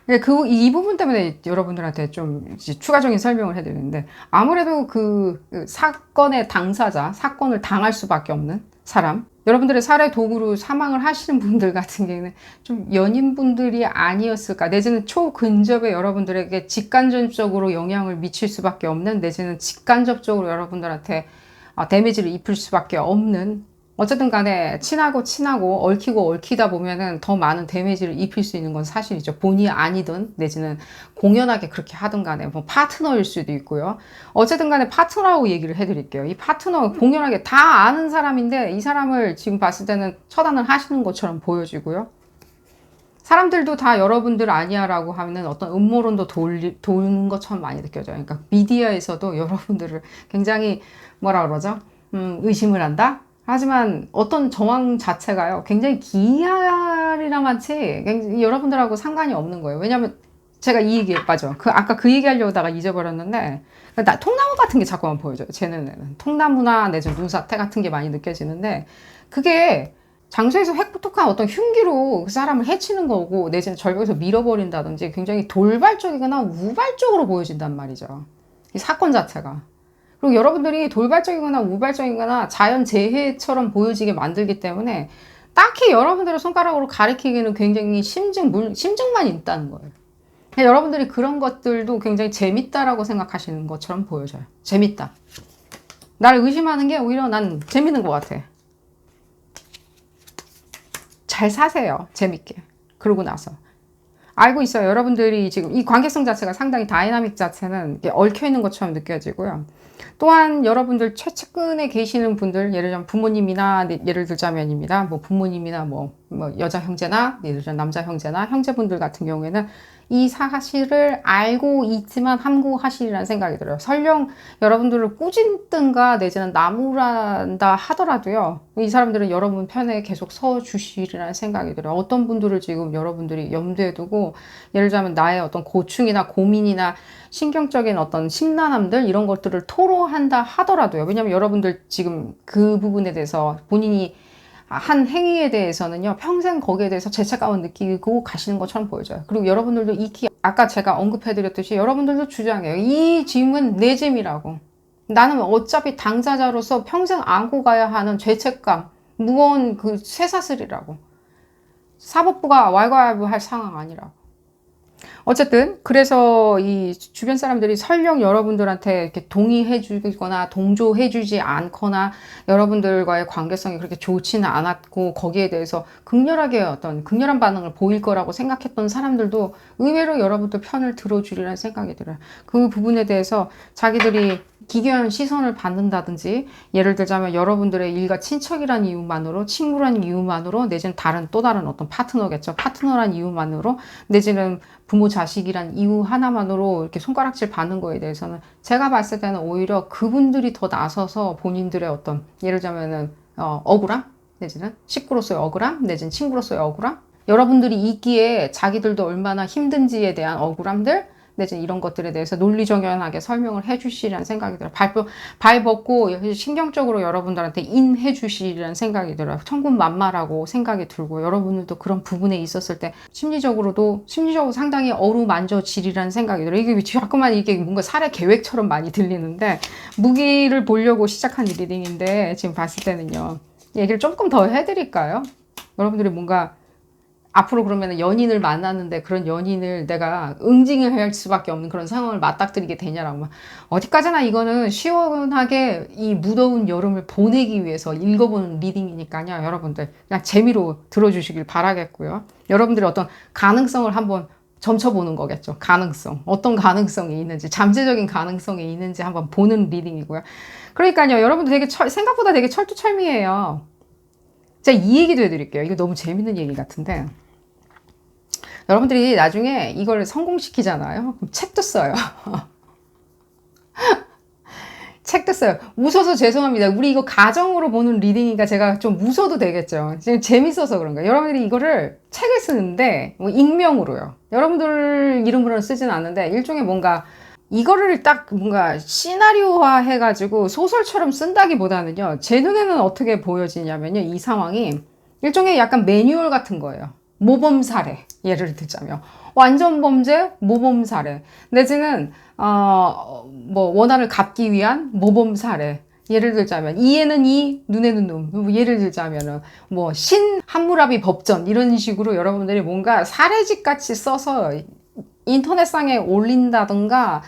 네, 이 부분 때문에 여러분들한테 좀 추가적인 설명을 해드리는데, 아무래도 그 사건의 당사자, 사건을 당할 수밖에 없는 사람, 여러분들의 살해 도구로 사망을 하시는 분들 같은 경우는 좀 연인분들이 아니었을까, 내지는 초근접에 여러분들에게 직간접적으로 영향을 미칠 수밖에 없는, 내지는 직간접적으로 여러분들한테 데미지를 입힐 수밖에 없는, 어쨌든 간에 친하고 얽히고 얽히다 보면은 더 많은 데미지를 입힐 수 있는 건 사실이죠. 본의 아니든 내지는 공연하게 그렇게 하든 간에 뭐 파트너일 수도 있고요. 어쨌든 간에 파트너라고 얘기를 해드릴게요. 이 파트너 공연하게 다 아는 사람인데 이 사람을 지금 봤을 때는 처단을 하시는 것처럼 보여지고요. 사람들도 다 여러분들 아니야 라고 하면은 어떤 음모론도 도는 것처럼 많이 느껴져요. 그러니까 미디어에서도 여러분들을 굉장히 뭐라 그러죠? 의심을 한다? 하지만 어떤 정황 자체가요, 굉장히 기이하리라마치 여러분들하고 상관이 없는 거예요. 왜냐면 제가 이 얘기, 맞아. 아까 그 얘기 하려다가 잊어버렸는데, 통나무 같은 게 자꾸만 보여져요. 제 눈에는. 통나무나 내지는 눈사태 같은 게 많이 느껴지는데, 그게 장소에서 획폭한 어떤 흉기로 그 사람을 해치는 거고, 내지는 절벽에서 밀어버린다든지 굉장히 돌발적이거나 우발적으로 보여진단 말이죠. 이 사건 자체가. 그리고 여러분들이 돌발적이거나 우발적이거나 자연재해처럼 보여지게 만들기 때문에 딱히 여러분들의 손가락으로 가리키기는 굉장히 심증만 있다는 거예요. 여러분들이 그런 것들도 굉장히 재밌다라고 생각하시는 것처럼 보여져요. 재밌다. 나를 의심하는 게 오히려 난 재밌는 것 같아. 잘 사세요. 재밌게. 그러고 나서. 알고 있어요. 여러분들이 지금 이 관계성 자체가 상당히 다이나믹 자체는 얽혀있는 것처럼 느껴지고요. 또한 여러분들 최측근에 계시는 분들, 예를 들면 부모님이나, 예를 들자면입니다. 뭐 부모님이나 뭐 여자 형제나, 예를 들면 남자 형제나 형제분들 같은 경우에는 이 사실을 알고 있지만 함구하시리라는 생각이 들어요. 설령 여러분들을 꾸짖든가 내지는 나무란다 하더라도요, 이 사람들은 여러분 편에 계속 서 주시리라는 생각이 들어요. 어떤 분들을 지금 여러분들이 염두에 두고, 예를 들자면 나의 어떤 고충이나 고민이나 신경적인 어떤 심란함들, 이런 것들을 토로한다 하더라도요. 왜냐면 여러분들 지금 그 부분에 대해서 본인이 한 행위에 대해서는요, 평생 거기에 대해서 죄책감을 느끼고 가시는 것처럼 보여져요. 그리고 여러분들도 아까 제가 언급해드렸듯이 여러분들도 주장해요. 이 짐은 내 짐이라고. 나는 어차피 당사자로서 평생 안고 가야 하는 죄책감, 무거운 그 쇠사슬이라고. 사법부가 왈가왈부할 상황 아니라고. 어쨌든 그래서 이 주변 사람들이 설령 여러분들한테 이렇게 동의해 주거나 동조해 주지 않거나 여러분들과의 관계성이 그렇게 좋지는 않았고 거기에 대해서 극렬하게 어떤 극렬한 반응을 보일 거라고 생각했던 사람들도 의외로 여러분들 편을 들어주리라는 생각이 들어요. 그 부분에 대해서 자기들이 기괴한 시선을 받는다든지, 예를 들자면 여러분들의 일가 친척이란 이유만으로, 친구란 이유만으로, 내지는 또 다른 어떤 파트너겠죠. 파트너란 이유만으로, 내지는 부모 자식이란 이유 하나만으로 이렇게 손가락질 받는 거에 대해서는 제가 봤을 때는 오히려 그분들이 더 나서서 본인들의 어떤, 예를 들자면은 억울함, 내지는 식구로서의 억울함, 내지는 친구로서의 억울함, 여러분들이 있기에 자기들도 얼마나 힘든지에 대한 억울함들, 내지는 이런 것들에 대해서 논리정연하게 설명을 해주시리라는 생각이 들어요. 발 벗고 신경적으로 여러분들한테 인해주시리라는 생각이 들어요. 천군만마라고 생각이 들고, 여러분들도 그런 부분에 있었을 때 심리적으로 상당히 어루만져지리라는 생각이 들어요. 이게 자꾸만 이게 뭔가 살해 계획처럼 많이 들리는데, 무기를 보려고 시작한 리딩인데 지금 봤을 때는요, 얘기를 조금 더 해드릴까요? 여러분들이 뭔가 앞으로 그러면 연인을 만났는데 그런 연인을 내가 응징을 할 수밖에 없는 그런 상황을 맞닥뜨리게 되냐라고. 어디까지나 이거는 시원하게 이 무더운 여름을 보내기 위해서 읽어보는 리딩이니까요. 여러분들 그냥 재미로 들어주시길 바라겠고요. 여러분들이 어떤 가능성을 한번 점쳐보는 거겠죠. 가능성. 어떤 가능성이 있는지, 잠재적인 가능성이 있는지 한번 보는 리딩이고요. 그러니까요. 여러분들 되게 생각보다 되게 철두철미해요. 제가 이 얘기도 해드릴게요. 이거 너무 재밌는 얘기 같은데, 여러분들이 나중에 이걸 성공시키잖아요. 그럼 책도 써요. 책도 써요. 웃어서 죄송합니다. 우리 이거 가정으로 보는 리딩이니까 제가 좀 웃어도 되겠죠. 지금 재밌어서 그런가. 여러분들이 이거를 책을 쓰는데 뭐 익명으로요. 여러분들 이름으로는 쓰진 않는데 일종의 뭔가 이거를 딱 뭔가 시나리오화 해가지고 소설처럼 쓴다기보다는요. 제 눈에는 어떻게 보여지냐면요. 이 상황이 일종의 약간 매뉴얼 같은 거예요. 모범 사례. 예를 들자면 완전 범죄 모범 사례 내지는 뭐 원한을 갚기 위한 모범 사례. 예를 들자면 이에는 이 눈에는 눈. 예를 들자면은 뭐 신 함무라비 법전 이런 식으로 여러분들이 뭔가 사례집 같이 써서 인터넷상에 올린다든가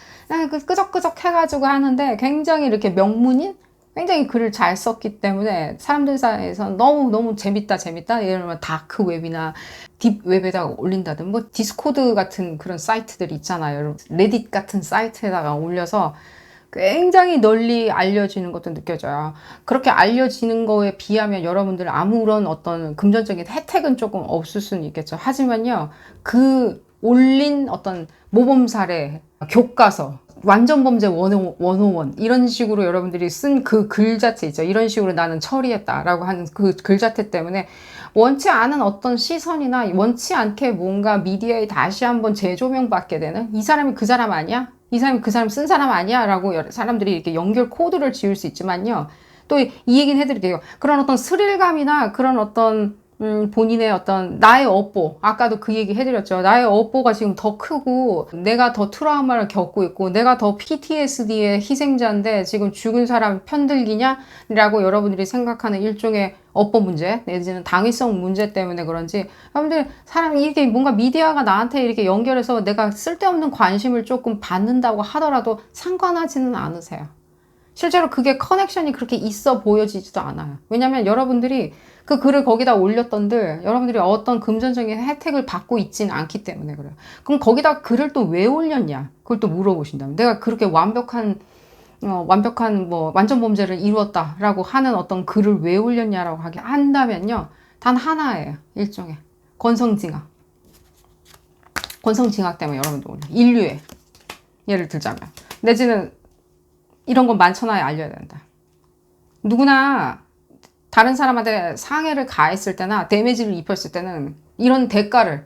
끄적끄적 해가지고 하는데 굉장히 이렇게 명문인 굉장히 글을 잘 썼기 때문에 사람들 사이에서 너무 재밌다 예를 들면 다크웹이나 딥웹에다가 올린다든 뭐 디스코드 같은 그런 사이트들 있잖아요. 레딧 같은 사이트에다가 올려서 굉장히 널리 알려지는 것도 느껴져요. 그렇게 알려지는 거에 비하면 여러분들 아무런 어떤 금전적인 혜택은 조금 없을 수는 있겠죠. 하지만요, 그 올린 어떤 모범 사례, 교과서, 완전 범죄 101 이런 식으로 여러분들이 쓴 그 글 자체 있죠. 이런 식으로 나는 처리했다라고 하는 그 글 자체 때문에 원치 않은 어떤 시선이나 원치 않게 뭔가 미디어에 다시 한번 재조명받게 되는 이 사람이 그 사람 아니야? 이 사람이 그 사람 쓴 사람 아니야? 라고 사람들이 이렇게 연결 코드를 지을 수 있지만요. 또 이 얘기는 해드릴게요. 그런 어떤 스릴감이나 그런 어떤 본인의 어떤 나의 업보, 아까도 그 얘기 해드렸죠. 나의 업보가 지금 더 크고 내가 더 트라우마를 겪고 있고 내가 더 PTSD의 희생자인데 지금 죽은 사람 편들기냐? 라고 여러분들이 생각하는 일종의 업보 문제 내지는 당위성 문제 때문에 그런지 여러분들 사람이 이렇게 뭔가 미디어가 나한테 이렇게 연결해서 내가 쓸데없는 관심을 조금 받는다고 하더라도 상관하지는 않으세요. 실제로 그게 커넥션이 그렇게 있어 보여지지도 않아요. 왜냐면 여러분들이 그 글을 거기다 올렸던들 여러분들이 어떤 금전적인 혜택을 받고 있지는 않기 때문에 그래요. 그럼 거기다 글을 또 왜 올렸냐? 그걸 또 물어보신다면 내가 그렇게 완벽한 뭐 완전 범죄를 이루었다라고 하는 어떤 글을 왜 올렸냐라고 하게 한다면요. 단 하나예요. 일종의 권성징악. 권성징악 때문에 여러분들 올려. 인류의 예를 들자면 내지는 이런 건 만천하에 알려야 된다. 누구나 다른 사람한테 상해를 가했을 때나 데미지를 입혔을 때는 이런 대가를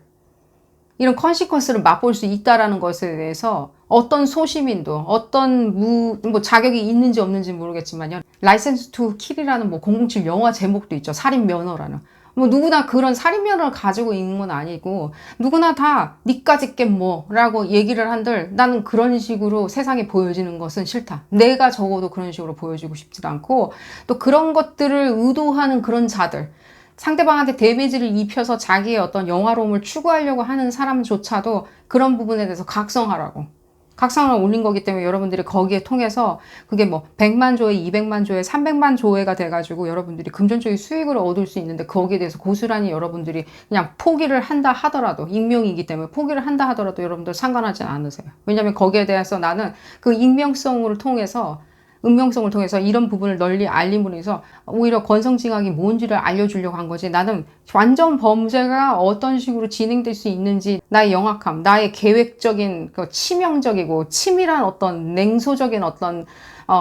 이런 컨시퀀스를 맛볼 수 있다라는 것에 대해서 어떤 소시민도 어떤 뭐 자격이 있는지 없는지 모르겠지만요. 라이센스 투 킬이라는 뭐 007 영화 제목도 있죠. 살인 면허라는. 뭐 누구나 그런 살인 면허를 가지고 있는 건 아니고 누구나 다 니까짓 게 뭐라고 얘기를 한들 나는 그런 식으로 세상에 보여지는 것은 싫다. 내가 적어도 그런 식으로 보여지고 싶지도 않고 또 그런 것들을 의도하는 그런 자들 상대방한테 데미지를 입혀서 자기의 어떤 영화로움을 추구하려고 하는 사람조차도 그런 부분에 대해서 각성하라고. 각성을 올린 거기 때문에 여러분들이 거기에 통해서 그게 뭐 100만 조회, 200만 조회, 300만 조회가 돼가지고 여러분들이 금전적인 수익을 얻을 수 있는데 거기에 대해서 고스란히 여러분들이 그냥 포기를 한다 하더라도 익명이기 때문에 포기를 한다 하더라도 여러분들 상관하지 않으세요. 왜냐하면 거기에 대해서 나는 그 익명성을 통해서 은명성을 통해서 이런 부분을 널리 알림으로 해서 오히려 권성징악이 뭔지를 알려주려고 한 거지. 나는 완전 범죄가 어떤 식으로 진행될 수 있는지 나의 영악함, 나의 계획적인 치명적이고 치밀한 어떤 냉소적인 어떤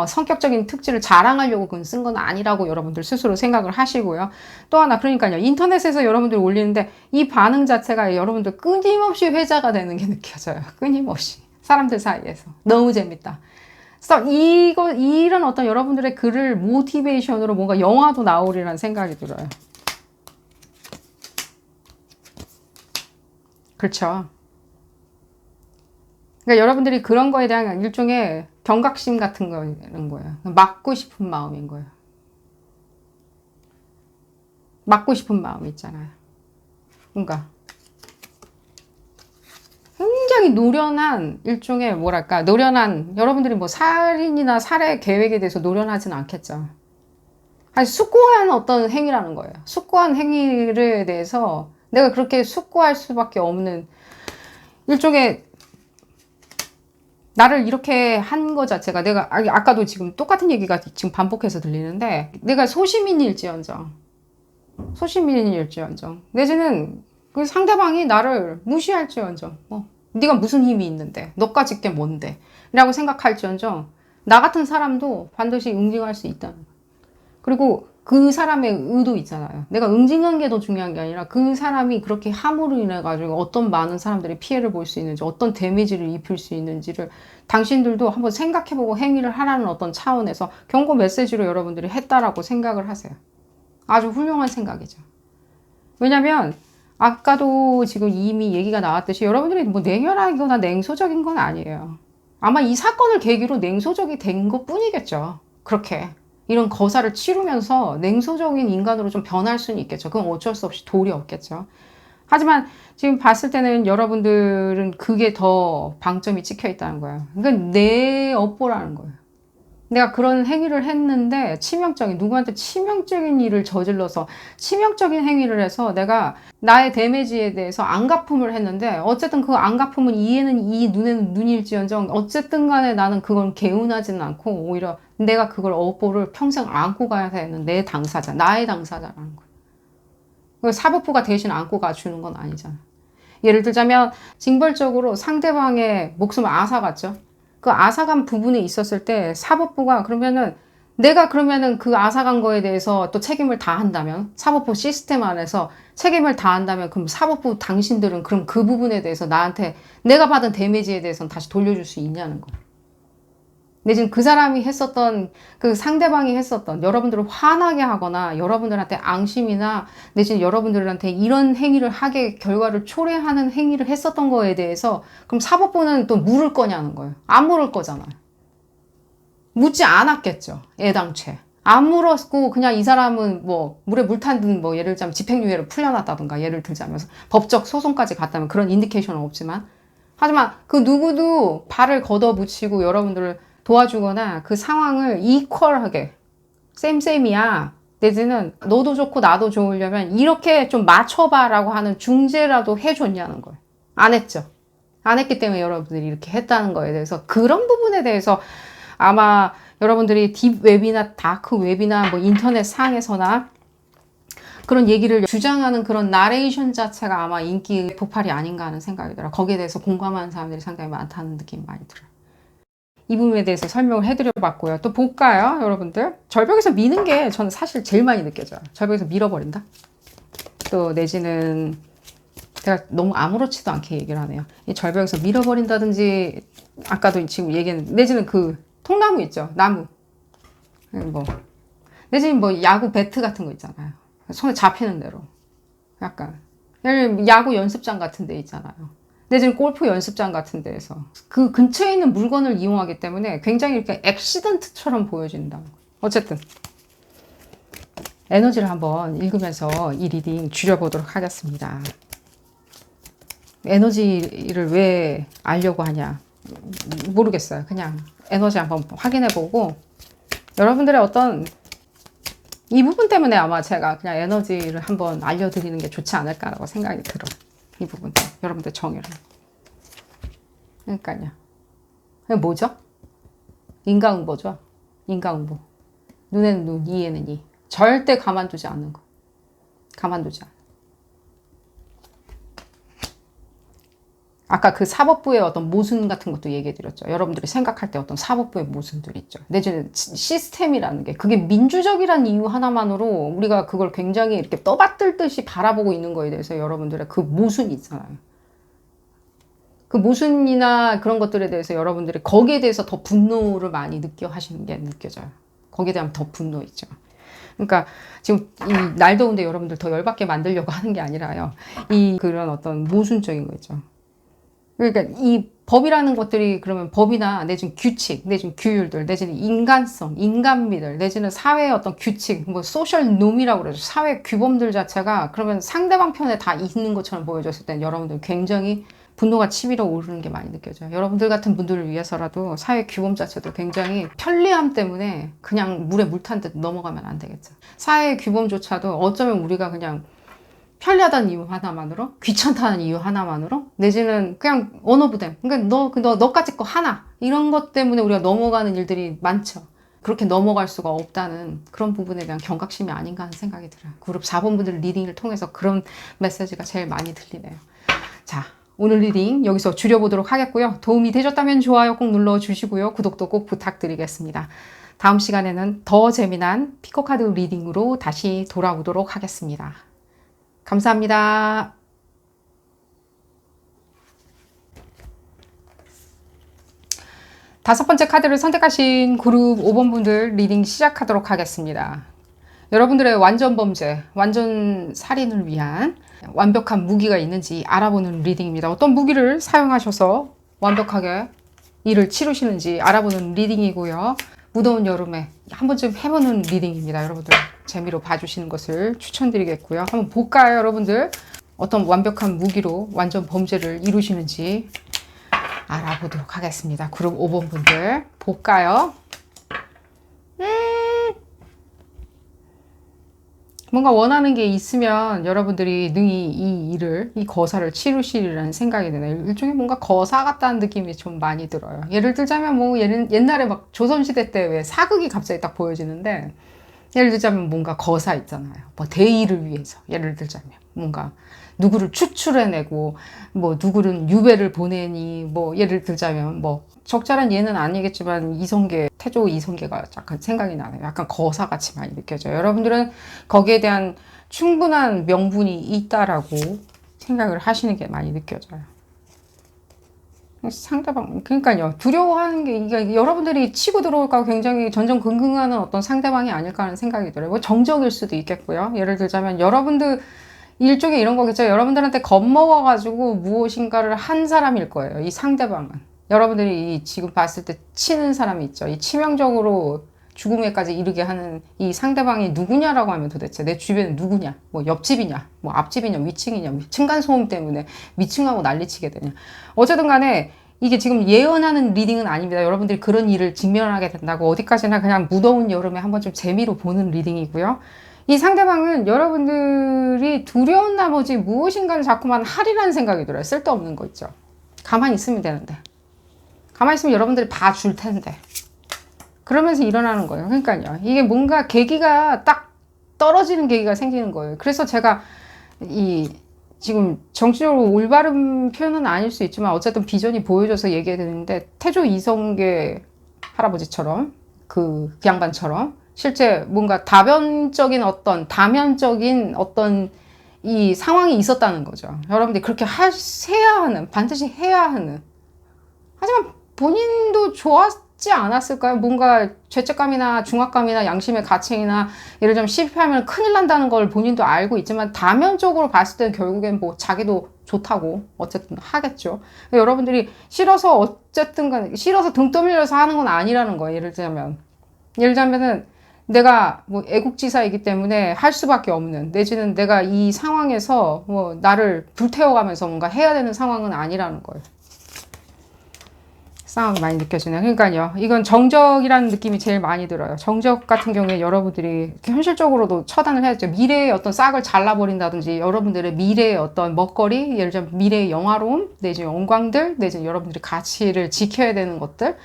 성격적인 특질을 자랑하려고 그건 쓴 건 아니라고 여러분들 스스로 생각을 하시고요. 또 하나 그러니까요. 인터넷에서 여러분들 올리는데 이 반응 자체가 여러분들 끊임없이 회자가 되는 게 느껴져요. 끊임없이. 사람들 사이에서. 너무 재밌다. 그래서 이런 어떤 여러분들의 글을 모티베이션으로 뭔가 영화도 나오리라는 생각이 들어요. 그렇죠. 그러니까 여러분들이 그런 거에 대한 일종의 경각심 같은 거예요. 막고 싶은 마음인 거예요. 막고 싶은 마음이 있잖아요. 그러니까 굉장히 노련한 일종의 뭐랄까 노련한 여러분들이 뭐 살인이나 살해 계획에 대해서 노련하진 않겠죠. 아니 숙고한 어떤 행위라는 거예요. 숙고한 행위에 대해서 내가 그렇게 숙고할 수밖에 없는 일종의 나를 이렇게 한 거 자체가 내가 아까도 지금 똑같은 얘기가 지금 반복해서 들리는데 내가 소시민일지언정 내지는 그 상대방이 나를 무시할지언정, 네가 무슨 힘이 있는데, 너까짓 게 뭔데? 라고 생각할지언정, 나 같은 사람도 반드시 응징할 수 있다는 거예요. 그리고 그 사람의 의도 있잖아요. 내가 응징한 게 더 중요한 게 아니라 그 사람이 그렇게 함으로 인해 가지고 어떤 많은 사람들이 피해를 볼 수 있는지, 어떤 데미지를 입힐 수 있는지를 당신들도 한번 생각해보고 행위를 하라는 어떤 차원에서 경고 메시지로 여러분들이 했다라고 생각을 하세요. 아주 훌륭한 생각이죠. 왜냐면 아까도 지금 이미 얘기가 나왔듯이 여러분들이 뭐 냉혈하거나 냉소적인 건 아니에요. 아마 이 사건을 계기로 냉소적이 된 것 뿐이겠죠. 그렇게. 이런 거사를 치르면서 냉소적인 인간으로 좀 변할 수는 있겠죠. 그건 어쩔 수 없이 도리 없겠죠. 하지만 지금 봤을 때는 여러분들은 그게 더 방점이 찍혀 있다는 거예요. 그러니까 내 업보라는 거예요. 내가 그런 행위를 했는데 누구한테 치명적인 일을 저질러서 치명적인 행위를 해서 내가 나의 데미지에 대해서 안갚음을 했는데 어쨌든 그 안갚음은 이에는 이 눈에는 눈일지언정 어쨌든 간에 나는 그걸 개운하지는 않고 오히려 내가 그걸 업보를 평생 안고 가야 되는 내 당사자, 나의 당사자라는 거예요. 사법부가 대신 안고 가주는 건 아니잖아. 예를 들자면 징벌적으로 상대방의 목숨을 앗아갔죠. 그 앗아간 부분에 있었을 때 사법부가 그러면은 내가 그러면은 그 앗아간 거에 대해서 또 책임을 다한다면 사법부 시스템 안에서 책임을 다한다면 그럼 사법부 당신들은 그럼 그 부분에 대해서 나한테 내가 받은 데미지에 대해서는 다시 돌려줄 수 있냐는 거예요. 내지는 그 사람이 했었던 그 상대방이 했었던 여러분들을 화나게 하거나 여러분들한테 앙심이나 내지는 여러분들한테 이런 행위를 하게 결과를 초래하는 행위를 했었던 거에 대해서 그럼 사법부는 또 물을 거냐는 거예요. 안 물을 거잖아요. 묻지 않았겠죠. 애당초에. 안 물었고 그냥 이 사람은 뭐 물에 물 탄 듯 뭐 예를 들자면 집행유예를 풀려났다든가 예를 들자면 법적 소송까지 갔다면 그런 인디케이션은 없지만 하지만 그 누구도 발을 걷어붙이고 여러분들을 도와주거나 그 상황을 이퀄하게 쌤쌤이야 내지는 너도 좋고 나도 좋으려면 이렇게 좀 맞춰봐라고 하는 중재라도 해줬냐는 거예요. 안 했죠. 안 했기 때문에 여러분들이 이렇게 했다는 거에 대해서 그런 부분에 대해서 아마 여러분들이 딥웹이나 다크웹이나 뭐 인터넷 상에서나 그런 얘기를 주장하는 그런 나레이션 자체가 아마 인기 폭발이 아닌가 하는 생각이 들어요. 거기에 대해서 공감하는 사람들이 상당히 많다는 느낌이 많이 들어요. 이 부분에 대해서 설명을 해드려봤고요. 또 볼까요, 여러분들? 절벽에서 미는 게 저는 사실 제일 많이 느껴져요. 절벽에서 밀어버린다? 또 내지는 제가 너무 아무렇지도 않게 얘기를 하네요. 이 절벽에서 밀어버린다든지 아까도 지금 얘기했는데 내지는 그 통나무 있죠? 나무. 뭐 내지는 뭐 야구 배트 같은 거 있잖아요. 손에 잡히는 대로. 약간 야구 연습장 같은 데 있잖아요. 내지는 골프 연습장 같은 데에서 그 근처에 있는 물건을 이용하기 때문에 굉장히 이렇게 액시던트처럼 보여진다. 어쨌든 에너지를 한번 읽으면서 이 리딩 줄여보도록 하겠습니다. 에너지를 왜 알려고 하냐 모르겠어요. 그냥 에너지 한번 확인해보고 여러분들의 어떤 이 부분 때문에 아마 제가 그냥 에너지를 한번 알려드리는 게 좋지 않을까라고 생각이 들어요. 이 부분도 여러분들 정의를. 그러니까요. 그게 뭐죠? 인과응보죠. 인과응보. 눈에는 눈, 이에는 이. 절대 가만두지 않는 거. 가만두지 않는. 아까 그 사법부의 어떤 모순 같은 것도 얘기해드렸죠. 여러분들이 생각할 때 어떤 사법부의 모순들 있죠. 내지는 시스템이라는 게 그게 민주적이라는 이유 하나만으로 우리가 그걸 굉장히 이렇게 떠받들듯이 바라보고 있는 거에 대해서 여러분들의 그 모순이 있잖아요. 그 모순이나 그런 것들에 대해서 여러분들이 거기에 대해서 더 분노를 많이 하시는 게 느껴져요. 거기에 대한 더 분노 있죠. 그러니까 지금 이 날 더운데 여러분들 더 열받게 만들려고 하는 게 아니라요. 이 그런 어떤 모순적인 거 있죠. 그러니까 이 법이라는 것들이 그러면 법이나 내지는 규칙, 내지는 규율들, 내지는 인간성, 인간미들, 내지는 사회의 어떤 규칙, 뭐 소셜 놈이라고 그러죠. 사회 규범들 자체가 그러면 상대방 편에 다 있는 것처럼 보여졌을 때 여러분들 굉장히 분노가 치밀어 오르는 게 많이 느껴져요. 여러분들 같은 분들을 위해서라도 사회 규범 자체도 굉장히 편리함 때문에 그냥 물에 물 탄 듯 넘어가면 안 되겠죠. 사회 규범조차도 어쩌면 우리가 그냥 편리하다는 이유 하나만으로, 귀찮다는 이유 하나만으로, 내지는 그냥 언어부담. 그러니까 너까지 거 하나. 이런 것 때문에 우리가 넘어가는 일들이 많죠. 그렇게 넘어갈 수가 없다는 그런 부분에 대한 경각심이 아닌가 하는 생각이 들어요. 그룹 4번 분들 리딩을 통해서 그런 메시지가 제일 많이 들리네요. 자, 오늘 리딩 여기서 줄여보도록 하겠고요. 도움이 되셨다면 좋아요 꼭 눌러주시고요. 구독도 꼭 부탁드리겠습니다. 다음 시간에는 더 재미난 피코카드 리딩으로 다시 돌아오도록 하겠습니다. 감사합니다. 다섯 번째 카드를 선택하신 그룹 5번 분들 리딩 시작하도록 하겠습니다. 여러분들의 완전 범죄, 완전 살인을 위한 완벽한 무기가 있는지 알아보는 리딩입니다. 어떤 무기를 사용하셔서 완벽하게 일을 치르시는지 알아보는 리딩이고요. 무더운 여름에 한 번쯤 해보는 리딩입니다. 여러분들 재미로 봐주시는 것을 추천드리겠고요. 한번 볼까요, 여러분들? 어떤 완벽한 무기로 완전 범죄를 이루시는지 알아보도록 하겠습니다. 그룹 5번 분들 볼까요? 뭔가 원하는 게 있으면 여러분들이 능히 이 일을, 이 거사를 치르시리라는 생각이 드네요. 일종의 뭔가 거사 같다는 느낌이 좀 많이 들어요. 예를 들자면 뭐 옛날에 막 조선시대 때 왜 사극이 갑자기 딱 보여지는데, 예를 들자면 뭔가 거사 있잖아요. 뭐 대의를 위해서 예를 들자면 뭔가 누구를 추출해내고 뭐 누구는 유배를 보내니 뭐 예를 들자면 뭐 적절한 예는 아니겠지만 이성계 태조 이성계가 약간 생각이 나네요. 약간 거사같이 많이 느껴져요. 여러분들은 거기에 대한 충분한 명분이 있다라고 생각을 하시는 게 많이 느껴져요. 상대방, 그러니까요. 두려워하는 게, 이게 여러분들이 치고 들어올까 굉장히 전전긍긍하는 어떤 상대방이 아닐까 하는 생각이 들어요. 뭐 정적일 수도 있겠고요. 예를 들자면 여러분들, 일종의 이런 거겠죠. 여러분들한테 겁먹어가지고 무엇인가를 한 사람일 거예요. 이 상대방은. 여러분들이 지금 봤을 때 치는 사람이 있죠. 이 치명적으로 죽음에까지 이르게 하는 이 상대방이 누구냐라고 하면 도대체 내 주변에 누구냐? 뭐 옆집이냐? 뭐 앞집이냐? 위층이냐? 층간소음 때문에 위층하고 난리치게 되냐? 어쨌든 간에 이게 지금 예언하는 리딩은 아닙니다. 여러분들이 그런 일을 직면하게 된다고 어디까지나 그냥 무더운 여름에 한번 좀 재미로 보는 리딩이고요. 이 상대방은 여러분들이 두려운 나머지 무엇인가를 자꾸만 하리라는 생각이 들어요. 쓸데없는 거 있죠. 가만히 있으면 되는데. 가만히 있으면 여러분들이 봐줄 텐데. 그러면서 일어나는 거예요. 그러니까요. 이게 뭔가 계기가 딱 떨어지는 계기가 생기는 거예요. 그래서 제가 지금 정치적으로 올바른 표현은 아닐 수 있지만 어쨌든 비전이 보여져서 얘기해 드리는데 태조 이성계 할아버지처럼 그 양반처럼 실제 뭔가 다면적인 어떤 이 상황이 있었다는 거죠. 여러분들이 그렇게 해야 하는, 반드시 해야 하는. 하지만 본인도 좋았지 않았을까요? 뭔가 죄책감이나 중압감이나 양심의 가책이나 예를 들면 실패하면 큰일 난다는 걸 본인도 알고 있지만 다면적으로 봤을 때는 결국엔 뭐 자기도 좋다고 어쨌든 하겠죠. 여러분들이 싫어서 어쨌든 간에 싫어서 등 떠밀려서 하는 건 아니라는 거예요. 예를 들자면은 내가 뭐 애국지사이기 때문에 할 수밖에 없는, 내지는 내가 이 상황에서 뭐 나를 불태워가면서 뭔가 해야 되는 상황은 아니라는 거예요. 상황이 많이 느껴지네요. 그러니까요. 이건 정적이라는 느낌이 제일 많이 들어요. 정적 같은 경우에 여러분들이 현실적으로도 처단을 해야죠. 미래의 어떤 싹을 잘라버린다든지 여러분들의 미래의 어떤 먹거리, 예를 들면 미래의 영화로움, 내지는 영광들, 내지는 여러분들이 가치를 지켜야 되는 것들,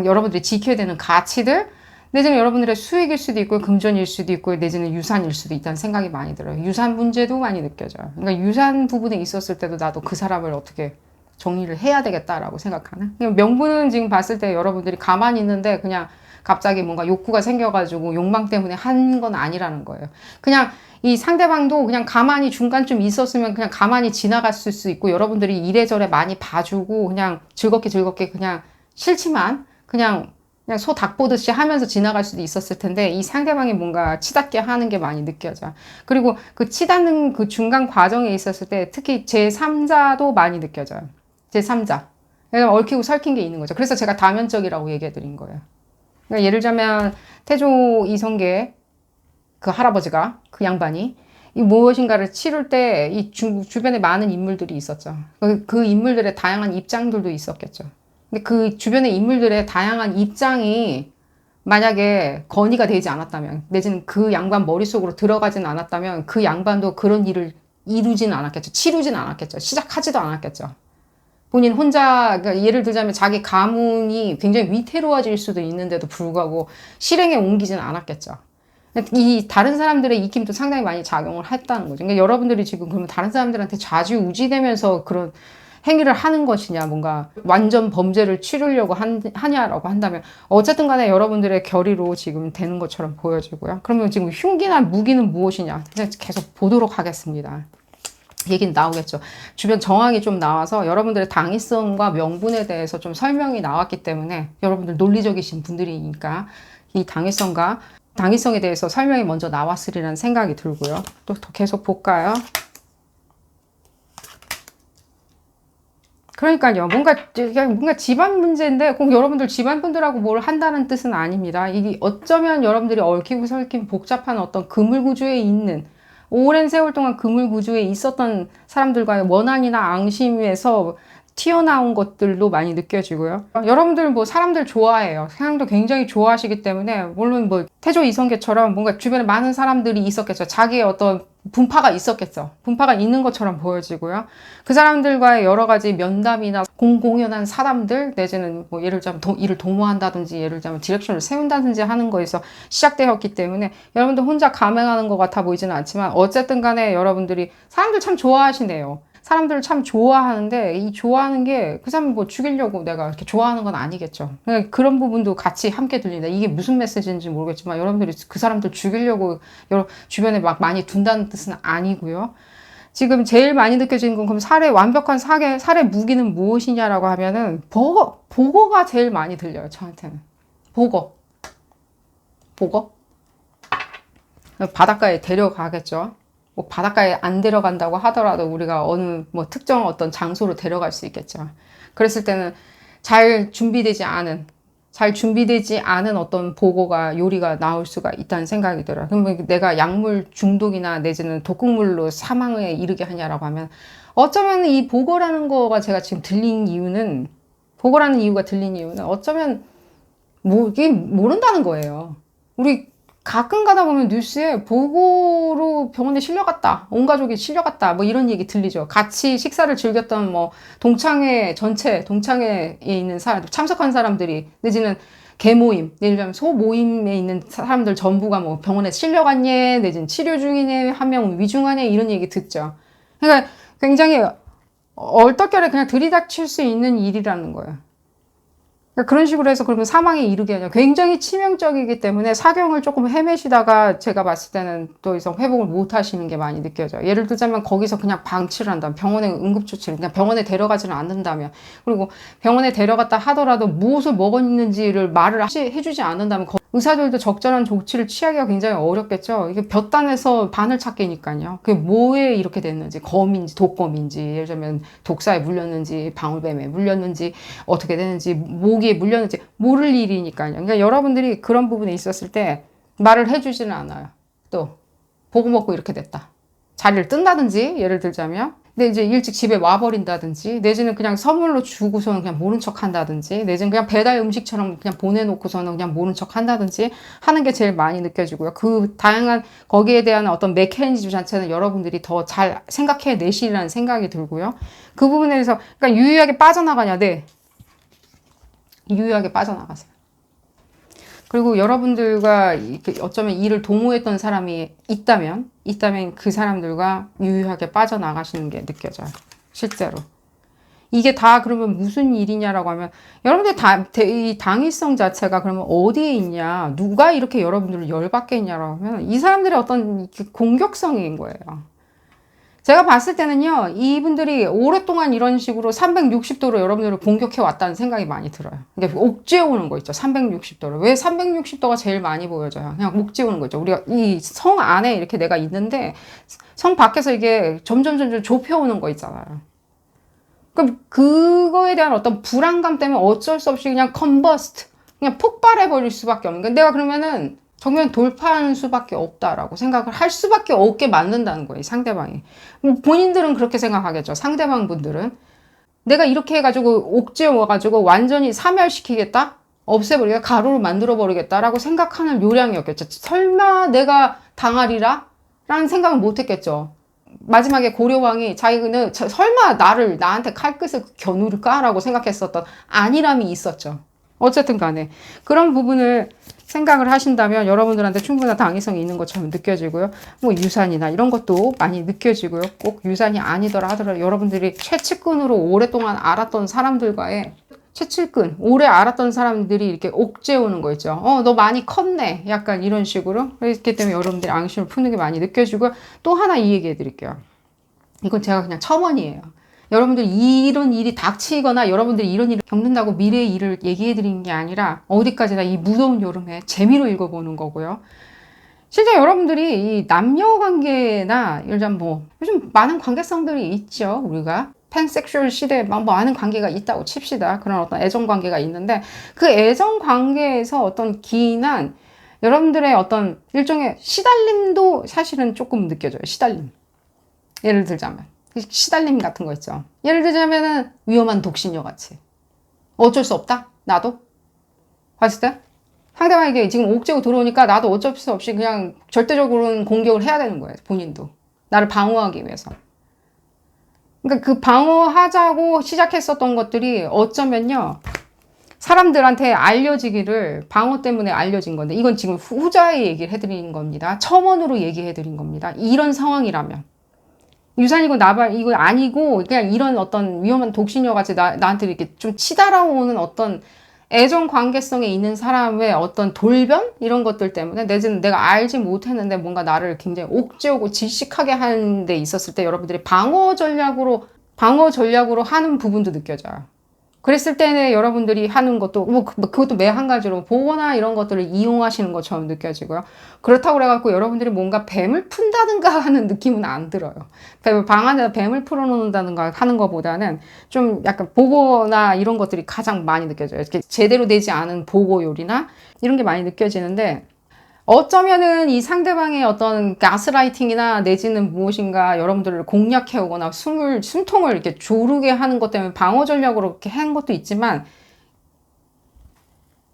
여러분들이 지켜야 되는 가치들, 내지는 여러분들의 수익일 수도 있고 금전일 수도 있고 내지는 유산일 수도 있다는 생각이 많이 들어요. 유산 문제도 많이 느껴져요. 그러니까 유산 부분에 있었을 때도 나도 그 사람을 어떻게 정리를 해야 되겠다라고 생각하는. 명분은 지금 봤을 때 여러분들이 가만히 있는데 그냥 갑자기 뭔가 욕구가 생겨가지고 욕망 때문에 한 건 아니라는 거예요. 그냥 이 상대방도 그냥 가만히 중간쯤 있었으면 그냥 가만히 지나갔을 수 있고 여러분들이 이래저래 많이 봐주고 그냥 즐겁게 그냥 싫지만 그냥 소 닭 보듯이 하면서 지나갈 수도 있었을 텐데 이 상대방이 뭔가 치닫게 하는 게 많이 느껴져. 그리고 그 치닫는 그 중간 과정에 있었을 때 특히 제3자도 많이 느껴져요. 제3자. 얽히고 설킨 게 있는 거죠. 그래서 제가 다면적이라고 얘기해 드린 거예요. 그러니까 예를 들자면 태조 이성계 그 할아버지가 그 양반이 이 무엇인가를 치를 때 이 주변에 많은 인물들이 있었죠. 그 인물들의 다양한 입장들도 있었겠죠. 근데 그 주변의 인물들의 다양한 입장이 만약에 건의가 되지 않았다면, 내지는 그 양반 머릿속으로 들어가진 않았다면 그 양반도 그런 일을 이루지는 않았겠죠. 치르지는 않았겠죠. 시작하지도 않았겠죠. 본인 혼자, 그러니까 예를 들자면 자기 가문이 굉장히 위태로워질 수도 있는데도 불구하고 실행에 옮기지는 않았겠죠. 이 다른 사람들의 익힘도 상당히 많이 작용을 했다는 거죠. 그러니까 여러분들이 지금 그러면 다른 사람들한테 좌지우지되면서 그런 행위를 하는 것이냐, 뭔가 완전 범죄를 치르려고 하냐라고 한다면 어쨌든 간에 여러분들의 결의로 지금 되는 것처럼 보여지고요. 그러면 지금 흉기나 무기는 무엇이냐 계속 보도록 하겠습니다. 얘기는 나오겠죠. 주변 정황이 좀 나와서 여러분들의 당위성과 명분에 대해서 좀 설명이 나왔기 때문에 여러분들 논리적이신 분들이니까 이 당위성에 대해서 설명이 먼저 나왔으리라는 생각이 들고요. 또 더 계속 볼까요? 그러니까요. 뭔가 집안 문제인데 꼭 여러분들 집안 분들하고 뭘 한다는 뜻은 아닙니다. 이게 어쩌면 여러분들이 얽히고 설킨 복잡한 어떤 그물구조에 있는 오랜 세월 동안 그물구조에 있었던 사람들과의 원한이나 앙심에서 튀어나온 것들도 많이 느껴지고요. 여러분들 뭐 사람들 좋아해요. 사람도 굉장히 좋아하시기 때문에 물론 뭐 태조 이성계처럼 뭔가 주변에 많은 사람들이 있었겠죠. 자기의 어떤 분파가 있었겠죠. 분파가 있는 것처럼 보여지고요. 그 사람들과의 여러 가지 면담이나 공공연한 사담들 내지는 뭐 예를 들자면 일을 도모한다든지 예를 들자면 디렉션을 세운다든지 하는 거에서 시작되었기 때문에 여러분들 혼자 감행하는 것 같아 보이지는 않지만 어쨌든 간에 여러분들이 사람들 참 좋아하시네요. 사람들을 참 좋아하는데 이 좋아하는 게 그 사람 뭐 죽이려고 내가 이렇게 좋아하는 건 아니겠죠. 그런 부분도 같이 함께 들린다. 이게 무슨 메시지인지 모르겠지만 여러분들이 그 사람들 죽이려고 여러 주변에 막 많이 둔다는 뜻은 아니고요. 지금 제일 많이 느껴지는 건 그럼 완벽한 살해 무기는 무엇이냐라고 하면은 보거가 제일 많이 들려요. 저한테는. 보거. 바닷가에 데려가겠죠. 뭐 바닷가에 안 데려간다고 하더라도 우리가 어느 뭐 특정 어떤 장소로 데려갈 수 있겠죠. 그랬을 때는 잘 준비되지 않은 어떤 보고가 요리가 나올 수가 있다는 생각이 들어요. 그러면 내가 약물 중독이나 내지는 독극물로 사망에 이르게 하냐라고 하면 어쩌면 이 보고라는 거가 제가 지금 보고라는 이유가 들린 이유는 어쩌면 이게 모른다는 거예요. 우리 가끔 가다 보면 뉴스에 보고로 병원에 실려갔다. 온 가족이 실려갔다. 뭐 이런 얘기 들리죠. 같이 식사를 즐겼던 뭐 동창회에 있는 사람들, 참석한 사람들이 내지는 개모임, 예를 들면 소모임에 있는 사람들 전부가 뭐 병원에 실려갔니, 내지는 치료 중이네, 한 명 위중하네 이런 얘기 듣죠. 그러니까 굉장히 얼떨결에 그냥 들이닥칠 수 있는 일이라는 거예요. 그러니까 그런 식으로 해서 그러면 사망에 이르게 하냐. 굉장히 치명적이기 때문에 사경을 조금 헤매시다가 제가 봤을 때는 더 이상 회복을 못 하시는 게 많이 느껴져요. 예를 들자면 거기서 그냥 방치를 한다면 병원에 응급조치를 그냥 병원에 데려가지는 않는다면 그리고 병원에 데려갔다 하더라도 무엇을 먹었는지를 말을 해주지 않는다면 의사들도 적절한 조치를 취하기가 굉장히 어렵겠죠. 이게 볕단에서 바늘 찾기니까요. 그게 뭐에 이렇게 됐는지 검인지 독검인지 예를 들면 독사에 물렸는지 방울뱀에 물렸는지 어떻게 되는지 모기에 물렸는지 모를 일이니까요. 그러니까 여러분들이 그런 부분에 있었을 때 말을 해주지는 않아요. 또 보고 먹고 이렇게 됐다. 자리를 뜬다든지 예를 들자면 근데 이제 일찍 집에 와버린다든지 내지는 그냥 선물로 주고서는 그냥 모른 척 한다든지 내지는 그냥 배달 음식처럼 그냥 보내놓고서는 그냥 모른 척 한다든지 하는 게 제일 많이 느껴지고요. 그 다양한 거기에 대한 어떤 메커니즘 자체는 여러분들이 더 잘 생각해 내시라는 생각이 들고요. 그 부분에 대해서 그러니까 유유하게 빠져나가냐? 네. 유유하게 빠져나가세요. 그리고 여러분들과 어쩌면 일을 도모했던 사람이 있다면 그 사람들과 유유하게 빠져나가시는 게 느껴져요. 실제로. 이게 다 그러면 무슨 일이냐라고 하면 여러분들 이 당위성 자체가 그러면 어디에 있냐 누가 이렇게 여러분들을 열받게 했냐라고 하면 이 사람들의 어떤 공격성인 거예요. 제가 봤을 때는요, 이분들이 오랫동안 이런 식으로 360도로 여러분들을 공격해 왔다는 생각이 많이 들어요. 그러니까 옥죄어 오는 거 있죠, 360도를. 왜 360도가 제일 많이 보여져요? 그냥 옥죄어 오는 거죠. 우리가 이 성 안에 이렇게 내가 있는데, 성 밖에서 이게 점점 좁혀오는 거 있잖아요. 그럼 그거에 대한 어떤 불안감 때문에 어쩔 수 없이 그냥 그냥 폭발해버릴 수밖에 없는 거예요. 내가 그러면은, 정면 돌파하는 수밖에 없다라고 생각을 할 수밖에 없게 만든다는 거예요, 상대방이. 본인들은 그렇게 생각하겠죠, 상대방 분들은. 내가 이렇게 해가지고 옥죄어 와가지고 완전히 사멸시키겠다? 없애버리겠다? 가루로 만들어버리겠다라고 생각하는 요량이었겠죠. 설마 내가 당하리라? 라는 생각은 못 했겠죠. 마지막에 고려왕이 자기는 설마 나한테 칼끝을 겨누를까라고 생각했었던 안일함이 있었죠. 어쨌든 간에 그런 부분을 생각을 하신다면 여러분들한테 충분한 당위성이 있는 것처럼 느껴지고요. 뭐 유산이나 이런 것도 많이 느껴지고요. 꼭 유산이 아니더라 하더라도 여러분들이 최측근으로 오랫동안 알았던 사람들과의 최측근, 오래 알았던 사람들이 이렇게 옥죄오는 거 있죠. 너 많이 컸네. 약간 이런 식으로. 그렇기 때문에 여러분들이 앙심을 푸는 게 많이 느껴지고요. 또 하나 이 얘기 해드릴게요. 이건 제가 그냥 첨언이에요. 여러분들이 이런 일이 닥치거나 여러분들이 이런 일을 겪는다고 미래의 일을 얘기해 드리는 게 아니라 어디까지나 이 무더운 여름에 재미로 읽어보는 거고요. 실제 여러분들이 이 남녀 관계나 일단 뭐 요즘 많은 관계성들이 있죠. 우리가 팬섹슈얼 시대에 많은 관계가 있다고 칩시다. 그런 어떤 애정 관계가 있는데 그 애정 관계에서 어떤 기인한 여러분들의 어떤 일종의 시달림도 사실은 조금 느껴져요. 시달림. 예를 들자면 시달림 같은 거 있죠. 예를 들자면은 위험한 독신녀 같이. 어쩔 수 없다? 나도? 봤을 때? 상대방에게 지금 옥죄고 들어오니까 나도 어쩔 수 없이 그냥 절대적으로는 공격을 해야 되는 거예요. 본인도. 나를 방어하기 위해서. 그러니까 그 방어하자고 시작했었던 것들이 어쩌면요. 사람들한테 알려지기를 방어 때문에 알려진 건데 이건 지금 후자의 얘기를 해드리는 겁니다. 첨언으로 얘기해드린 겁니다. 이런 상황이라면. 유산이고 나발 이거 아니고 그냥 이런 어떤 위험한 독신녀 같이 나한테 이렇게 좀 치달아오는 어떤 애정 관계성에 있는 사람의 어떤 돌변 이런 것들 때문에 내가 알지 못했는데 뭔가 나를 굉장히 옥죄오고 질식하게 하는 데 있었을 때 여러분들이 방어 전략으로 하는 부분도 느껴져요. 그랬을 때는 여러분들이 하는 것도 그것도 매 한 가지로 보거나 이런 것들을 이용하시는 것처럼 느껴지고요. 그렇다고 그래갖고 여러분들이 뭔가 뱀을 푼다든가 하는 느낌은 안 들어요. 방 안에다 뱀을 풀어놓는다든가 하는 것보다는 좀 약간 보거나 이런 것들이 가장 많이 느껴져요. 이렇게 제대로 되지 않은 보고 요리나 이런 게 많이 느껴지는데 어쩌면은 이 상대방의 어떤 가스라이팅이나 내지는 무엇인가 여러분들을 공략해오거나 숨통을 이렇게 조르게 하는 것 때문에 방어 전략으로 이렇게 한 것도 있지만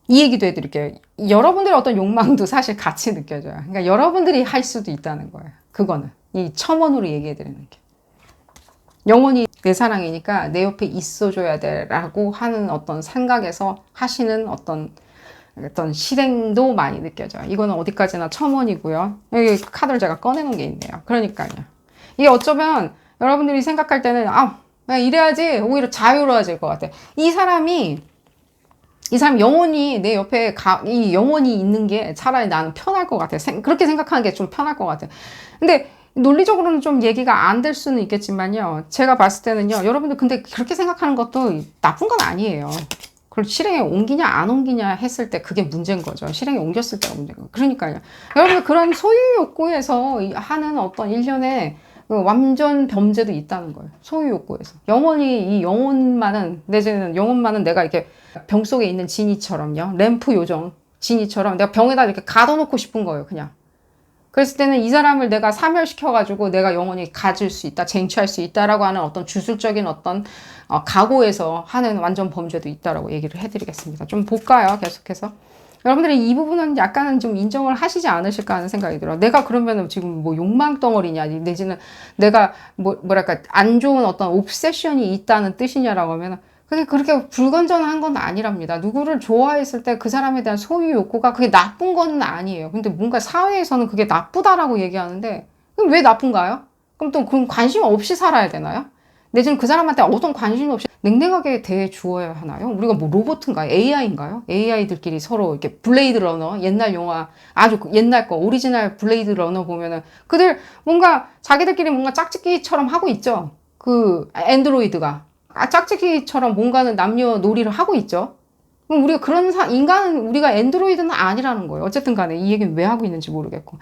이 얘기도 해드릴게요. 여러분들의 어떤 욕망도 사실 같이 느껴져요. 그러니까 여러분들이 할 수도 있다는 거예요. 그거는. 이 첨언으로 얘기해드리는 게. 영원히 내 사랑이니까 내 옆에 있어줘야 돼라고 하는 어떤 생각에서 하시는 어떤 실행도 많이 느껴져요. 이거는 어디까지나 첨언이고요. 여기 카드를 제가 꺼내놓은 게 있네요. 그러니까요. 이게 어쩌면 여러분들이 생각할 때는 그냥 이래야지 오히려 자유로워질 것 같아. 이 사람이 영원히 내 옆에 이 영원히 있는 게 차라리 나는 편할 것 같아. 그렇게 생각하는 게 좀 편할 것 같아. 근데 논리적으로는 좀 얘기가 안 될 수는 있겠지만요. 제가 봤을 때는요. 여러분들 근데 그렇게 생각하는 것도 나쁜 건 아니에요. 그걸 실행에 옮기냐 안 옮기냐 했을 때 그게 문제인 거죠. 실행에 옮겼을 때가 문제인 거예요. 그러니까요. 여러분 그런 소유 욕구에서 하는 어떤 일련의 완전 범죄도 있다는 거예요. 소유 욕구에서. 영원히 이 영혼만은 내가 이렇게 병 속에 있는 지니처럼요. 램프 요정 지니처럼 내가 병에다 이렇게 가둬놓고 싶은 거예요. 그냥. 그랬을 때는 이 사람을 내가 사멸시켜가지고 내가 영원히 가질 수 있다, 쟁취할 수 있다라고 하는 어떤 주술적인 어떤 각오에서 하는 완전 범죄도 있다라고 얘기를 해드리겠습니다. 좀 볼까요? 계속해서. 여러분들이 이 부분은 약간은 좀 인정을 하시지 않으실까 하는 생각이 들어요. 내가 그러면 지금 뭐 욕망 덩어리냐, 내지는 내가 뭐랄까 안 좋은 어떤 옵세션이 있다는 뜻이냐라고 하면 그게 그렇게 불건전한 건 아니랍니다. 누구를 좋아했을 때 그 사람에 대한 소유 욕구가 그게 나쁜 건 아니에요. 근데 뭔가 사회에서는 그게 나쁘다라고 얘기하는데 그럼 왜 나쁜가요? 그럼 또 그럼 관심 없이 살아야 되나요? 내지는 그 사람한테 어떤 관심 없이 냉랭하게 대해 주어야 하나요? 우리가 뭐 로봇인가요? AI인가요? AI들끼리 서로 이렇게 블레이드 러너, 옛날 영화, 아주 옛날 거, 오리지널 블레이드 러너 보면은 그들 뭔가 자기들끼리 뭔가 짝짓기처럼 하고 있죠. 그 앤드로이드가. 짝짓기처럼 뭔가는 남녀 놀이를 하고 있죠. 그럼 우리가 우리가 앤드로이드는 아니라는 거예요. 어쨌든 간에 이 얘기는 왜 하고 있는지 모르겠고.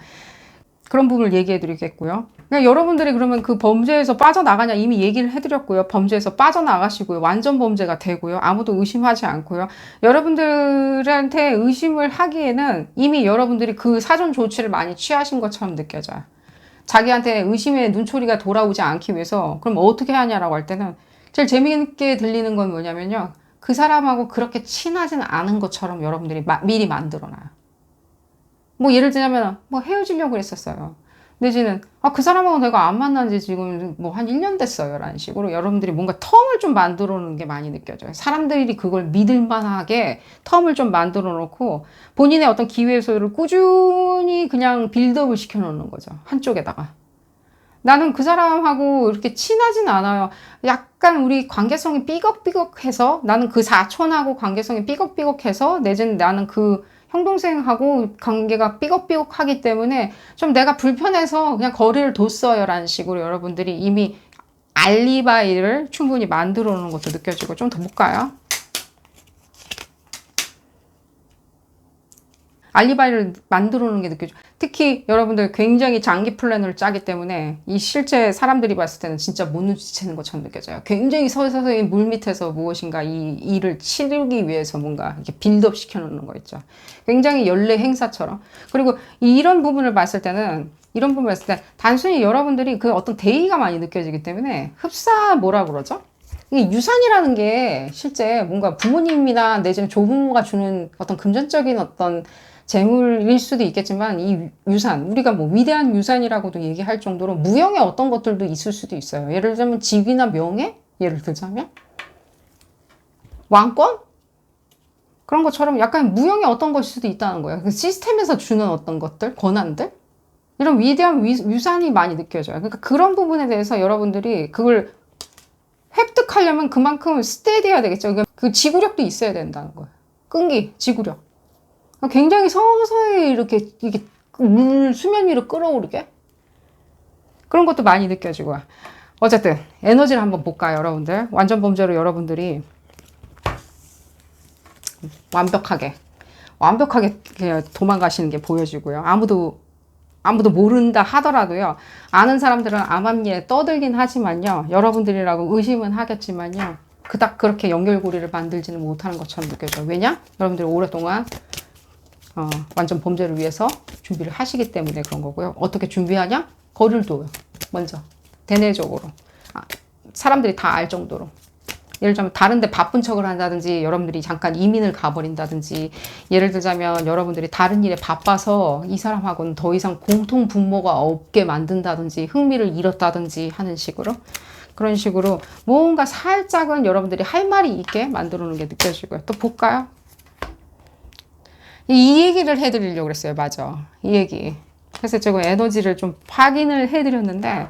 그런 부분을 얘기해 드리겠고요. 그러니까 여러분들이 그러면 그 범죄에서 빠져나가냐 이미 얘기를 해드렸고요. 범죄에서 빠져나가시고요. 완전 범죄가 되고요. 아무도 의심하지 않고요. 여러분들한테 의심을 하기에는 이미 여러분들이 그 사전 조치를 많이 취하신 것처럼 느껴져요. 자기한테 의심의 눈초리가 돌아오지 않기 위해서 그럼 어떻게 하냐라고 할 때는 제일 재미있게 들리는 건 뭐냐면요. 그 사람하고 그렇게 친하진 않은 것처럼 여러분들이 미리 만들어놔요. 뭐 예를 들자면 뭐 헤어지려고 했었어요. 내지는 그 사람하고 내가 안 만난 지 지금 뭐 한 1년 됐어요 라는 식으로 여러분들이 뭔가 텀을 좀 만들어 놓는 게 많이 느껴져요. 사람들이 그걸 믿을 만하게 텀을 좀 만들어 놓고 본인의 어떤 기회 소유를 꾸준히 그냥 빌드업을 시켜 놓는 거죠. 한쪽에다가. 나는 그 사람하고 이렇게 친하진 않아요. 약간 우리 관계성이 삐걱삐걱해서 나는 그 사촌하고 관계성이 삐걱삐걱해서 내지는 나는 그 형 동생하고 관계가 삐걱삐걱하기 때문에 좀 내가 불편해서 그냥 거리를 뒀어요 라는 식으로 여러분들이 이미 알리바이를 충분히 만들어 놓는 것도 느껴지고 좀 더 볼까요? 알리바이를 만들어 놓는 게 느껴져. 특히 여러분들 굉장히 장기 플랜을 짜기 때문에 이 실제 사람들이 봤을 때는 진짜 못 눈치채는 것처럼 느껴져요. 굉장히 서서히 물 밑에서 무엇인가 이 일을 치르기 위해서 뭔가 이렇게 빌드업 시켜 놓는 거 있죠. 굉장히 연례 행사처럼. 그리고 이런 부분을 봤을 때는 이런 부분을 봤을 때 단순히 여러분들이 그 어떤 대의가 많이 느껴지기 때문에 흡사 뭐라 그러죠? 이 유산이라는 게 실제 뭔가 부모님이나 내지는 조부모가 주는 어떤 금전적인 어떤 재물일 수도 있겠지만 이 유산, 우리가 뭐 위대한 유산이라고도 얘기할 정도로 무형의 어떤 것들도 있을 수도 있어요. 예를 들면 직위나 명예? 예를 들자면 왕권? 그런 것처럼 약간 무형의 어떤 것일 수도 있다는 거예요. 그 시스템에서 주는 어떤 것들, 권한들? 이런 위대한 유산이 많이 느껴져요. 그러니까 그런 부분에 대해서 여러분들이 그걸 획득하려면 그만큼 스테디해야 되겠죠. 그 지구력도 있어야 된다는 거예요. 끈기, 지구력. 굉장히 서서히 이게 물 수면 위로 끌어오르게 그런 것도 많이 느껴지고. 어쨌든 에너지를 한번 볼까요, 여러분들? 완전 범죄로 여러분들이 완벽하게 도망가시는 게 보여지고요. 아무도 모른다 하더라도요. 아는 사람들은 암암리에 떠들긴 하지만요. 여러분들이라고 의심은 하겠지만요. 그닥 그렇게 연결고리를 만들지는 못하는 것처럼 느껴져요. 왜냐? 여러분들이 오랫동안 완전 범죄를 위해서 준비를 하시기 때문에 그런 거고요. 어떻게 준비하냐? 거리를 둬요. 먼저. 대내적으로. 사람들이 다 알 정도로. 예를 들자면 다른데 바쁜 척을 한다든지 여러분들이 잠깐 이민을 가버린다든지 예를 들자면 여러분들이 다른 일에 바빠서 이 사람하고는 더 이상 공통 분모가 없게 만든다든지 흥미를 잃었다든지 하는 식으로 그런 식으로 뭔가 살짝은 여러분들이 할 말이 있게 만들어 놓는 게 느껴지고요. 또 볼까요? 이 얘기를 해드리려고 그랬어요. 맞아. 이 얘기. 그래서 제가 에너지를 좀 확인을 해드렸는데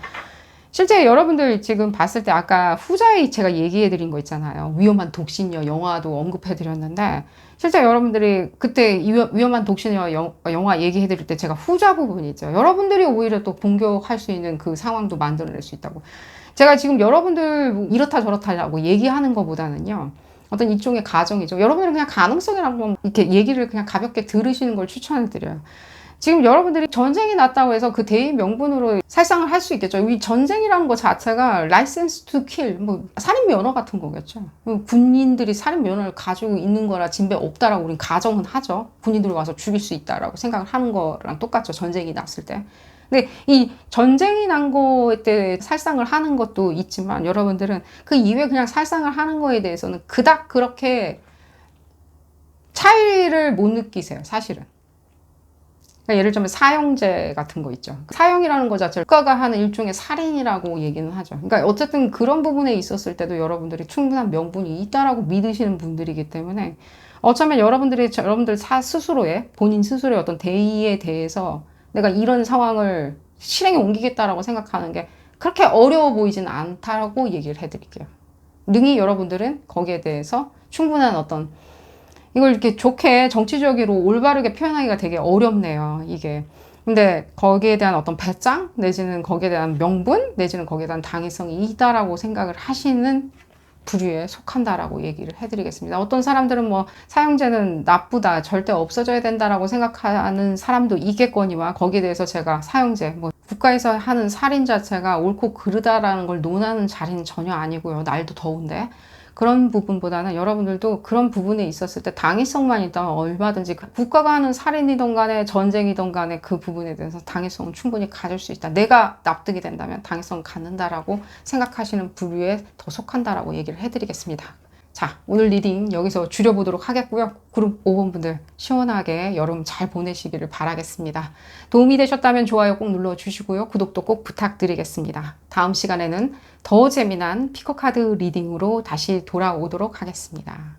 실제 여러분들 지금 봤을 때 아까 후자에 제가 얘기해드린 거 있잖아요. 위험한 독신녀 영화도 언급해드렸는데 실제 여러분들이 그때 위험한 독신녀 영화 얘기해드릴 때 제가 후자 부분이죠. 여러분들이 오히려 또 공격할 수 있는 그 상황도 만들어낼 수 있다고. 제가 지금 여러분들 이렇다 저렇다라고 얘기하는 것보다는요. 어떤 일종의 가정이죠. 여러분들은 그냥 가능성이라고 이렇게 얘기를 그냥 가볍게 들으시는 걸 추천을 드려요. 지금 여러분들이 전쟁이 났다고 해서 그 대의 명분으로 살상을 할 수 있겠죠. 이 전쟁이라는 것 자체가 라이센스 투 킬, 뭐 살인 면허 같은 거겠죠. 군인들이 살인 면허를 가지고 있는 거라 진배 없다라고 우린 가정은 하죠. 군인들이 와서 죽일 수 있다라고 생각을 하는 거랑 똑같죠. 전쟁이 났을 때. 근데 이 전쟁이 난 거에 때 살상을 하는 것도 있지만 여러분들은 그 이외에 그냥 살상을 하는 거에 대해서는 그닥 그렇게 차이를 못 느끼세요. 사실은. 그러니까 예를 들면 사형제 같은 거 있죠. 사형이라는 것 자체를 국가가 하는 일종의 살인이라고 얘기는 하죠. 그러니까 어쨌든 그런 부분에 있었을 때도 여러분들이 충분한 명분이 있다라고 믿으시는 분들이기 때문에 어쩌면 여러분들 스스로의 본인 스스로의 어떤 대의에 대해서 내가 이런 상황을 실행에 옮기겠다라고 생각하는 게 그렇게 어려워 보이지는 않다라고 얘기를 해드릴게요. 능히 여러분들은 거기에 대해서 충분한 어떤 이걸 이렇게 좋게 정치적으로 올바르게 표현하기가 되게 어렵네요. 이게. 근데 거기에 대한 어떤 배짱 내지는 거기에 대한 명분 내지는 거기에 대한 당위성이 있다라고 생각을 하시는 부류에 속한다라고 얘기를 해드리겠습니다. 어떤 사람들은 뭐 사형제는 나쁘다, 절대 없어져야 된다라고 생각하는 사람도 있겠거니와 거기에 대해서 제가 사형제, 뭐 국가에서 하는 살인 자체가 옳고 그르다라는 걸 논하는 자리는 전혀 아니고요. 날도 더운데. 그런 부분보다는 여러분들도 그런 부분에 있었을 때 당위성만 있다면 얼마든지 국가가 하는 살인이든 간에 전쟁이든 간에 그 부분에 대해서 당위성은 충분히 가질 수 있다. 내가 납득이 된다면 당위성을 갖는다라고 생각하시는 부류에 더 속한다라고 얘기를 해드리겠습니다. 자, 오늘 리딩 여기서 줄여보도록 하겠고요. 그룹 5번 분들 시원하게 여름 잘 보내시기를 바라겠습니다. 도움이 되셨다면 좋아요 꼭 눌러주시고요. 구독도 꼭 부탁드리겠습니다. 다음 시간에는 더 재미난 피커카드 리딩으로 다시 돌아오도록 하겠습니다.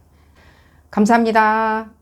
감사합니다.